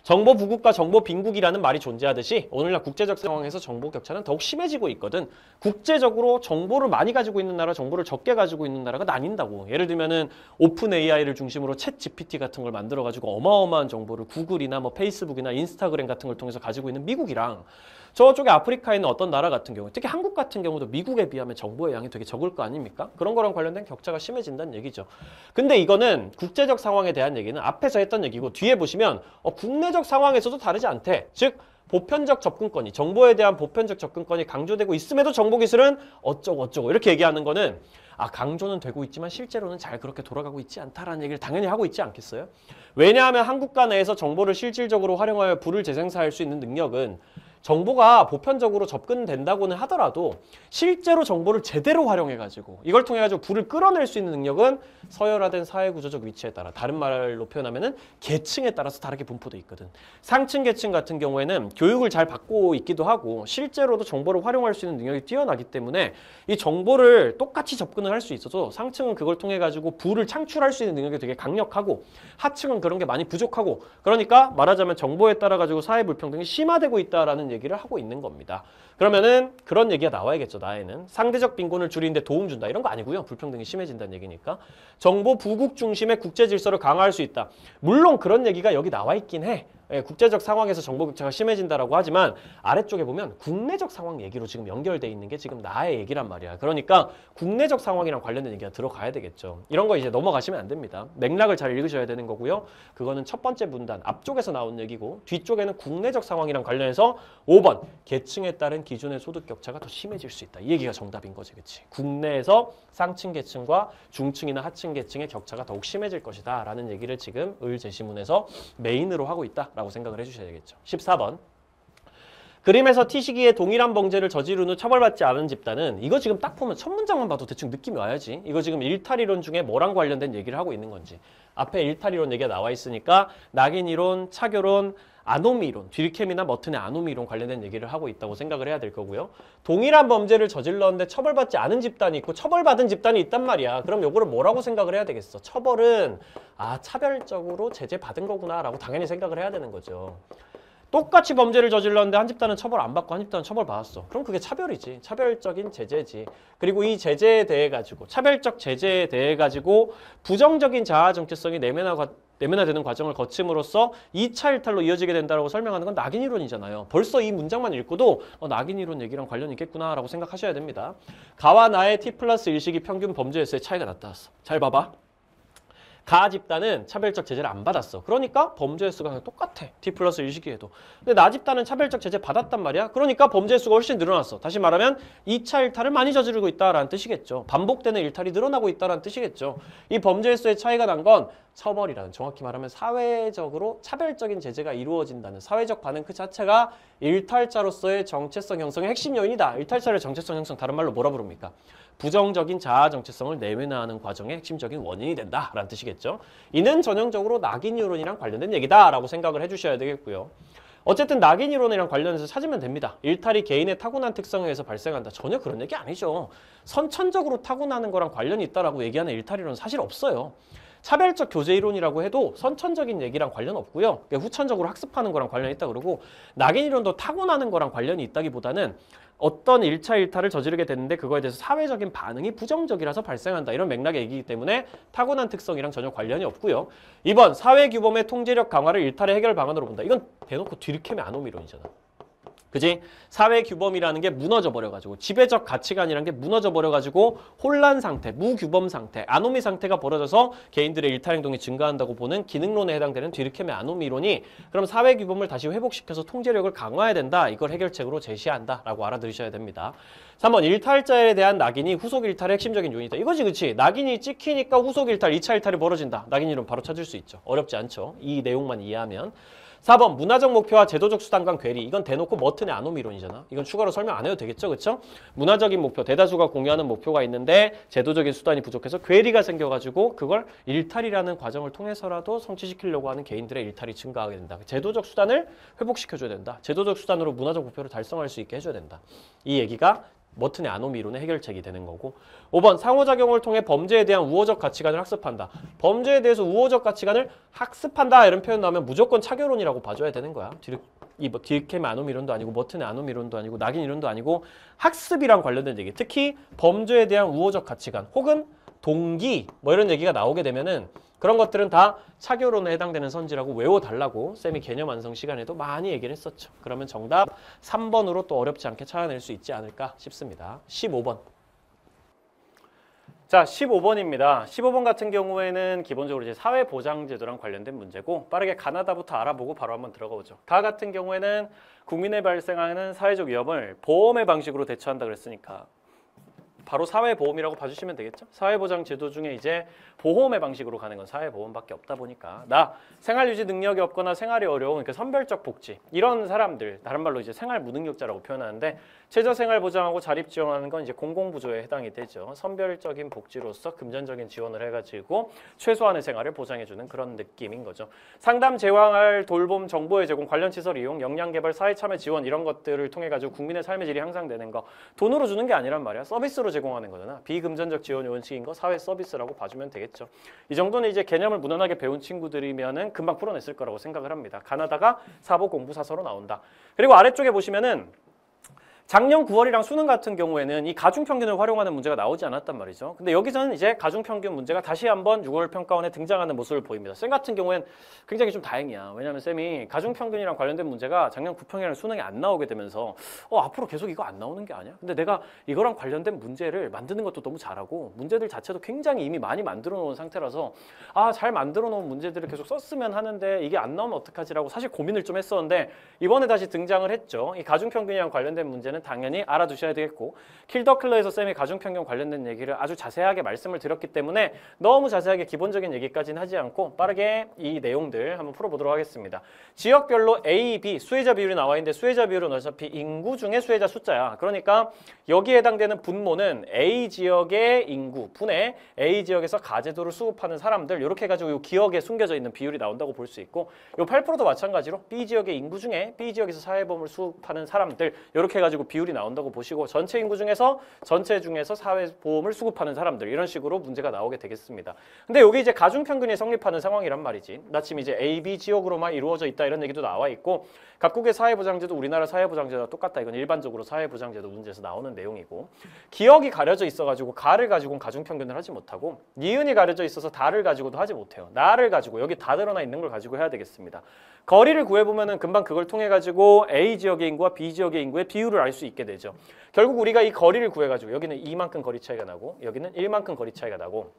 정보 부국과 정보 빈국이라는 말이 존재하듯이 오늘날 국제적 상황에서 정보 격차는 더욱 심해지고 있거든. 국제적으로 정보를 많이 가지고 있는 나라, 정보를 적게 가지고 있는 나라가 나뉜다고. 예를 들면은 오픈 AI를 중심으로 챗 GPT 같은 걸 만들어 가지고 어마어마한 정보를 구글이나 뭐 페이스북이나 인스타그램 같은 걸 통해서 가지고 있는 미국이랑 저쪽에 아프리카에 있는 어떤 나라 같은 경우, 특히 한국 같은 경우도 미국에 비하면 정보의 양이 되게 적을 거 아닙니까? 그런 거랑 관련된 격차가 심해진다는 얘기죠. 근데 이거는 국제적 상황에 대한 얘기는 앞에서 했던 얘기고 뒤에 보시면 국내적 상황에서도 다르지 않대. 즉 보편적 접근권이, 정보에 대한 보편적 접근권이 강조되고 있음에도 정보기술은 어쩌고 이렇게 얘기하는 거는 강조는 되고 있지만 실제로는 잘 그렇게 돌아가고 있지 않다라는 얘기를 당연히 하고 있지 않겠어요? 왜냐하면 한국가 내에서 정보를 실질적으로 활용하여 부를 재생산할 수 있는 능력은 정보가 보편적으로 접근된다고는 하더라도 실제로 정보를 제대로 활용해가지고 이걸 통해가지고 부를 끌어낼 수 있는 능력은 서열화된 사회구조적 위치에 따라, 다른 말로 표현하면은 계층에 따라서 다르게 분포돼 있거든. 상층 계층 같은 경우에는 교육을 잘 받고 있기도 하고 실제로도 정보를 활용할 수 있는 능력이 뛰어나기 때문에 이 정보를 똑같이 접근을 할 수 있어도 상층은 그걸 통해가지고 부를 창출할 수 있는 능력이 되게 강력하고 하층은 그런 게 많이 부족하고, 그러니까 말하자면 정보에 따라 가지고 사회 불평등이 심화되고 있다라는 얘기를 하고 있는 겁니다. 그러면은 그런 얘기가 나와야겠죠. 나에는 상대적 빈곤을 줄이는데 도움 준다 이런 거 아니고요. 불평등이 심해진다는 얘기니까 정보 부국 중심의 국제 질서를 강화할 수 있다. 물론 그런 얘기가 여기 나와 있긴 해. 예, 국제적 상황에서 정보 격차가 심해진다라고 하지만 아래쪽에 보면 국내적 상황 얘기로 지금 연결돼 있는 게 지금 나의 얘기란 말이야. 그러니까 국내적 상황이랑 관련된 얘기가 들어가야 되겠죠. 이런 거 이제 넘어가시면 안 됩니다. 맥락을 잘 읽으셔야 되는 거고요. 그거는 첫 번째 문단 앞쪽에서 나온 얘기고 뒤쪽에는 국내적 상황이랑 관련해서 5번 계층에 따른 기준의 소득 격차가 더 심해질 수 있다. 이 얘기가 정답인 거지, 그렇지? 국내에서 상층 계층과 중층이나 하층 계층의 격차가 더욱 심해질 것이다 라는 얘기를 지금 을제시문에서 메인으로 하고 있다라고 생각을 해주셔야 되겠죠. 14번 그림에서 T시기에 동일한 범죄를 저지른 후 처벌받지 않은 집단은 이거 지금 딱 보면 첫 문장만 봐도 대충 느낌이 와야지. 이거 지금 일탈이론 중에 뭐랑 관련된 얘기를 하고 있는 건지. 앞에 일탈이론 얘기가 나와 있으니까 낙인이론, 차교론, 아노미론, 딜캠이나 머튼의 아노미론 관련된 얘기를 하고 있다고 생각을 해야 될 거고요. 동일한 범죄를 저질렀는데 처벌받지 않은 집단이 있고 처벌받은 집단이 있단 말이야. 그럼 요거를 뭐라고 생각을 해야 되겠어? 처벌은 차별적으로 제재받은 거구나 라고 당연히 생각을 해야 되는 거죠. 똑같이 범죄를 저질렀는데 한 집단은 처벌 안 받고 한 집단은 처벌 받았어. 그럼 그게 차별이지. 차별적인 제재지. 그리고 이 제재에 대해 가지고 차별적 제재에 대해 가지고 부정적인 자아 정체성이 내면화되는 과정을 거침으로써 2차 일탈로 이어지게 된다고 설명하는 건 낙인이론이잖아요. 벌써 이 문장만 읽고도 낙인이론 얘기랑 관련이 있겠구나라고 생각하셔야 됩니다. 가와 나의 T 플러스 일식이 평균 범죄 횟수의 차이가 나타났어. 잘 봐봐. 가 집단은 차별적 제재를 안 받았어. 그러니까 범죄 횟수가 그냥 똑같아. T 플러스 1시기에도. 근데 나 집단은 차별적 제재 받았단 말이야. 그러니까 범죄 횟수가 훨씬 늘어났어. 다시 말하면 2차 일탈을 많이 저지르고 있다라는 뜻이겠죠. 반복되는 일탈이 늘어나고 있다라는 뜻이겠죠. 이 범죄 횟수의 차이가 난 건 처벌이라는, 정확히 말하면 사회적으로 차별적인 제재가 이루어진다는 사회적 반응 그 자체가 일탈자로서의 정체성 형성의 핵심 요인이다. 일탈자의 정체성 형성 다른 말로 뭐라 부릅니까? 부정적인 자아 정체성을 내면화하는 과정의 핵심적인 원인이 된다라는 뜻이겠죠. 이는 전형적으로 낙인이론이랑 관련된 얘기다라고 생각을 해주셔야 되겠고요. 어쨌든 낙인이론이랑 관련해서 찾으면 됩니다. 일탈이 개인의 타고난 특성에 의해서 발생한다. 전혀 그런 얘기 아니죠. 선천적으로 타고나는 거랑 관련이 있다라고 얘기하는 일탈이론은 사실 없어요. 차별적 교제 이론이라고 해도 선천적인 얘기랑 관련 없고요. 후천적으로 학습하는 거랑 관련이 있다 그러고 낙인 이론도 타고나는 거랑 관련이 있다기보다는 어떤 1차 일탈을 저지르게 됐는데 그거에 대해서 사회적인 반응이 부정적이라서 발생한다. 이런 맥락의 얘기이기 때문에 타고난 특성이랑 전혀 관련이 없고요. 2번 사회규범의 통제력 강화를 일탈의 해결 방안으로 본다. 이건 대놓고 뒤르캠의 아노미론이잖아. 그지? 사회규범이라는 게 무너져 버려가지고 지배적 가치관이라는 게 무너져 버려가지고 혼란 상태, 무규범 상태, 아노미 상태가 벌어져서 개인들의 일탈 행동이 증가한다고 보는 기능론에 해당되는 뒤르켐의 아노미론이 그럼 사회규범을 다시 회복시켜서 통제력을 강화해야 된다. 이걸 해결책으로 제시한다 라고 알아들으셔야 됩니다. 3번 일탈자에 대한 낙인이 후속 일탈의 핵심적인 요인이다. 이거지 그치? 낙인이 찍히니까 후속 일탈, 2차 일탈이 벌어진다. 낙인이론 바로 찾을 수 있죠. 어렵지 않죠. 이 내용만 이해하면. 4번 문화적 목표와 제도적 수단 간 괴리. 이건 대놓고 머튼의 아노미론이잖아. 이건 추가로 설명 안 해도 되겠죠. 그렇죠? 문화적인 목표, 대다수가 공유하는 목표가 있는데 제도적인 수단이 부족해서 괴리가 생겨가지고 그걸 일탈이라는 과정을 통해서라도 성취시키려고 하는 개인들의 일탈이 증가하게 된다. 제도적 수단을 회복시켜줘야 된다. 제도적 수단으로 문화적 목표를 달성할 수 있게 해줘야 된다. 이 얘기가 머튼의 아노미론의 해결책이 되는 거고 5번 상호작용을 통해 범죄에 대한 우호적 가치관을 학습한다. 범죄에 대해서 우호적 가치관을 학습한다 이런 표현 나오면 무조건 차교론이라고 봐줘야 되는 거야. 디르켐의 아노미론도 아니고 머튼의 아노미론도 아니고 낙인 이론도 아니고 학습이랑 관련된 얘기. 특히 범죄에 대한 우호적 가치관 혹은 동기 뭐 이런 얘기가 나오게 되면은 그런 것들은 다 차교론에 해당되는 선지라고 외워달라고 쌤이 개념 완성 시간에도 많이 얘기를 했었죠. 그러면 정답 3번으로 또 어렵지 않게 찾아낼 수 있지 않을까 싶습니다. 15번. 자, 15번입니다. 15번 같은 경우에는 기본적으로 이제 사회보장제도랑 관련된 문제고 빠르게 가나다부터 알아보고 바로 한번 들어가 보죠. 가 같은 경우에는 국민에 발생하는 사회적 위험을 보험의 방식으로 대처한다 그랬으니까 바로 사회보험이라고 봐주시면 되겠죠. 사회보장 제도 중에 이제 보험의 방식으로 가는 건 사회보험밖에 없다 보니까 나 생활유지 능력이 없거나 생활이 어려운 그러니까 선별적 복지 이런 사람들 다른 말로 이제 생활 무능력자라고 표현하는데 최저생활 보장하고 자립 지원하는 건 이제 공공부조에 해당이 되죠. 선별적인 복지로서 금전적인 지원을 해가지고 최소한의 생활을 보장해주는 그런 느낌인 거죠. 상담, 재활, 돌봄, 정보의 제공, 관련 시설 이용, 역량개발, 사회참여 지원 이런 것들을 통해 가지고 국민의 삶의 질이 향상되는 거 돈으로 주는 게 아니란 말이야. 서비스로 제공하는 거잖아. 비금전적 지원 원칙인 거 사회 서비스라고 봐주면 되겠죠. 이 정도는 이제 개념을 무난하게 배운 친구들이면은 금방 풀어냈을 거라고 생각을 합니다. 가나다가 사보 공부 사서로 나온다. 그리고 아래쪽에 보시면은 작년 9월이랑 수능 같은 경우에는 이 가중평균을 활용하는 문제가 나오지 않았단 말이죠. 근데 여기서는 이제 가중평균 문제가 다시 한번 6월 평가원에 등장하는 모습을 보입니다. 쌤 같은 경우엔 굉장히 좀 다행이야. 왜냐하면 쌤이 가중평균이랑 관련된 문제가 작년 9평이랑 수능에 안 나오게 되면서 앞으로 계속 이거 안 나오는 게 아니야? 근데 내가 이거랑 관련된 문제를 만드는 것도 너무 잘하고 문제들 자체도 굉장히 이미 많이 만들어 놓은 상태라서 잘 만들어 놓은 문제들을 계속 썼으면 하는데 이게 안 나오면 어떡하지라고 사실 고민을 좀 했었는데 이번에 다시 등장을 했죠. 이 가중평균이랑 관련된 문제는 당연히 알아두셔야 되겠고 킬더킬러에서 쌤이 가중평균 관련된 얘기를 아주 자세하게 말씀을 드렸기 때문에 너무 자세하게 기본적인 얘기까지는 하지 않고 빠르게 이 내용들 한번 풀어보도록 하겠습니다. 지역별로 A, B 수혜자 비율이 나와 있는데 수혜자 비율은 어차피 인구 중에 수혜자 숫자야. 그러니까 여기에 해당되는 분모는 A 지역의 인구 분의 A 지역에서 가제도를 수급하는 사람들 이렇게 해가지고 이 기억에 숨겨져 있는 비율이 나온다고 볼 수 있고 이 8%도 마찬가지로 B 지역의 인구 중에 B 지역에서 사회보험을 수급하는 사람들 이렇게 해가지고 비율이 나온다고 보시고 전체 인구 중에서 사회보험을 수급하는 사람들 이런 식으로 문제가 나오게 되겠습니다. 근데 여기 이제 가중평균이 성립하는 상황이란 말이지. 마침 이제 A, B 지역으로만 이루어져 있다 이런 얘기도 나와 있고 각국의 사회보장제도 우리나라 사회보장제도와 똑같다. 이건 일반적으로 사회보장제도 문제에서 나오는 내용이고 기억이 가려져 있어가지고 가를 가지고는 가중평균을 하지 못하고 니은이 가려져 있어서 다를 가지고도 하지 못해요. 나를 가지고 여기 다 드러나 있는 걸 가지고 해야 되겠습니다. 거리를 구해보면은 금방 그걸 통해 가지고 A 지역의 인구와 B 지역의 인구의 비율을 알 수 있게 되죠. 결국 우리가 이 거리를 구해가지고 여기는 이만큼 거리 차이가 나고 여기는 1만큼 거리 차이가 나고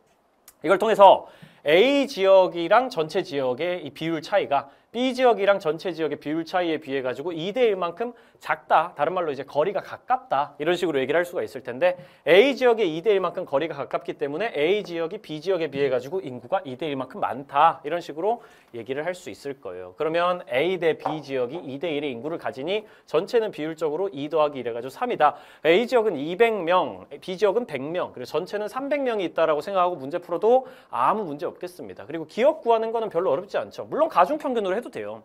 이걸 통해서 A 지역이랑 전체 지역의 이 비율 차이가 B 지역이랑 전체 지역의 비율 차이에 비해 가지고 2대 1만큼 작다. 다른 말로 이제 거리가 가깝다. 이런 식으로 얘기를 할 수가 있을 텐데 A 지역의 2대 1만큼 거리가 가깝기 때문에 A 지역이 B 지역에 비해 가지고 인구가 2대 1만큼 많다. 이런 식으로 얘기를 할 수 있을 거예요. 그러면 A 대 B 지역이 2대 1의 인구를 가지니 전체는 비율적으로 2 더하기 1 해가지고 3이다. A 지역은 200명, B 지역은 100명, 그리고 전체는 300명이 있다라고 생각하고 문제 풀어도 아무 문제 없겠습니다. 그리고 기억 구하는 거는 별로 어렵지 않죠. 물론 가중평균으로 해도 돼요.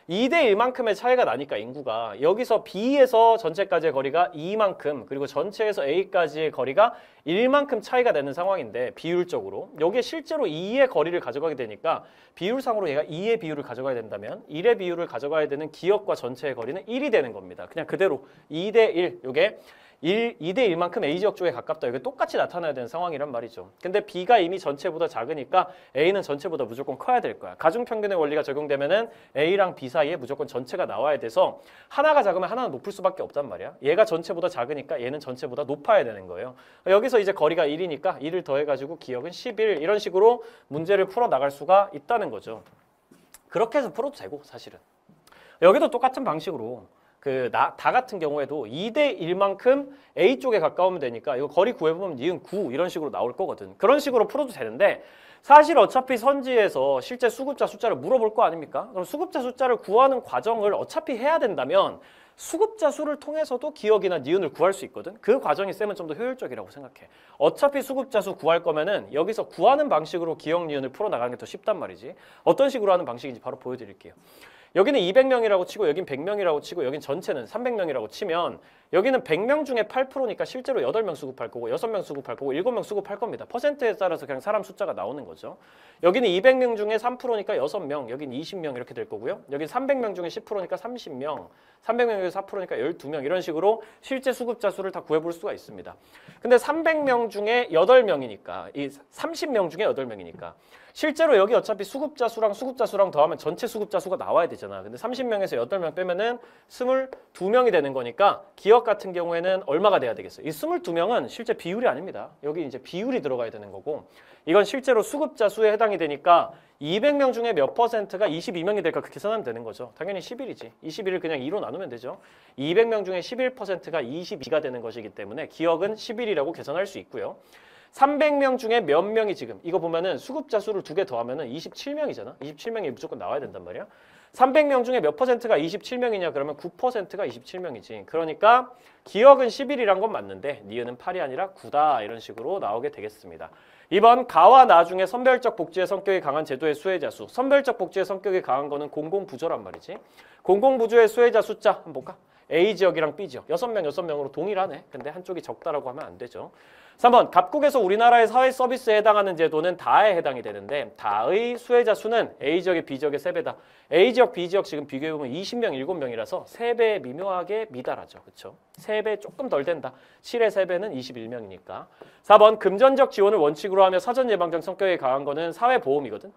2대 1만큼의 차이가 나니까 인구가 여기서 B에서 전체까지의 거리가 2만큼 그리고 전체에서 A까지의 거리가 1만큼 차이가 나는 상황인데 비율적으로 여기에 실제로 2의 거리를 가져가게 되니까 비율상으로 얘가 2의 비율을 가져가야 된다면 1의 비율을 가져가야 되는 기억과 전체의 거리는 1이 되는 겁니다. 그냥 그대로 2대 1 요게 2대 1만큼 A 지역 쪽에 가깝다. 이게 똑같이 나타나야 되는 상황이란 말이죠. 근데 B가 이미 전체보다 작으니까 A는 전체보다 무조건 커야 될 거야. 가중평균의 원리가 적용되면은 A랑 B 사이에 무조건 전체가 나와야 돼서 하나가 작으면 하나는 높을 수밖에 없단 말이야. 얘가 전체보다 작으니까 얘는 전체보다 높아야 되는 거예요. 여기서 이제 거리가 1이니까 1을 더해가지고 기억은 11 이런 식으로 문제를 풀어 나갈 수가 있다는 거죠. 그렇게 해서 풀어도 되고 사실은. 여기도 똑같은 방식으로 다 같은 경우에도 2대 1만큼 A 쪽에 가까우면 되니까 이거 거리 구해보면 니은 9 이런 식으로 나올 거거든. 그런 식으로 풀어도 되는데 사실 어차피 선지에서 실제 수급자 숫자를 물어볼 거 아닙니까? 그럼 수급자 숫자를 구하는 과정을 어차피 해야 된다면 수급자 수를 통해서도 기억이나 니은을 구할 수 있거든. 그 과정이 쌤은 좀 더 효율적이라고 생각해. 어차피 수급자 수 구할 거면은 여기서 구하는 방식으로 기억, 니은을 풀어나가는 게 더 쉽단 말이지. 어떤 식으로 하는 방식인지 바로 보여드릴게요. 여기는 200명이라고 치고 여긴 100명이라고 치고 여긴 전체는 300명이라고 치면 여기는 100명 중에 8%니까 실제로 8명 수급할 거고 6명 수급할 거고 7명 수급할 겁니다. 퍼센트에 따라서 그냥 사람 숫자가 나오는 거죠. 여기는 200명 중에 3%니까 6명, 여긴 20명 이렇게 될 거고요. 여긴 300명 중에 10%니까 30명, 300명 중에 4%니까 12명 이런 식으로 실제 수급자 수를 다 구해볼 수가 있습니다. 근데 300명 중에 8명이니까 이 30명 중에 8명이니까 실제로 여기 어차피 수급자 수랑 더하면 전체 수급자 수가 나와야 되잖아. 근데 30명에서 8명 빼면은 22명이 되는 거니까 기억 같은 경우에는 얼마가 돼야 되겠어요? 이 22명은 실제 비율이 아닙니다. 여기 이제 비율이 들어가야 되는 거고 이건 실제로 수급자 수에 해당이 되니까 200명 중에 몇 퍼센트가 22명이 될까 그렇게 계산하면 되는 거죠. 당연히 11이지. 21을 그냥 2로 나누면 되죠. 200명 중에 11%가 22가 되는 것이기 때문에 기억은 11이라고 계산할 수 있고요. 300명 중에 몇 명이 지금 이거 보면은 수급자 수를 2개 더하면은 27명이잖아. 27명이 무조건 나와야 된단 말이야. 300명 중에 몇 퍼센트가 27명이냐 그러면 9%가 27명이지. 그러니까 기억은 11이란 건 맞는데 니은은 8이 아니라 9다 이런 식으로 나오게 되겠습니다. 이번 가와 나 중에 선별적 복지의 성격이 강한 제도의 수혜자 수. 선별적 복지의 성격이 강한 거는 공공부조란 말이지. 공공부조의 수혜자 숫자 한번 볼까? A 지역이랑 B 지역 6명, 6명으로 동일하네. 근데 한쪽이 적다라고 하면 안 되죠. 3번 갑국에서 우리나라의 사회 서비스에 해당하는 제도는 다에 해당이 되는데 다의 수혜자 수는 A지역의 B지역의 3배다. A지역, B지역 지금 비교해보면 20명, 7명이라서 3배 미묘하게 미달하죠. 그렇죠? 3배 조금 덜 된다. 7의 3배는 21명이니까. 4번 금전적 지원을 원칙으로 하며 사전 예방적 성격이 강한 거는 사회보험이거든.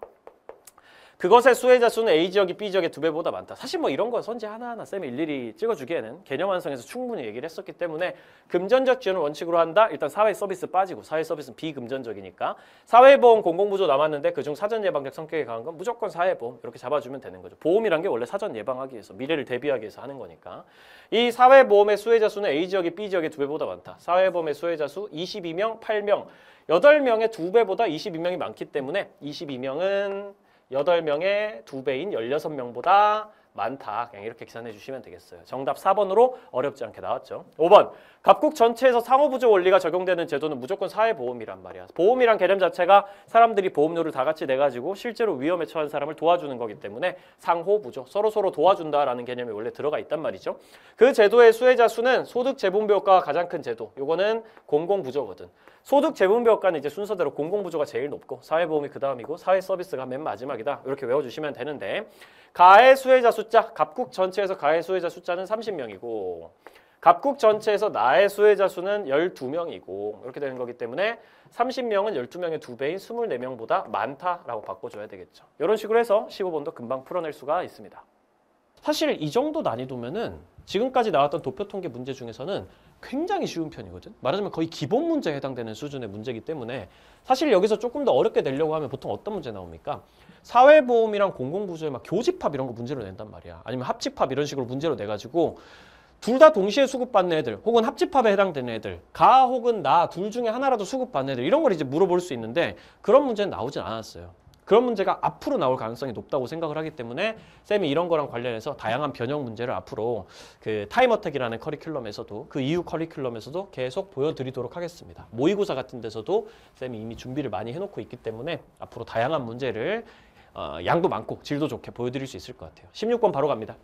그것의 수혜자 수는 A지역이 B지역의 2배보다 많다. 사실 뭐 이런 거 선지 하나하나 쌤이 일일이 찍어주기에는 개념 완성에서 충분히 얘기를 했었기 때문에 금전적 지원을 원칙으로 한다. 일단 사회 서비스 빠지고 사회 서비스는 비금전적이니까 사회보험 공공부조 남았는데 그중 사전 예방적 성격이 강한 건 무조건 사회보험 이렇게 잡아주면 되는 거죠. 보험이란 게 원래 사전 예방하기 위해서 미래를 대비하기 위해서 하는 거니까. 이 사회보험의 수혜자 수는 A지역이 B지역의 2배보다 많다. 사회보험의 수혜자 수 22명, 8명, 8명의 2배보다 22명이 많기 때문에 22명은 8명의 2배인 16명보다 많다. 그냥 이렇게 계산해 주시면 되겠어요. 정답 4번으로 어렵지 않게 나왔죠. 5번. 갑국 전체에서 상호부조 원리가 적용되는 제도는 무조건 사회보험이란 말이야. 보험이란 개념 자체가 사람들이 보험료를 다 같이 내가지고 실제로 위험에 처한 사람을 도와주는 거기 때문에 상호부조, 서로서로 도와준다라는 개념이 원래 들어가 있단 말이죠. 그 제도의 수혜자 수는 소득 재분배 효과가 가장 큰 제도. 요거는 공공부조거든. 소득 재분배 효과는 이제 순서대로 공공부조가 제일 높고 사회보험이 그 다음이고 사회 서비스가 맨 마지막이다. 이렇게 외워주시면 되는데 가해 수혜자 숫자, 갑국 전체에서 가해 수혜자 숫자는 30명이고 갑국 전체에서 나해 수혜자 수는 12명이고 이렇게 되는 거기 때문에 30명은 12명의 2배인 24명보다 많다라고 바꿔줘야 되겠죠. 이런 식으로 해서 15번도 금방 풀어낼 수가 있습니다. 사실 이 정도 난이도면은 지금까지 나왔던 도표 통계 문제 중에서는 굉장히 쉬운 편이거든. 말하자면 거의 기본 문제에 해당되는 수준의 문제이기 때문에 사실 여기서 조금 더 어렵게 내려고 하면 보통 어떤 문제 나옵니까? 사회보험이랑 공공부조에 막 교집합 이런 거 문제로 낸단 말이야. 아니면 합집합 이런 식으로 문제로 내가지고 둘 다 동시에 수급받는 애들 혹은 합집합에 해당되는 애들 가 혹은 나 둘 중에 하나라도 수급받는 애들 이런 걸 이제 물어볼 수 있는데 그런 문제는 나오진 않았어요. 그런 문제가 앞으로 나올 가능성이 높다고 생각을 하기 때문에 쌤이 이런 거랑 관련해서 다양한 변형 문제를 앞으로 그 타임어택이라는 커리큘럼에서도 그 이후 커리큘럼에서도 계속 보여드리도록 하겠습니다. 모의고사 같은 데서도 쌤이 이미 준비를 많이 해놓고 있기 때문에 앞으로 다양한 문제를 양도 많고 질도 좋게 보여드릴 수 있을 것 같아요. 16번 바로 갑니다.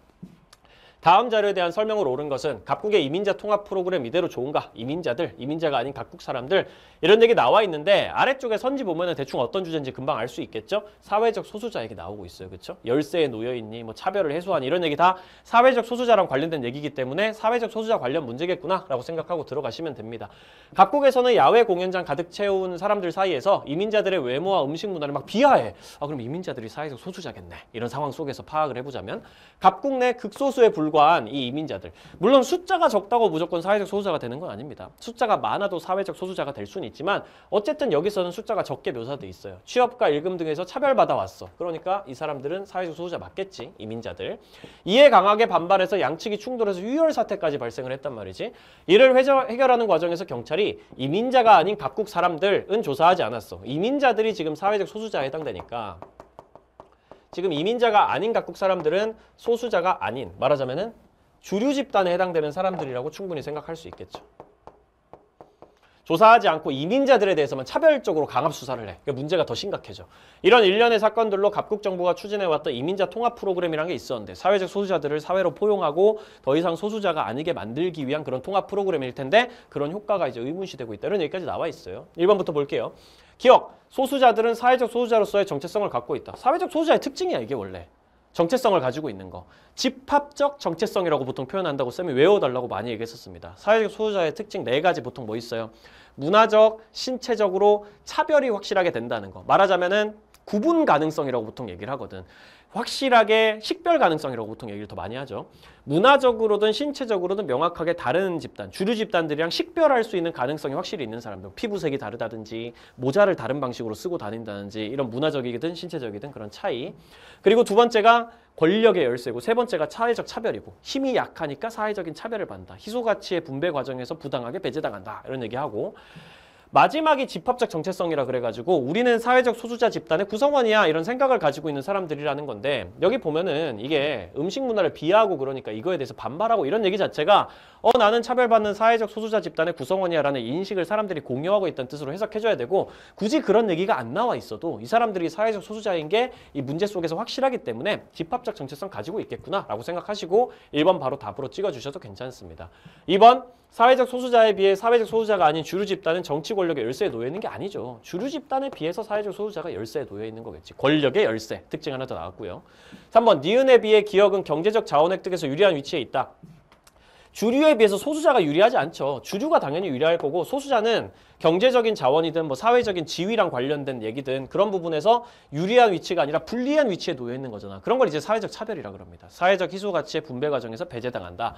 다음 자료에 대한 설명을 옳은 것은 갑국의 이민자 통합 프로그램 이대로 좋은가? 이민자들, 이민자가 아닌 갑국 사람들 이런 얘기 나와 있는데 아래쪽에 선지 보면은 대충 어떤 주제인지 금방 알 수 있겠죠? 사회적 소수자 얘기 나오고 있어요. 그렇죠? 열세에 놓여 있니? 뭐 차별을 해소하니? 이런 얘기 다 사회적 소수자랑 관련된 얘기이기 때문에 사회적 소수자 관련 문제겠구나라고 생각하고 들어가시면 됩니다. 갑국에서는 야외 공연장 가득 채운 사람들 사이에서 이민자들의 외모와 음식 문화를 막 비하해. 그럼 이민자들이 사회적 소수자겠네. 이런 상황 속에서 파악을 해보자면 갑국 내 극소수에 불과한 이 이민자들 물론 숫자가 적다고 무조건 사회적 소수자가 되는 건 아닙니다. 숫자가 많아도 사회적 소수자가 될 수는 있지만 어쨌든 여기서는 숫자가 적게 묘사돼 있어요. 취업과 일금 등에서 차별받아 왔어. 그러니까 이 사람들은 사회적 소수자 맞겠지. 이민자들. 이에 강하게 반발해서 양측이 충돌해서 유혈 사태까지 발생을 했단 말이지. 이를 해결하는 과정에서 경찰이 이민자가 아닌 갑국 사람들은 조사하지 않았어. 이민자들이 지금 사회적 소수자에 해당되니까 지금 이민자가 아닌 각국 사람들은 소수자가 아닌 말하자면은 주류 집단에 해당되는 사람들이라고 충분히 생각할 수 있겠죠. 조사하지 않고 이민자들에 대해서만 차별적으로 강압 수사를 해. 그러니까 문제가 더 심각해져. 이런 일련의 사건들로 갑국 정부가 추진해왔던 이민자 통합 프로그램이라는 게 있었는데 사회적 소수자들을 사회로 포용하고 더 이상 소수자가 아니게 만들기 위한 그런 통합 프로그램일 텐데 그런 효과가 이제 의문시되고 있다. 이런 얘기까지 나와 있어요. 1번부터 볼게요. 기억! 소수자들은 사회적 소수자로서의 정체성을 갖고 있다. 사회적 소수자의 특징이야 이게 원래. 정체성을 가지고 있는 거. 집합적 정체성이라고 보통 표현한다고 쌤이 외워달라고 많이 얘기했었습니다. 사회적 소수자의 특징 4가지 보통 뭐 있어요? 문화적, 신체적으로 차별이 확실하게 된다는 거. 말하자면은 구분 가능성이라고 보통 얘기를 하거든. 확실하게 식별 가능성이라고 보통 얘기를 더 많이 하죠. 문화적으로든 신체적으로든 명확하게 다른 집단, 주류 집단들이랑 식별할 수 있는 가능성이 확실히 있는 사람들. 피부색이 다르다든지 모자를 다른 방식으로 쓰고 다닌다든지 이런 문화적이든 신체적이든 그런 차이. 그리고 두 번째가 권력의 열쇠고 세 번째가 사회적 차별이고 힘이 약하니까 사회적인 차별을 받는다. 희소가치의 분배 과정에서 부당하게 배제당한다. 이런 얘기하고 마지막이 집합적 정체성이라 그래가지고 우리는 사회적 소수자 집단의 구성원이야 이런 생각을 가지고 있는 사람들이라는 건데 여기 보면은 이게 음식 문화를 비하하고 그러니까 이거에 대해서 반발하고 이런 얘기 자체가 나는 차별받는 사회적 소수자 집단의 구성원이야 라는 인식을 사람들이 공유하고 있다는 뜻으로 해석해줘야 되고 굳이 그런 얘기가 안 나와 있어도 이 사람들이 사회적 소수자인 게 이 문제 속에서 확실하기 때문에 집합적 정체성 가지고 있겠구나 라고 생각하시고 1번 바로 답으로 찍어주셔도 괜찮습니다. 2번 사회적 소수자에 비해 사회적 소수자가 아닌 주류 집단은 정치 권력의 열쇠에 놓여 있는 게 아니죠. 주류 집단에 비해서 사회적 소수자가 열쇠에 놓여 있는 거겠지. 권력의 열쇠. 특징 하나 더 나왔고요. 3번 니은에 비해 기업은 경제적 자원 획득에서 유리한 위치에 있다. 주류에 비해서 소수자가 유리하지 않죠. 주류가 당연히 유리할 거고 소수자는 경제적인 자원이든 뭐 사회적인 지위랑 관련된 얘기든 그런 부분에서 유리한 위치가 아니라 불리한 위치에 놓여 있는 거잖아. 그런 걸 이제 사회적 차별이라 그럽니다. 사회적 희소 가치의 분배 과정에서 배제당한다.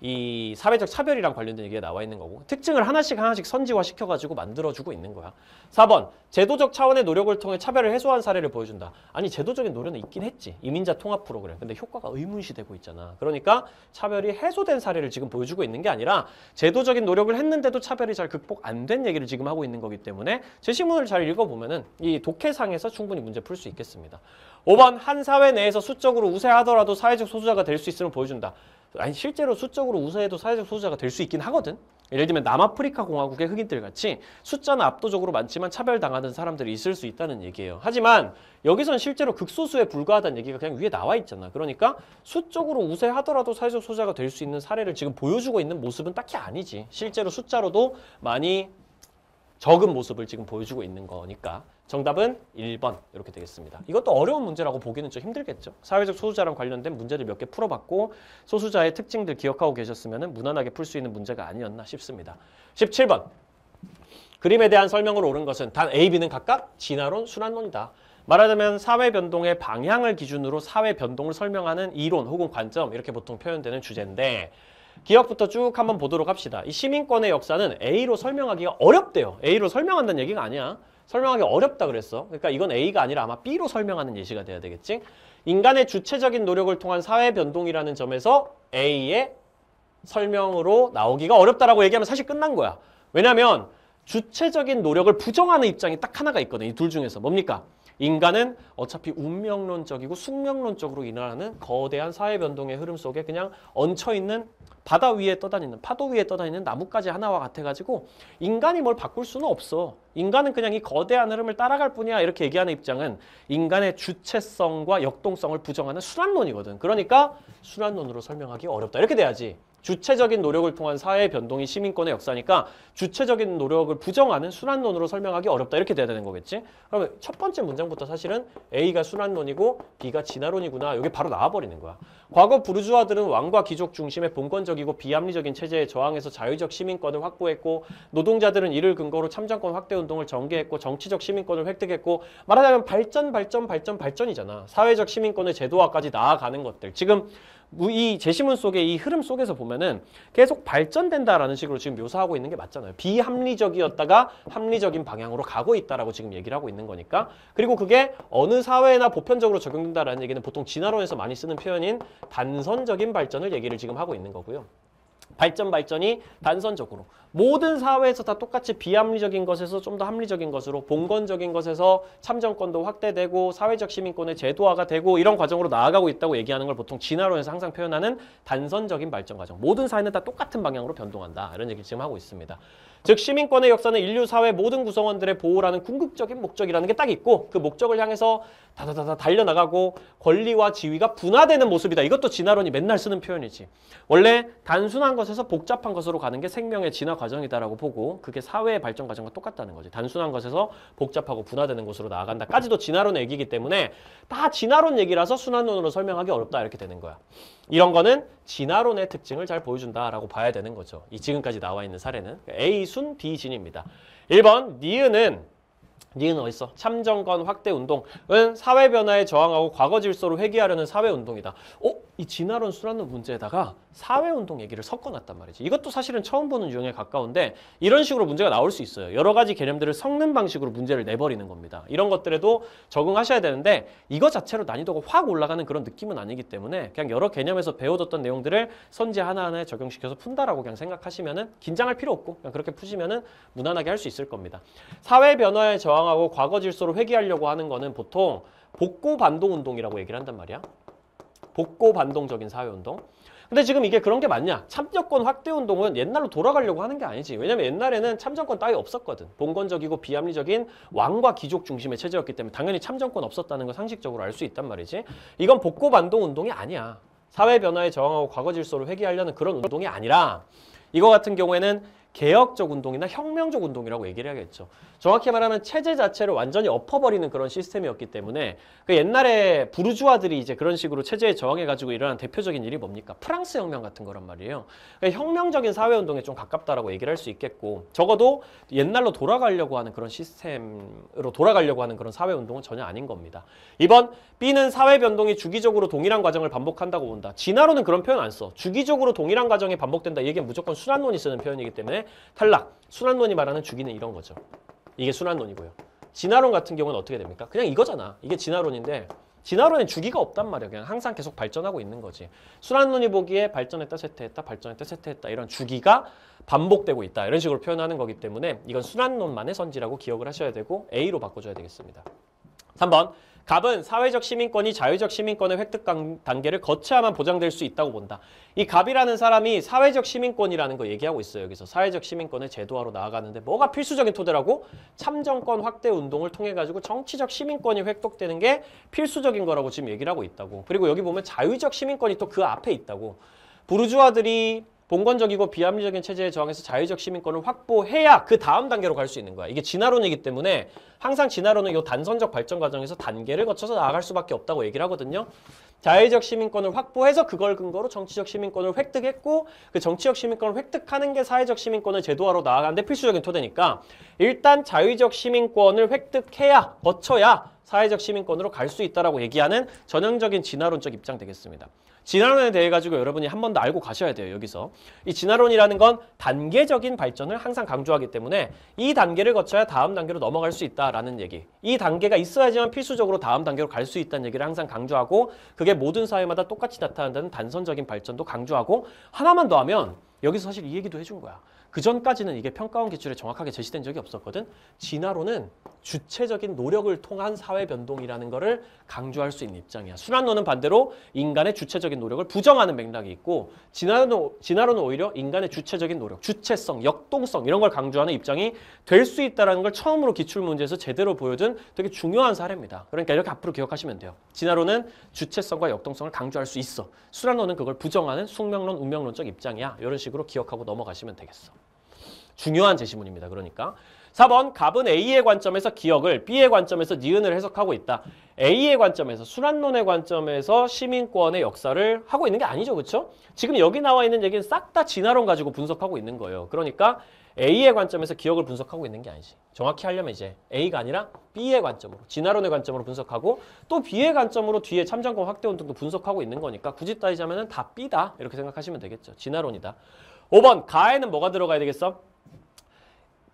이 사회적 차별이랑 관련된 얘기가 나와 있는 거고 특징을 하나씩 선지화 시켜가지고 만들어주고 있는 거야. 4번 제도적 차원의 노력을 통해 차별을 해소한 사례를 보여준다. 아니 제도적인 노력은 있긴 했지. 이민자 통합 프로그램. 근데 효과가 의문시되고 있잖아. 그러니까 차별이 해소된 사례를 지금 보여주고 있는 게 아니라 제도적인 노력을 했는데도 차별이 잘 극복 안 된 얘기를 지금 하고 있는 거기 때문에 제시문을 잘 읽어보면은 이 독해상에서 충분히 문제 풀 수 있겠습니다. 5번 한 사회 내에서 수적으로 우세하더라도 사회적 소수자가 될 수 있음을 보여준다. 아니 실제로 수적으로 우세해도 사회적 소수자가 될 수 있긴 하거든. 예를 들면 남아프리카 공화국의 흑인들 같이 숫자는 압도적으로 많지만 차별당하는 사람들이 있을 수 있다는 얘기예요. 하지만 여기선 실제로 극소수에 불과하다는 얘기가 그냥 위에 나와 있잖아. 그러니까 수적으로 우세하더라도 사회적 소수자가 될 수 있는 사례를 지금 보여주고 있는 모습은 딱히 아니지. 실제로 숫자로도 많이 적은 모습을 지금 보여주고 있는 거니까 정답은 1번 이렇게 되겠습니다. 이것도 어려운 문제라고 보기는 좀 힘들겠죠. 사회적 소수자랑 관련된 문제를 몇 개 풀어봤고 소수자의 특징들 기억하고 계셨으면 무난하게 풀 수 있는 문제가 아니었나 싶습니다. 17번 그림에 대한 설명으로 옳은 것은 단 A, B는 각각 진화론, 순환론이다. 말하자면 사회 변동의 방향을 기준으로 사회 변동을 설명하는 이론 혹은 관점 이렇게 보통 표현되는 주제인데 기억부터 쭉 한번 보도록 합시다. 이 시민권의 역사는 A로 설명하기가 어렵대요. A로 설명한다는 얘기가 아니야. 설명하기 어렵다 그랬어. 그러니까 이건 A가 아니라 아마 B로 설명하는 예시가 돼야 되겠지. 인간의 주체적인 노력을 통한 사회 변동이라는 점에서 A의 설명으로 나오기가 어렵다라고 얘기하면 사실 끝난 거야. 왜냐하면 주체적인 노력을 부정하는 입장이 딱 하나가 있거든. 이 둘 중에서 뭡니까? 인간은 어차피 운명론적이고 숙명론적으로 일어나는 거대한 사회 변동의 흐름 속에 그냥 얹혀있는 바다 위에 떠다니는 파도 위에 떠다니는 나뭇가지 하나와 같아가지고 인간이 뭘 바꿀 수는 없어. 인간은 그냥 이 거대한 흐름을 따라갈 뿐이야 이렇게 얘기하는 입장은 인간의 주체성과 역동성을 부정하는 순환론이거든. 그러니까 순환론으로 설명하기 어렵다 이렇게 돼야지. 주체적인 노력을 통한 사회 변동이 시민권의 역사니까 주체적인 노력을 부정하는 순환론으로 설명하기 어렵다 이렇게 돼야 되는 거겠지. 그러면 첫 번째 문장부터 사실은 A가 순환론이고 B가 진화론이구나 이게 바로 나와버리는 거야. 과거 부르주아들은 왕과 귀족 중심의 본권적이고 비합리적인 체제에 저항해서 자유적 시민권을 확보했고 노동자들은 이를 근거로 참정권 확대 운동을 전개했고 정치적 시민권을 획득했고 말하자면 발전이잖아. 사회적 시민권의 제도화까지 나아가는 것들. 지금 이 제시문 속의 이 흐름 속에서 보면은 계속 발전된다라는 식으로 지금 묘사하고 있는 게 맞잖아요. 비합리적이었다가 합리적인 방향으로 가고 있다라고 지금 얘기를 하고 있는 거니까. 그리고 그게 어느 사회나 보편적으로 적용된다라는 얘기는 보통 진화론에서 많이 쓰는 표현인 단선적인 발전을 얘기를 지금 하고 있는 거고요. 발전이 단선적으로 모든 사회에서 다 똑같이 비합리적인 것에서 좀 더 합리적인 것으로 봉건적인 것에서 참정권도 확대되고 사회적 시민권의 제도화가 되고 이런 과정으로 나아가고 있다고 얘기하는 걸 보통 진화론에서 항상 표현하는 단선적인 발전 과정. 모든 사회는 다 똑같은 방향으로 변동한다. 이런 얘기를 지금 하고 있습니다. 즉 시민권의 역사는 인류 사회 모든 구성원들의 보호라는 궁극적인 목적이라는 게 딱 있고 그 목적을 향해서 다다다다 달려나가고 권리와 지위가 분화되는 모습이다. 이것도 진화론이 맨날 쓰는 표현이지. 원래 단순한 것에서 복잡한 것으로 가는 게 생명의 진화 과정이다라고 보고 그게 사회의 발전 과정과 똑같다는 거지. 단순한 것에서 복잡하고 분화되는 곳으로 나아간다까지도 진화론의 얘기이기 때문에 다 진화론 얘기라서 순환론으로 설명하기 어렵다 이렇게 되는 거야. 이런 거는 진화론의 특징을 잘 보여준다라고 봐야 되는 거죠. 이 지금까지 나와 있는 사례는 A순 D진입니다. 1번 니은은 어딨어? 참정권 확대 운동은 사회 변화에 저항하고 과거 질서로 회귀하려는 사회 운동이다. 이 진화론 순환론 문제에다가 사회 운동 얘기를 섞어놨단 말이지. 이것도 사실은 처음 보는 유형에 가까운데 이런 식으로 문제가 나올 수 있어요. 여러 가지 개념들을 섞는 방식으로 문제를 내버리는 겁니다. 이런 것들에도 적응하셔야 되는데 이거 자체로 난이도가 확 올라가는 그런 느낌은 아니기 때문에 그냥 여러 개념에서 배워뒀던 내용들을 선지 하나하나에 적용시켜서 푼다라고 그냥 생각하시면은 긴장할 필요 없고 그냥 그렇게 푸시면은 무난하게 할 수 있을 겁니다. 사회 변화에 저항하고 과거 질서로 회귀하려고 하는 거는 보통 복고 반동 운동이라고 얘기를 한단 말이야. 복고 반동적인 사회운동. 근데 지금 이게 그런 게 맞냐? 참정권 확대 운동은 옛날로 돌아가려고 하는 게 아니지. 왜냐면 옛날에는 참정권 따위 없었거든. 봉건적이고 비합리적인 왕과 귀족 중심의 체제였기 때문에 당연히 참정권 없었다는 걸 상식적으로 알 수 있단 말이지. 이건 복고 반동 운동이 아니야. 사회 변화에 저항하고 과거 질서로 회귀하려는 그런 운동이 아니라 이거 같은 경우에는 개혁적 운동이나 혁명적 운동이라고 얘기를 해야겠죠. 정확히 말하면 체제 자체를 완전히 엎어버리는 그런 시스템이었기 때문에 그 옛날에 부르주아들이 이제 그런 식으로 체제에 저항해가지고 일어난 대표적인 일이 뭡니까? 프랑스 혁명 같은 거란 말이에요. 그러니까 혁명적인 사회운동에 좀 가깝다라고 얘기를 할 수 있겠고 적어도 옛날로 돌아가려고 하는 그런 시스템으로 돌아가려고 하는 그런 사회운동은 전혀 아닌 겁니다. 이번 B는 사회 변동이 주기적으로 동일한 과정을 반복한다고 본다. 진화론은 그런 표현 안 써. 주기적으로 동일한 과정이 반복된다. 이게 무조건 순환론이 쓰는 표현이기 때문에 탈락. 순환론이 말하는 주기는 이런 거죠. 이게 순환론이고요. 진화론 같은 경우는 어떻게 됩니까? 그냥 이거잖아. 이게 진화론인데 진화론엔 주기가 없단 말이야. 그냥 항상 계속 발전하고 있는 거지. 순환론이 보기에 발전했다, 쇠퇴했다, 발전했다, 쇠퇴했다 이런 주기가 반복되고 있다. 이런 식으로 표현하는 거기 때문에 이건 순환론만의 선지라고 기억을 하셔야 되고 A로 바꿔줘야 되겠습니다. 3번. 갑은 사회적 시민권이 자유적 시민권의 획득 단계를 거쳐야만 보장될 수 있다고 본다. 이 갑이라는 사람이 사회적 시민권이라는 거 얘기하고 있어요. 여기서 사회적 시민권을 제도화로 나아가는데 뭐가 필수적인 토대라고? 참정권 확대 운동을 통해 가지고 정치적 시민권이 획득되는 게 필수적인 거라고 지금 얘기를 하고 있다고. 그리고 여기 보면 자유적 시민권이 또 그 앞에 있다고. 부르주아들이 봉건적이고 비합리적인 체제에 저항해서 자유적 시민권을 확보해야 그 다음 단계로 갈 수 있는 거야. 이게 진화론이기 때문에 항상 진화론은 이 단선적 발전 과정에서 단계를 거쳐서 나아갈 수밖에 없다고 얘기를 하거든요. 자유적 시민권을 확보해서 그걸 근거로 정치적 시민권을 획득했고 그 정치적 시민권을 획득하는 게 사회적 시민권을 제도화로 나아가는데 필수적인 토대니까 일단 자유적 시민권을 획득해야 거쳐야 사회적 시민권으로 갈 수 있다라고 얘기하는 전형적인 진화론적 입장 되겠습니다. 진화론에 대해 가지고 여러분이 한 번 더 알고 가셔야 돼요. 여기서 이 진화론이라는 건 단계적인 발전을 항상 강조하기 때문에 이 단계를 거쳐야 다음 단계로 넘어갈 수 있다라는 얘기. 이 단계가 있어야지만 필수적으로 다음 단계로 갈 수 있다는 얘기를 항상 강조하고 그게 모든 사회마다 똑같이 나타난다는 단선적인 발전도 강조하고 하나만 더 하면 여기서 사실 이 얘기도 해준 거야. 그 전까지는 이게 평가원 기출에 정확하게 제시된 적이 없었거든. 진화론은 주체적인 노력을 통한 사회 변동이라는 거를 강조할 수 있는 입장이야. 순환론은 반대로 인간의 주체적인 노력을 부정하는 맥락이 있고 진화론은 오히려 인간의 주체적인 노력, 주체성, 역동성 이런 걸 강조하는 입장이 될 수 있다는 걸 처음으로 기출문제에서 제대로 보여준 되게 중요한 사례입니다. 그러니까 이렇게 앞으로 기억하시면 돼요. 진화론은 주체성과 역동성을 강조할 수 있어. 순환론은 그걸 부정하는 숙명론, 운명론적 입장이야. 이런 식으로 기억하고 넘어가시면 되겠어. 중요한 제시문입니다. 그러니까 4번 갑은 A의 관점에서 기억을 B의 관점에서 니은을 해석하고 있다. A의 관점에서 순환론의 관점에서 시민권의 역사를 하고 있는 게 아니죠. 그렇죠? 지금 여기 나와 있는 얘기는 싹 다 진화론 가지고 분석하고 있는 거예요. 그러니까 A의 관점에서 기억을 분석하고 있는 게 아니지. 정확히 하려면 이제 A가 아니라 B의 관점으로, 진화론의 관점으로 분석하고 또 B의 관점으로 뒤에 참정권 확대 운동도 분석하고 있는 거니까 굳이 따지자면 다 B다. 이렇게 생각하시면 되겠죠. 진화론이다. 5번 가에는 뭐가 들어가야 되겠어?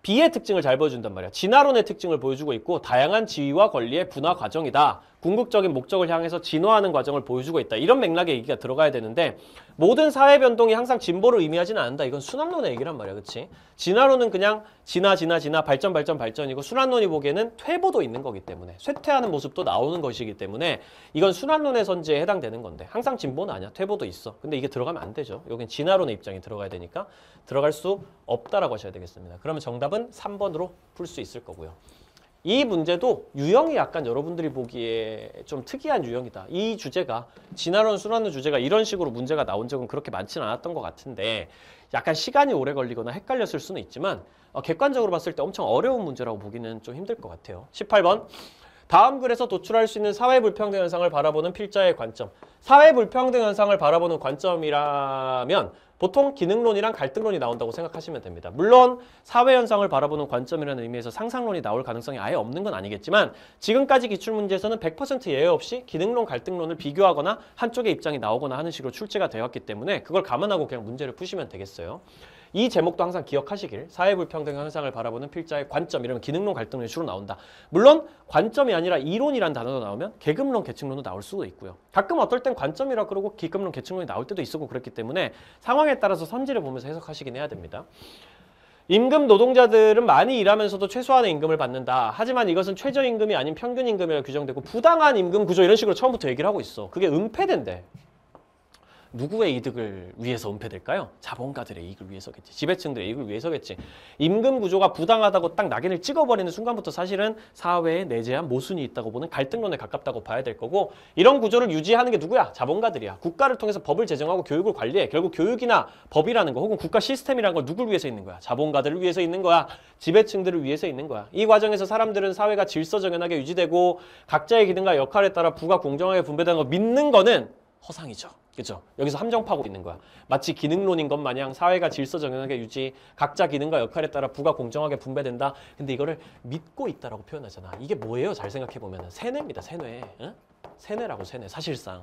B의 특징을 잘 보여준단 말이야. 진화론의 특징을 보여주고 있고 다양한 지위와 권리의 분화 과정이다. 궁극적인 목적을 향해서 진화하는 과정을 보여주고 있다. 이런 맥락의 얘기가 들어가야 되는데 모든 사회 변동이 항상 진보를 의미하지는 않는다. 이건 순환론의 얘기란 말이야. 그렇지? 진화론은 그냥 진화, 발전이고 순환론이 보기에는 퇴보도 있는 거기 때문에 쇠퇴하는 모습도 나오는 것이기 때문에 이건 순환론의 선지에 해당되는 건데 항상 진보는 아니야. 퇴보도 있어. 근데 이게 들어가면 안 되죠. 여긴 진화론의 입장이 들어가야 되니까 들어갈 수 없다라고 하셔야 되겠습니다. 그러면 정답은 3번으로 풀 수 있을 거고요. 이 문제도 유형이 약간 여러분들이 보기에 좀 특이한 유형이다. 이 주제가 진화론, 순환론 주제가 이런 식으로 문제가 나온 적은 그렇게 많지는 않았던 것 같은데 약간 시간이 오래 걸리거나 헷갈렸을 수는 있지만 객관적으로 봤을 때 엄청 어려운 문제라고 보기는 좀 힘들 것 같아요. 18번. 다음 글에서 도출할 수 있는 사회 불평등 현상을 바라보는 필자의 관점. 사회 불평등 현상을 바라보는 관점이라면 보통 기능론이랑 갈등론이 나온다고 생각하시면 됩니다. 물론 사회 현상을 바라보는 관점이라는 의미에서 상상론이 나올 가능성이 아예 없는 건 아니겠지만 지금까지 기출문제에서는 100% 예외 없이 기능론, 갈등론을 비교하거나 한쪽의 입장이 나오거나 하는 식으로 출제가 되었기 때문에 그걸 감안하고 그냥 문제를 푸시면 되겠어요. 이 제목도 항상 기억하시길. 사회불평등 현상을 바라보는 필자의 관점 이러면 기능론, 갈등론이 주로 나온다. 물론 관점이 아니라 이론이란 단어가 나오면 계급론, 계층론도 나올 수도 있고요. 가끔 어떨 땐 관점이라 그러고 계급론, 계층론이 나올 때도 있고 그렇기 때문에 상황에 따라서 선지를 보면서 해석하시긴 해야 됩니다. 임금 노동자들은 많이 일하면서도 최소한의 임금을 받는다. 하지만 이것은 최저임금이 아닌 평균임금이라 규정되고 부당한 임금 구조 이런 식으로 처음부터 얘기를 하고 있어. 그게 은폐된대. 누구의 이득을 위해서 은폐될까요? 자본가들의 이익을 위해서겠지. 지배층들의 이익을 위해서겠지. 임금 구조가 부당하다고 딱 낙인을 찍어버리는 순간부터 사실은 사회에 내재한 모순이 있다고 보는 갈등론에 가깝다고 봐야 될 거고, 이런 구조를 유지하는 게 누구야? 자본가들이야. 국가를 통해서 법을 제정하고 교육을 관리해. 결국 교육이나 법이라는 거 혹은 국가 시스템이라는 걸 누굴 위해서 있는 거야? 자본가들을 위해서 있는 거야. 지배층들을 위해서 있는 거야. 이 과정에서 사람들은 사회가 질서정연하게 유지되고 각자의 기능과 역할에 따라 부가 공정하게 분배되는 거 믿는 거는 허상이죠. 그죠? 여기서 함정파고 있는 거야. 마치 기능론인 것 마냥 사회가 질서정연하게 유지, 각자 기능과 역할에 따라 부가 공정하게 분배된다. 근데 이거를 믿고 있다라고 표현하잖아. 이게 뭐예요? 잘 생각해보면 세뇌입니다. 세뇌. 응? 세뇌라고, 세뇌. 사실상.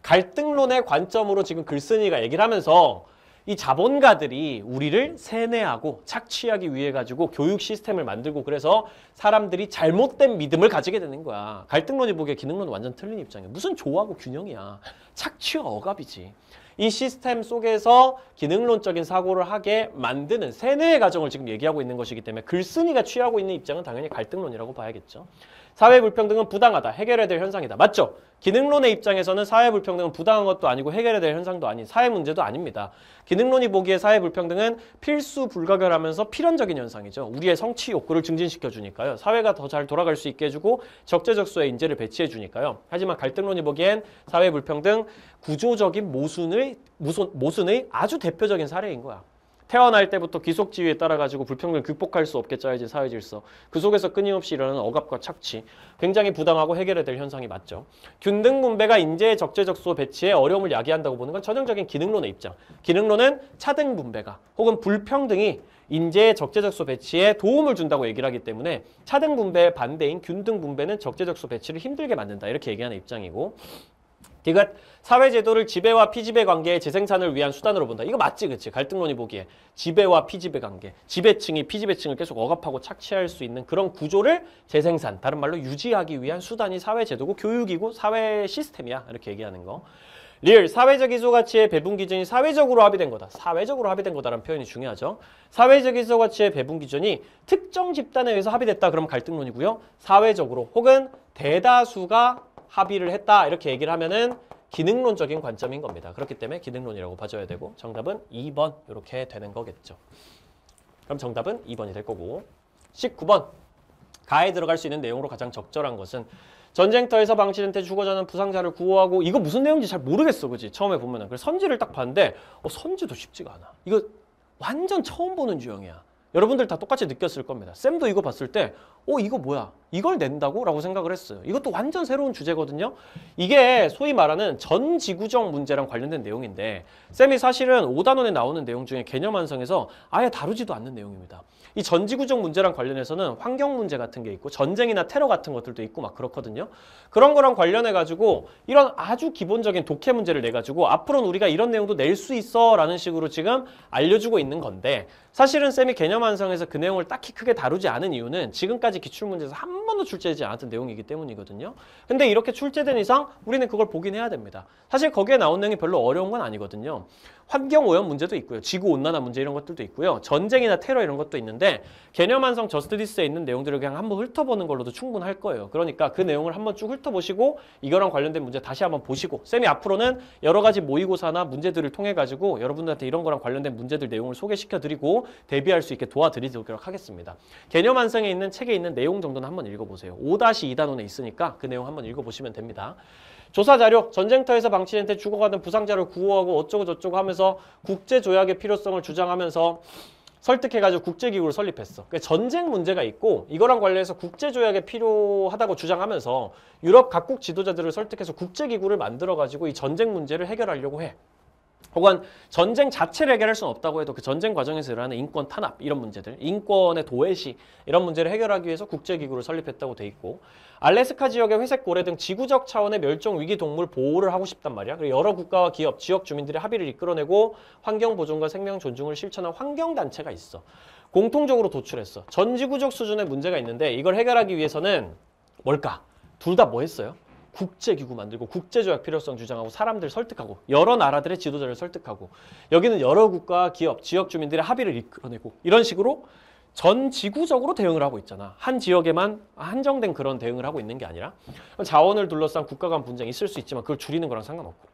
갈등론의 관점으로 지금 글쓴이가 얘기를 하면서 이 자본가들이 우리를 세뇌하고 착취하기 위해 가지고 교육 시스템을 만들고, 그래서 사람들이 잘못된 믿음을 가지게 되는 거야. 갈등론이 보기에 기능론은 완전 틀린 입장이야. 무슨 조화고 균형이야. 착취와 억압이지. 이 시스템 속에서 기능론적인 사고를 하게 만드는 세뇌의 과정을 지금 얘기하고 있는 것이기 때문에 글쓴이가 취하고 있는 입장은 당연히 갈등론이라고 봐야겠죠. 사회 불평등은 부당하다, 해결해야 될 현상이다. 맞죠? 기능론의 입장에서는 사회 불평등은 부당한 것도 아니고 해결해야 될 현상도 아닌 사회 문제도 아닙니다. 기능론이 보기에 사회 불평등은 필수 불가결하면서 필연적인 현상이죠. 우리의 성취 욕구를 증진시켜 주니까요. 사회가 더 잘 돌아갈 수 있게 해주고 적재적소에 인재를 배치해 주니까요. 하지만 갈등론이 보기엔 사회 불평등 구조적인 모순의 아주 대표적인 사례인 거야. 태어날 때부터 귀속지위에 따라 가지고 불평등을 극복할 수 없게 짜여진 사회 질서, 그 속에서 끊임없이 일어나는 억압과 착취, 굉장히 부당하고 해결해야 될 현상이 맞죠. 균등 분배가 인재의 적재적소 배치에 어려움을 야기한다고 보는 건 전형적인 기능론의 입장. 기능론은 차등 분배가 혹은 불평등이 인재의 적재적소 배치에 도움을 준다고 얘기를 하기 때문에 차등 분배의 반대인 균등 분배는 적재적소 배치를 힘들게 만든다, 이렇게 얘기하는 입장이고, 디귿 사회제도를 지배와 피지배 관계의 재생산을 위한 수단으로 본다. 이거 맞지, 그치? 갈등론이 보기에 지배와 피지배 관계, 지배층이 피지배층을 계속 억압하고 착취할 수 있는 그런 구조를 재생산, 다른 말로 유지하기 위한 수단이 사회제도고 교육이고 사회 시스템이야, 이렇게 얘기하는 거. 리을 사회적 이소가치의 배분 기준이 사회적으로 합의된 거다. 사회적으로 합의된 거다라는 표현이 중요하죠. 사회적 이소가치의 배분 기준이 특정 집단에 의해서 합의됐다, 그럼 갈등론이고요. 사회적으로 혹은 대다수가 합의를 했다, 이렇게 얘기를 하면은 기능론적인 관점인 겁니다. 그렇기 때문에 기능론이라고 봐줘야 되고, 정답은 2번 이렇게 되는 거겠죠. 그럼 정답은 2번이 될 거고, 19번 가에 들어갈 수 있는 내용으로 가장 적절한 것은 전쟁터에서 방치된 채 죽어가는 부상자를 구호하고, 이거 무슨 내용인지 잘 모르겠어, 그치? 처음에 보면은. 그래서 선지를 딱 봤는데 선지도 쉽지가 않아. 이거 완전 처음 보는 유형이야. 여러분들 다 똑같이 느꼈을 겁니다. 쌤도 이거 봤을 때 이거 뭐야? 이걸 낸다고? 라고 생각을 했어요. 이것도 완전 새로운 주제거든요. 이게 소위 말하는 전지구적 문제랑 관련된 내용인데, 쌤이 사실은 5단원에 나오는 내용 중에 개념 완성에서 아예 다루지도 않는 내용입니다. 이 전지구적 문제랑 관련해서는 환경 문제 같은 게 있고 전쟁이나 테러 같은 것들도 있고 막 그렇거든요. 그런 거랑 관련해 가지고 이런 아주 기본적인 독해 문제를 내 가지고 앞으로는 우리가 이런 내용도 낼 수 있어 라는 식으로 지금 알려주고 있는 건데, 사실은 쌤이 개념 완성에서 그 내용을 딱히 크게 다루지 않은 이유는 지금까지 기출문제에서 한 번도 출제되지 않았던 내용이기 때문이거든요. 근데 이렇게 출제된 이상 우리는 그걸 보긴 해야 됩니다. 사실 거기에 나온 내용이 별로 어려운 건 아니거든요. 환경오염 문제도 있고요. 지구온난화 문제 이런 것들도 있고요. 전쟁이나 테러 이런 것도 있는데, 개념 완성 저스티스에 있는 내용들을 그냥 한번 훑어보는 걸로도 충분할 거예요. 그러니까 그 내용을 한번 쭉 훑어보시고 이거랑 관련된 문제 다시 한번 보시고, 쌤이 앞으로는 여러 가지 모의고사나 문제들을 통해 가지고 여러분들한테 이런 거랑 관련된 문제들 내용을 소개시켜드리고 대비할 수 있게 도와드리도록 하겠습니다. 개념 완성에 있는 책에 있는 내용 정도는 한번 읽어보세요. 5-2단원에 있으니까 그 내용 한번 읽어보시면 됩니다. 조사자료, 전쟁터에서 방치된 채 죽어가는 부상자를 구호하고 어쩌고 저쩌고 하면서 국제조약의 필요성을 주장하면서 설득해가지고 국제기구를 설립했어. 그러니까 전쟁 문제가 있고 이거랑 관련해서 국제조약이 필요하다고 주장하면서 유럽 각국 지도자들을 설득해서 국제기구를 만들어가지고 이 전쟁 문제를 해결하려고 해. 혹은 전쟁 자체를 해결할 수는 없다고 해도 그 전쟁 과정에서 일어나는 인권 탄압 이런 문제들, 인권의 도외시 이런 문제를 해결하기 위해서 국제기구를 설립했다고 돼 있고, 알래스카 지역의 회색 고래 등 지구적 차원의 멸종 위기 동물 보호를 하고 싶단 말이야. 그리고 여러 국가와 기업, 지역 주민들의 합의를 이끌어내고 환경 보존과 생명 존중을 실천한 환경단체가 있어. 공통적으로 도출했어. 전 지구적 수준의 문제가 있는데 이걸 해결하기 위해서는 뭘까? 둘 다 뭐 했어요? 국제기구 만들고 국제조약 필요성 주장하고 사람들 설득하고 여러 나라들의 지도자를 설득하고, 여기는 여러 국가, 기업, 지역 주민들의 합의를 이끌어내고 이런 식으로 전 지구적으로 대응을 하고 있잖아. 한 지역에만 한정된 그런 대응을 하고 있는 게 아니라 자원을 둘러싼 국가 간 분쟁이 있을 수 있지만 그걸 줄이는 거랑 상관없고,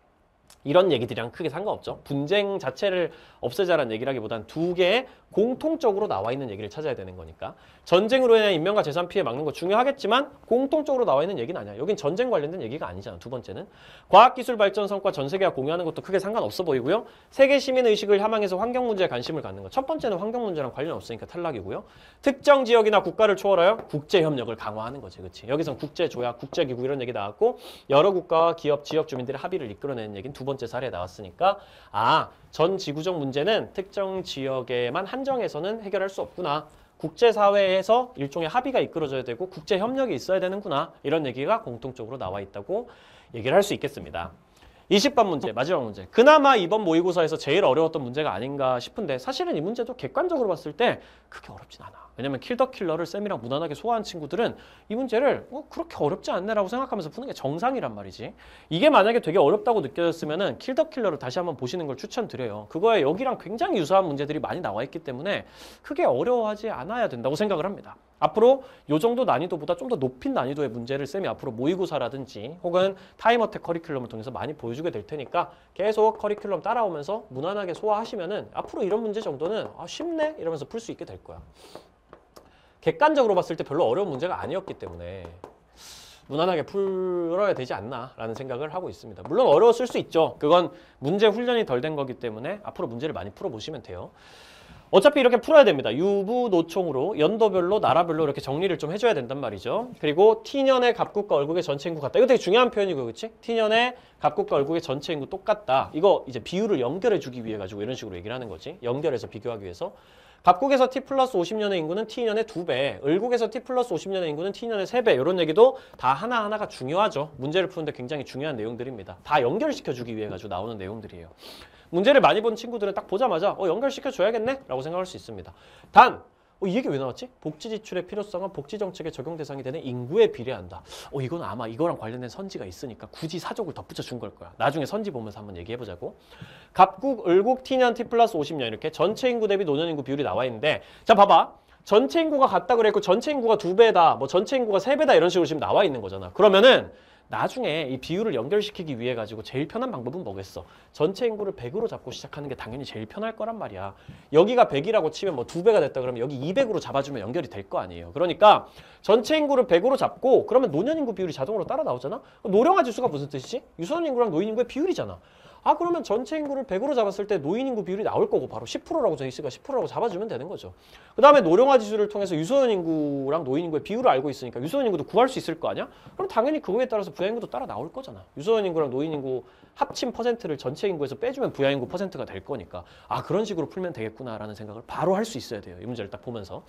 이런 얘기들이랑 크게 상관없죠. 분쟁 자체를 없애자라는 얘기라기보단 두 개의 공통적으로 나와 있는 얘기를 찾아야 되는 거니까. 전쟁으로 인한 인명과 재산 피해 막는 거 중요하겠지만 공통적으로 나와 있는 얘기는 아니야. 여긴 전쟁 관련된 얘기가 아니잖아. 두 번째는. 과학기술 발전 성과 전 세계가 공유하는 것도 크게 상관없어 보이고요. 세계 시민의식을 향해서 환경 문제에 관심을 갖는 거. 첫 번째는 환경 문제랑 관련 없으니까 탈락이고요. 특정 지역이나 국가를 초월하여 국제협력을 강화하는 거지. 그치? 여기선 국제조약, 국제기구 이런 얘기 나왔고 여러 국가와 기업, 지역 주민들의 합의를 이끌어내는 얘기는 두 번째 사례에 나왔으니까 전 지구적 문제는 특정 지역에만 한정해서는 해결할 수 없구나. 국제사회에서 일종의 합의가 이끌어져야 되고 국제협력이 있어야 되는구나. 이런 얘기가 공통적으로 나와 있다고 얘기를 할 수 있겠습니다. 20번 문제, 마지막 문제. 그나마 이번 모의고사에서 제일 어려웠던 문제가 아닌가 싶은데 사실은 이 문제도 객관적으로 봤을 때 그렇게 어렵진 않아. 왜냐면 킬더킬러를 쌤이랑 무난하게 소화한 친구들은 이 문제를 그렇게 어렵지 않네라고 생각하면서 푸는 게 정상이란 말이지. 이게 만약에 되게 어렵다고 느껴졌으면은 킬더킬러를 다시 한번 보시는 걸 추천드려요. 그거에 여기랑 굉장히 유사한 문제들이 많이 나와 있기 때문에 크게 어려워하지 않아야 된다고 생각을 합니다. 앞으로 요 정도 난이도보다 좀 더 높인 난이도의 문제를 쌤이 앞으로 모의고사라든지 혹은 타임어택 커리큘럼을 통해서 많이 보여주게 될 테니까 계속 커리큘럼 따라오면서 무난하게 소화하시면은 앞으로 이런 문제 정도는 쉽네? 이러면서 풀 수 있게 될 거야. 객관적으로 봤을 때 별로 어려운 문제가 아니었기 때문에 무난하게 풀어야 되지 않나 라는 생각을 하고 있습니다. 물론 어려웠을 수 있죠. 그건 문제 훈련이 덜 된 거기 때문에 앞으로 문제를 많이 풀어보시면 돼요. 어차피 이렇게 풀어야 됩니다. 유부노총으로 연도별로 나라별로 이렇게 정리를 좀 해줘야 된단 말이죠. 그리고 T년의 갑국과 얼국의 전체 인구 같다. 이거 되게 중요한 표현이고 그렇지? T년의 갑국과 얼국의 전체 인구 똑같다. 이거 이제 비율을 연결해주기 위해 가지고 이런 식으로 얘기를 하는 거지. 연결해서 비교하기 위해서. 갑국에서 T 플러스 50년의 인구는 T년의 2배, 을국에서 T 플러스 50년의 인구는 T년의 3배 이런 얘기도 다 하나하나가 중요하죠. 문제를 푸는데 굉장히 중요한 내용들입니다. 다 연결시켜주기 위해 가지고 나오는 내용들이에요. 문제를 많이 본 친구들은 딱 보자마자 연결시켜줘야겠네? 라고 생각할 수 있습니다. 단, 이 얘기 왜 나왔지? 복지 지출의 필요성은 복지 정책의 적용 대상이 되는 인구에 비례한다. 이건 아마 이거랑 관련된 선지가 있으니까 굳이 사족을 덧붙여 준 걸 거야. 나중에 선지 보면서 한번 얘기해보자고. 갑국, 을국, T년, T 플러스 50년 이렇게 전체 인구 대비 노년 인구 비율이 나와 있는데 자 봐봐. 전체 인구가 같다 그랬고 전체 인구가 2배다, 뭐 전체 인구가 3배다 이런 식으로 지금 나와 있는 거잖아. 그러면은 나중에 이 비율을 연결시키기 위해 가지고 제일 편한 방법은 뭐겠어? 전체 인구를 100으로 잡고 시작하는 게 당연히 제일 편할 거란 말이야. 여기가 100이라고 치면 뭐 2배가 됐다 그러면 여기 200으로 잡아주면 연결이 될 거 아니에요. 그러니까 전체 인구를 100으로 잡고 그러면 노년 인구 비율이 자동으로 따라 나오잖아? 노령화 지수가 무슨 뜻이지? 유소년 인구랑 노인 인구의 비율이잖아. 그러면 전체 인구를 100으로 잡았을 때 노인 인구 비율이 나올 거고 바로 10%라고 돼 있으니까 10%라고 잡아주면 되는 거죠. 그 다음에 노령화 지수를 통해서 유소년 인구랑 노인 인구의 비율을 알고 있으니까 유소년 인구도 구할 수 있을 거 아니야? 그럼 당연히 그거에 따라서 부양 인구도 따라 나올 거잖아. 유소년 인구랑 노인 인구 합친 퍼센트를 전체 인구에서 빼주면 부양 인구 퍼센트가 될 거니까 그런 식으로 풀면 되겠구나라는 생각을 바로 할 수 있어야 돼요. 이 문제를 딱 보면서.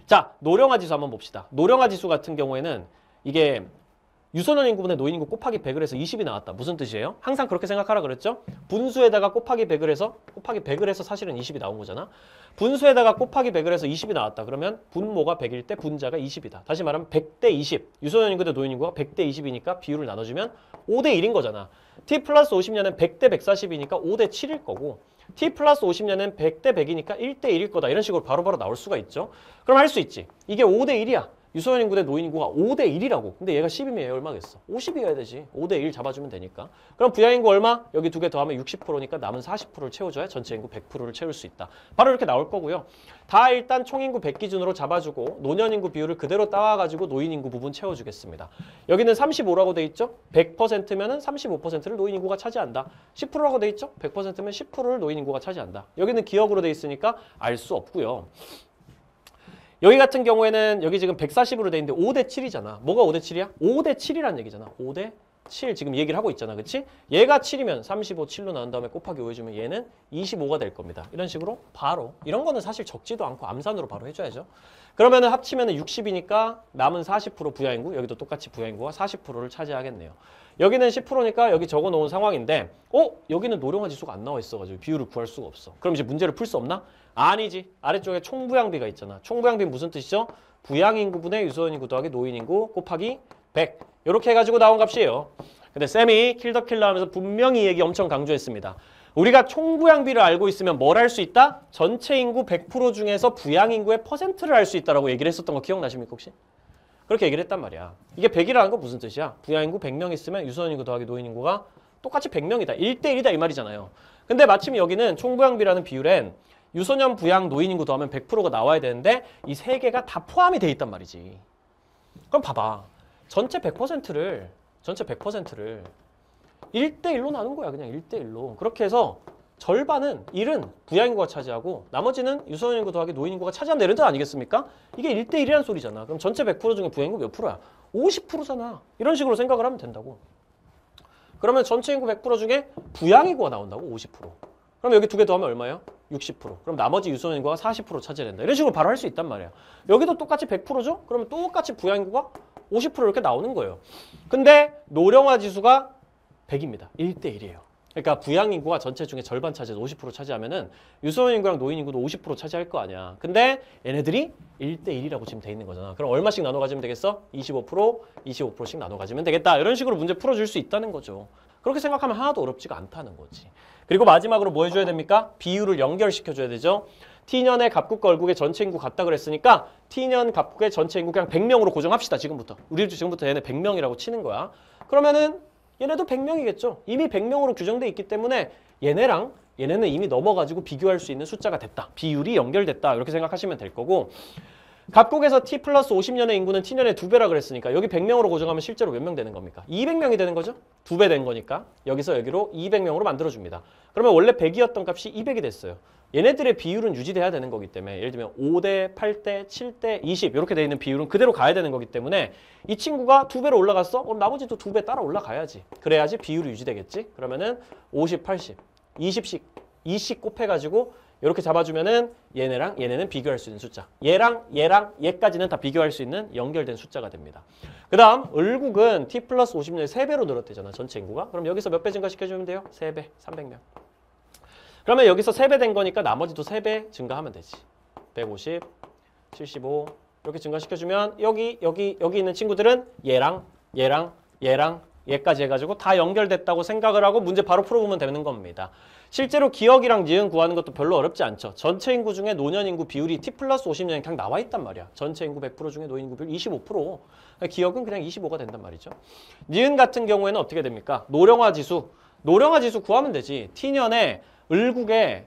자, 노령화 지수 한번 봅시다. 노령화 지수 같은 경우에는 이게 유소년 인구분의 노인 인구 곱하기 100을 해서 20이 나왔다. 무슨 뜻이에요? 항상 그렇게 생각하라 그랬죠? 분수에다가 곱하기 100을 해서 사실은 20이 나온 거잖아. 분수에다가 곱하기 100을 해서 20이 나왔다. 그러면 분모가 100일 때 분자가 20이다. 다시 말하면 100대 20. 유소년 인구 대 노인 인구가 100대 20이니까 비율을 나눠주면 5대 1인 거잖아. T 플러스 50년은 100대 140이니까 5대 7일 거고 T 플러스 50년은 100대 100이니까 1대 1일 거다. 이런 식으로 바로바로 나올 수가 있죠. 그럼 할 수 있지. 이게 5대 1이야. 유소년 인구 대 노인 인구가 5대 1이라고. 근데 얘가 10이면 얘 얼마겠어? 50이어야 되지. 5대 1 잡아주면 되니까. 그럼 부양 인구 얼마? 여기 두 개 더하면 60%니까 남은 40%를 채워줘야 전체 인구 100%를 채울 수 있다. 바로 이렇게 나올 거고요. 다 일단 총 인구 100 기준으로 잡아주고 노년 인구 비율을 그대로 따와가지고 노인 인구 부분 채워주겠습니다. 여기는 35라고 돼 있죠? 100%면은 35%를 노인 인구가 차지한다. 10%라고 돼 있죠? 100%면 10%를 노인 인구가 차지한다. 여기는 기억으로 돼 있으니까 알 수 없고요. 여기 같은 경우에는 여기 지금 140으로 돼 있는데 5대 7이잖아. 뭐가 5대 7이야? 5대 7이란 얘기잖아. 5대 7 지금 얘기를 하고 있잖아. 그치? 얘가 7이면 35, 7로 나온 다음에 곱하기 5 해주면 얘는 25가 될 겁니다. 이런 식으로 바로. 이런 거는 사실 적지도 않고 암산으로 바로 해줘야죠. 그러면은 합치면은 60이니까 남은 40% 부야인구, 여기도 똑같이 부야인구가 40%를 차지하겠네요. 여기는 10%니까 여기 적어 놓은 상황인데 여기는 노령화 지수가 안 나와 있어가지고 비율을 구할 수가 없어. 그럼 이제 문제를 풀 수 없나? 아니지. 아래쪽에 총부양비가 있잖아. 총부양비는 무슨 뜻이죠? 부양인구분의 유소년인구 더하기 노인인구 곱하기 100. 이렇게 해가지고 나온 값이에요. 근데 쌤이 킬더킬러 하면서 분명히 이 얘기 엄청 강조했습니다. 우리가 총부양비를 알고 있으면 뭘 할 수 있다? 전체 인구 100% 중에서 부양인구의 퍼센트를 알 수 있다라고 얘기를 했었던 거 기억나십니까 혹시? 그렇게 얘기를 했단 말이야. 이게 100이라는 건 무슨 뜻이야? 부양인구 100명 있으면 유소년인구 더하기 노인인구가 똑같이 100명이다. 1대1이다 이 말이잖아요. 근데 마침 여기는 총부양비라는 비율엔 유소년 부양 노인 인구 더하면 100%가 나와야 되는데 이 세 개가 다 포함이 돼 있단 말이지. 그럼 봐봐. 전체 100%를 1대1로 나눈 거야. 그냥 1대1로. 그렇게 해서 절반은 1은 부양인구가 차지하고 나머지는 유소년 인구 더하기 노인 인구가 차지한다 이런 뜻 아니겠습니까? 이게 1대1이라는 소리잖아. 그럼 전체 100% 중에 부양인구 몇 프로야? 50%잖아. 이런 식으로 생각을 하면 된다고. 그러면 전체 인구 100% 중에 부양인구가 나온다고 50%. 그럼 여기 두 개 더하면 얼마예요? 60%. 그럼 나머지 유소년 인구가 40% 차지된다. 이런 식으로 바로 할 수 있단 말이야. 여기도 똑같이 100%죠? 그러면 똑같이 부양인구가 50% 이렇게 나오는 거예요. 근데 노령화 지수가 100입니다. 1대1이에요. 그러니까 부양인구가 전체 중에 절반 차지해서 50% 차지하면은 유소년 인구랑 노인 인구도 50% 차지할 거 아니야. 근데 얘네들이 1대1이라고 지금 돼 있는 거잖아. 그럼 얼마씩 나눠 가지면 되겠어? 25%, 25%씩 나눠 가지면 되겠다. 이런 식으로 문제 풀어줄 수 있다는 거죠. 그렇게 생각하면 하나도 어렵지가 않다는 거지. 그리고 마지막으로 뭐 해줘야 됩니까? 비율을 연결시켜줘야 되죠. T년의 갑국과 을국의 전체 인구 같다 그랬으니까 T년 갑국의 전체 인구 그냥 100명으로 고정합시다. 지금부터. 우리도 지금부터 얘네 100명이라고 치는 거야. 그러면은 얘네도 100명이겠죠. 이미 100명으로 규정돼 있기 때문에 얘네는 이미 넘어가지고 비교할 수 있는 숫자가 됐다. 비율이 연결됐다. 이렇게 생각하시면 될 거고 갑국에서 T 플러스 50년의 인구는 T년의 2배라 그랬으니까 여기 100명으로 고정하면 실제로 몇 명 되는 겁니까? 200명이 되는 거죠? 2배 된 거니까 여기서 여기로 200명으로 만들어줍니다. 그러면 원래 100이었던 값이 200이 됐어요. 얘네들의 비율은 유지돼야 되는 거기 때문에 예를 들면 5대, 8대, 7대, 20 이렇게 돼 있는 비율은 그대로 가야 되는 거기 때문에 이 친구가 2배로 올라갔어? 그럼 나머지도 2배 따라 올라가야지. 그래야지 비율이 유지되겠지? 그러면은 50, 80, 20씩 곱해가지고 이렇게 잡아주면은 얘네는 비교할 수 있는 숫자. 얘랑 얘까지는 다 비교할 수 있는 연결된 숫자가 됩니다. 그 다음 을국은 T 플러스 50년에 3배로 늘었대잖아. 전체 인구가. 그럼 여기서 몇 배 증가시켜주면 돼요? 3배, 300명. 그러면 여기서 3배 된 거니까 나머지도 3배 증가하면 되지. 150, 75 이렇게 증가시켜주면 여기 있는 친구들은 얘랑 얘까지 해가지고 다 연결됐다고 생각을 하고 문제 바로 풀어보면 되는 겁니다. 실제로 기억이랑 니은 구하는 것도 별로 어렵지 않죠. 전체 인구 중에 노년 인구 비율이 T 플러스 50년이 그냥 나와 있단 말이야. 전체 인구 100% 중에 노인 인구 비율 25%. 기억은 그냥 25가 된단 말이죠. 니은 같은 경우에는 어떻게 됩니까? 노령화 지수 구하면 되지. T년에 을국의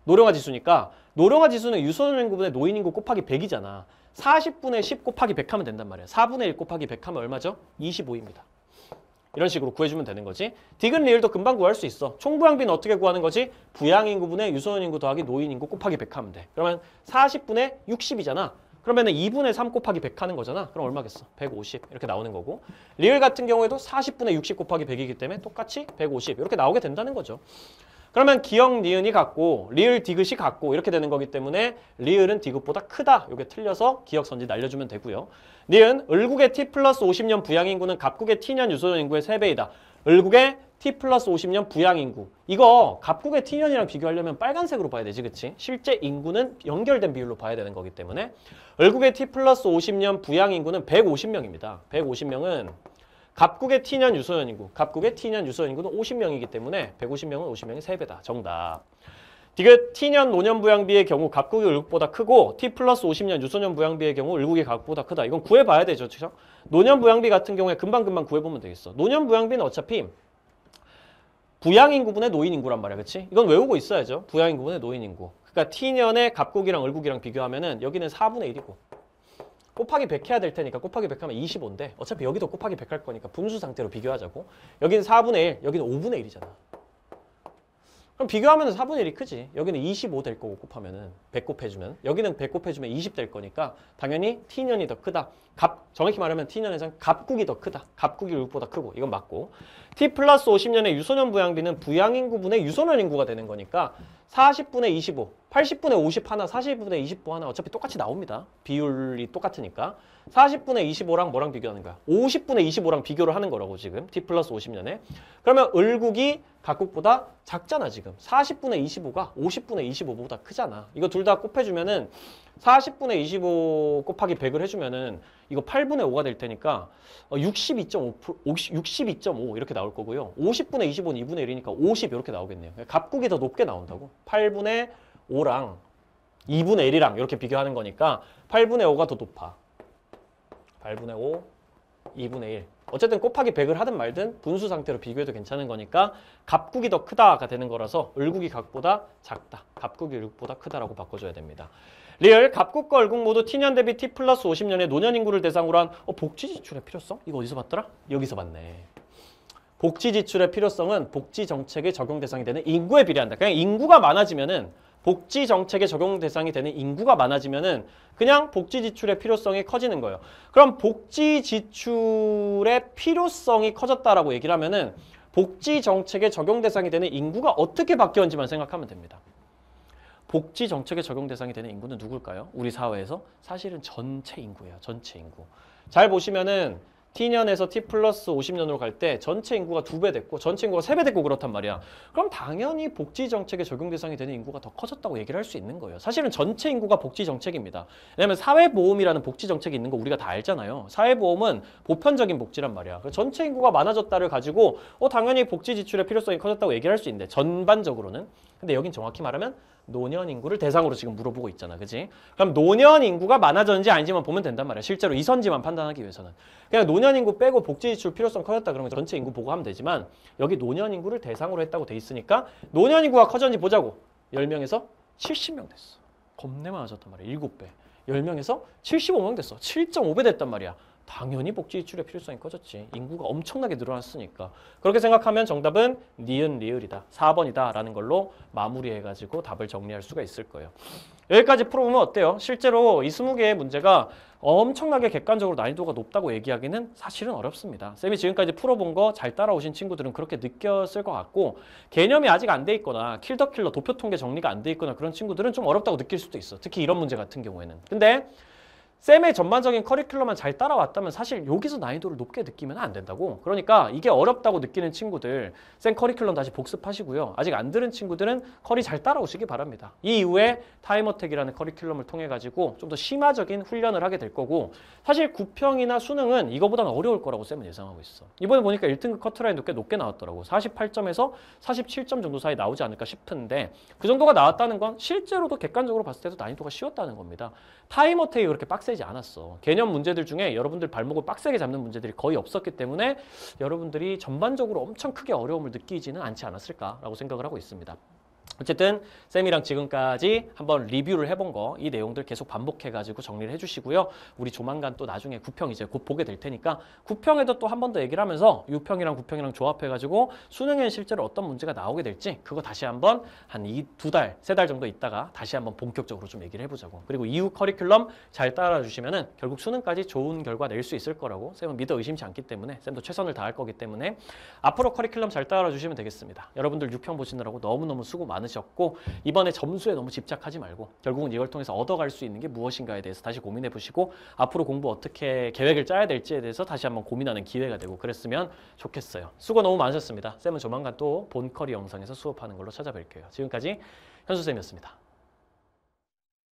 노령화 지수니까 노령화 지수는 유소년 인구분의 노인 인구 곱하기 100이잖아. 40분의 10 곱하기 100 하면 된단 말이야. 4분의 1 곱하기 100 하면 얼마죠? 25입니다. 이런 식으로 구해주면 되는 거지. 디귿 리을도 금방 구할 수 있어. 총부양비는 어떻게 구하는 거지? 부양인구분의 유소년 인구 더하기 노인 인구 곱하기 100 하면 돼. 그러면 40분의 60이잖아. 그러면은 2분의 3 곱하기 100 하는 거잖아. 그럼 얼마겠어? 150 이렇게 나오는 거고. 리을 같은 경우에도 40분의 60 곱하기 100이기 때문에 똑같이 150 이렇게 나오게 된다는 거죠. 그러면 기억 니은이 같고 리을 디귿이 같고 이렇게 되는 거기 때문에 리을은 디귿보다 크다. 이게 틀려서 기억 선지 날려주면 되고요. 니은 을국의 T 플러스 50년 부양인구는 갑국의 T년 유소년 인구의 3배이다. 을국의 T 플러스 50년 부양인구. 이거 갑국의 T년이랑 비교하려면 빨간색으로 봐야 되지, 그치? 실제 인구는 연결된 비율로 봐야 되는 거기 때문에 을국의 T 플러스 50년 부양인구는 150명입니다. 150명은 갑국의 T년 유소년 인구, 갑국의 T년 유소년 인구는 50명이기 때문에 150명은 50명이 3배다. 정답. 디귿 T년 노년 부양비의 경우 갑국이 을국보다 크고 T 플러스 50년 유소년 부양비의 경우 을국이 갑국보다 크다. 이건 구해봐야 되죠. 그렇죠? 노년 부양비 같은 경우에 금방 구해보면 되겠어. 노년 부양비는 어차피 부양인구분의 노인인구란 말이야. 그렇지? 이건 외우고 있어야죠. 부양인구분의 노인인구. 그러니까 T년의 갑국이랑 을국이랑 비교하면은 여기는 4분의 1이고 곱하기 100 해야 될 테니까 곱하기 100 하면 25인데 어차피 여기도 곱하기 100 할 거니까 분수 상태로 비교하자고. 여기는 4분의 1, 여기는 5분의 1이잖아. 그럼 비교하면 4분의 1이 크지. 여기는 25 될 거고 곱하면은 100 곱해주면 여기는 100 곱해주면 20 될 거니까 당연히 T년이 더 크다. 정확히 말하면 T년에서는 갑국이 더 크다. 갑국이 을국보다 크고 이건 맞고 T 플러스 50년의 유소년 부양비는 부양인구분의 유소년 인구가 되는 거니까 40분의 25, 80분의 50 하나, 40분의 25 하나 어차피 똑같이 나옵니다. 비율이 똑같으니까 40분의 25랑 뭐랑 비교하는 거야? 50분의 25랑 비교를 하는 거라고 지금 T 플러스 50년에. 그러면 을국이 갑국보다 작잖아 지금. 40분의 25가 50분의 25보다 크잖아. 이거 둘 다 곱해주면은 40분의 25 곱하기 100을 해주면은 이거 8분의 5가 될 테니까 62.5 이렇게 나올 거고요. 50분의 25는 2분의 1이니까 50 이렇게 나오겠네요. 갑국이 더 높게 나온다고. 8분의 5랑 2분의 1이랑 이렇게 비교하는 거니까 8분의 5가 더 높아. 8분의 5, 2분의 1. 어쨌든 곱하기 100을 하든 말든 분수 상태로 비교해도 괜찮은 거니까 갑국이 더 크다가 되는 거라서 을국이 각보다 작다. 갑국이 을국보다 크다라고 바꿔줘야 됩니다. 리을 갑국과 을국 모두 t년 대비 t 플러스 50년의 노년 인구를 대상으로 한 복지 지출의 필요성? 이거 어디서 봤더라? 여기서 봤네. 복지 지출의 필요성은 복지 정책의 적용 대상이 되는 인구에 비례한다. 그냥 인구가 많아지면은 복지 정책의 적용 대상이 되는 인구가 많아지면은 그냥 복지 지출의 필요성이 커지는 거예요. 그럼 복지 지출의 필요성이 커졌다라고 얘기를 하면은 복지 정책의 적용 대상이 되는 인구가 어떻게 바뀌었는지만 생각하면 됩니다. 복지 정책의 적용 대상이 되는 인구는 누굴까요? 우리 사회에서 사실은 전체 인구예요. 전체 인구. 잘 보시면은 t년에서 t 플러스 50년으로 갈 때 전체 인구가 2배 됐고 전체 인구가 3배 됐고 그렇단 말이야. 그럼 당연히 복지 정책의 적용 대상이 되는 인구가 더 커졌다고 얘기를 할 수 있는 거예요. 사실은 전체 인구가 복지 정책입니다. 왜냐하면 사회보험이라는 복지 정책이 있는 거 우리가 다 알잖아요. 사회보험은 보편적인 복지란 말이야. 전체 인구가 많아졌다를 가지고 당연히 복지 지출의 필요성이 커졌다고 얘기를 할 수 있는데 전반적으로는. 근데 여긴 정확히 말하면 노년 인구를 대상으로 지금 물어보고 있잖아. 그지? 그럼 노년 인구가 많아졌는지 아닌지만 보면 된단 말이야. 실제로 이선지만 판단하기 위해서는. 그냥 노년 인구 빼고 복지 지출 필요성 커졌다 그러면 전체 인구 보고 하면 되지만 여기 노년 인구를 대상으로 했다고 돼 있으니까 노년 인구가 커졌는지 보자고. 10명에서 70명 됐어. 겁내 많아졌단 말이야. 7배. 10명에서 75명 됐어. 7.5배 됐단 말이야. 당연히 복지 지출의 필요성이 커졌지. 인구가 엄청나게 늘어났으니까. 그렇게 생각하면 정답은 니은 리을이다. 4번이다 라는 걸로 마무리해가지고 답을 정리할 수가 있을 거예요. 여기까지 풀어보면 어때요? 실제로 이 20개의 문제가 엄청나게 객관적으로 난이도가 높다고 얘기하기는 사실은 어렵습니다. 쌤이 지금까지 풀어본 거 잘 따라오신 친구들은 그렇게 느꼈을 것 같고 개념이 아직 안 돼 있거나 킬더킬러 도표통계 정리가 안 돼 있거나 그런 친구들은 좀 어렵다고 느낄 수도 있어. 특히 이런 문제 같은 경우에는. 근데 쌤의 전반적인 커리큘럼만 잘 따라왔다면 사실 여기서 난이도를 높게 느끼면 안 된다고. 그러니까 이게 어렵다고 느끼는 친구들 쌤 커리큘럼 다시 복습하시고요. 아직 안 들은 친구들은 커리 잘 따라오시기 바랍니다. 이 이후에 타임어택이라는 커리큘럼을 통해 가지고 좀 더 심화적인 훈련을 하게 될 거고 사실 구평이나 수능은 이거보다는 어려울 거라고 쌤은 예상하고 있어. 이번에 보니까 1등급 커트라인도 꽤 높게 나왔더라고. 48점에서 47점 정도 사이 나오지 않을까 싶은데 그 정도가 나왔다는 건 실제로도 객관적으로 봤을 때도 난이도가 쉬웠다는 겁니다. 타임어택이 그렇게 빡세지 않았어. 개념 문제들 중에 여러분들 발목을 빡세게 잡는 문제들이 거의 없었기 때문에 여러분들이 전반적으로 엄청 크게 어려움을 느끼지는 않지 않았을까라고 생각을 하고 있습니다. 어쨌든 쌤이랑 지금까지 한번 리뷰를 해본 거 이 내용들 계속 반복해가지고 정리를 해주시고요. 우리 조만간 또 나중에 구평 이제 곧 보게 될 테니까 구평에도 또 한 번 더 얘기를 하면서 유평이랑 구평이랑 조합해가지고 수능엔 실제로 어떤 문제가 나오게 될지 그거 다시 한번 한 2달, 3달 정도 있다가 다시 한번 본격적으로 좀 얘기를 해보자고. 그리고 이후 커리큘럼 잘 따라주시면은 결국 수능까지 좋은 결과 낼 수 있을 거라고 쌤은 믿어 의심치 않기 때문에 쌤도 최선을 다할 거기 때문에 앞으로 커리큘럼 잘 따라주시면 되겠습니다. 여러분들 유평 보시느라고 너무너무 수고 많으셨고 이번에 점수에 너무 집착하지 말고 결국은 이걸 통해서 얻어갈 수 있는 게 무엇인가에 대해서 다시 고민해 보시고 앞으로 공부 어떻게 계획을 짜야 될지에 대해서 다시 한번 고민하는 기회가 되고 그랬으면 좋겠어요. 수고 너무 많으셨습니다. 쌤은 조만간 또 본커리 영상에서 수업하는 걸로 찾아뵐게요. 지금까지 현수쌤이었습니다.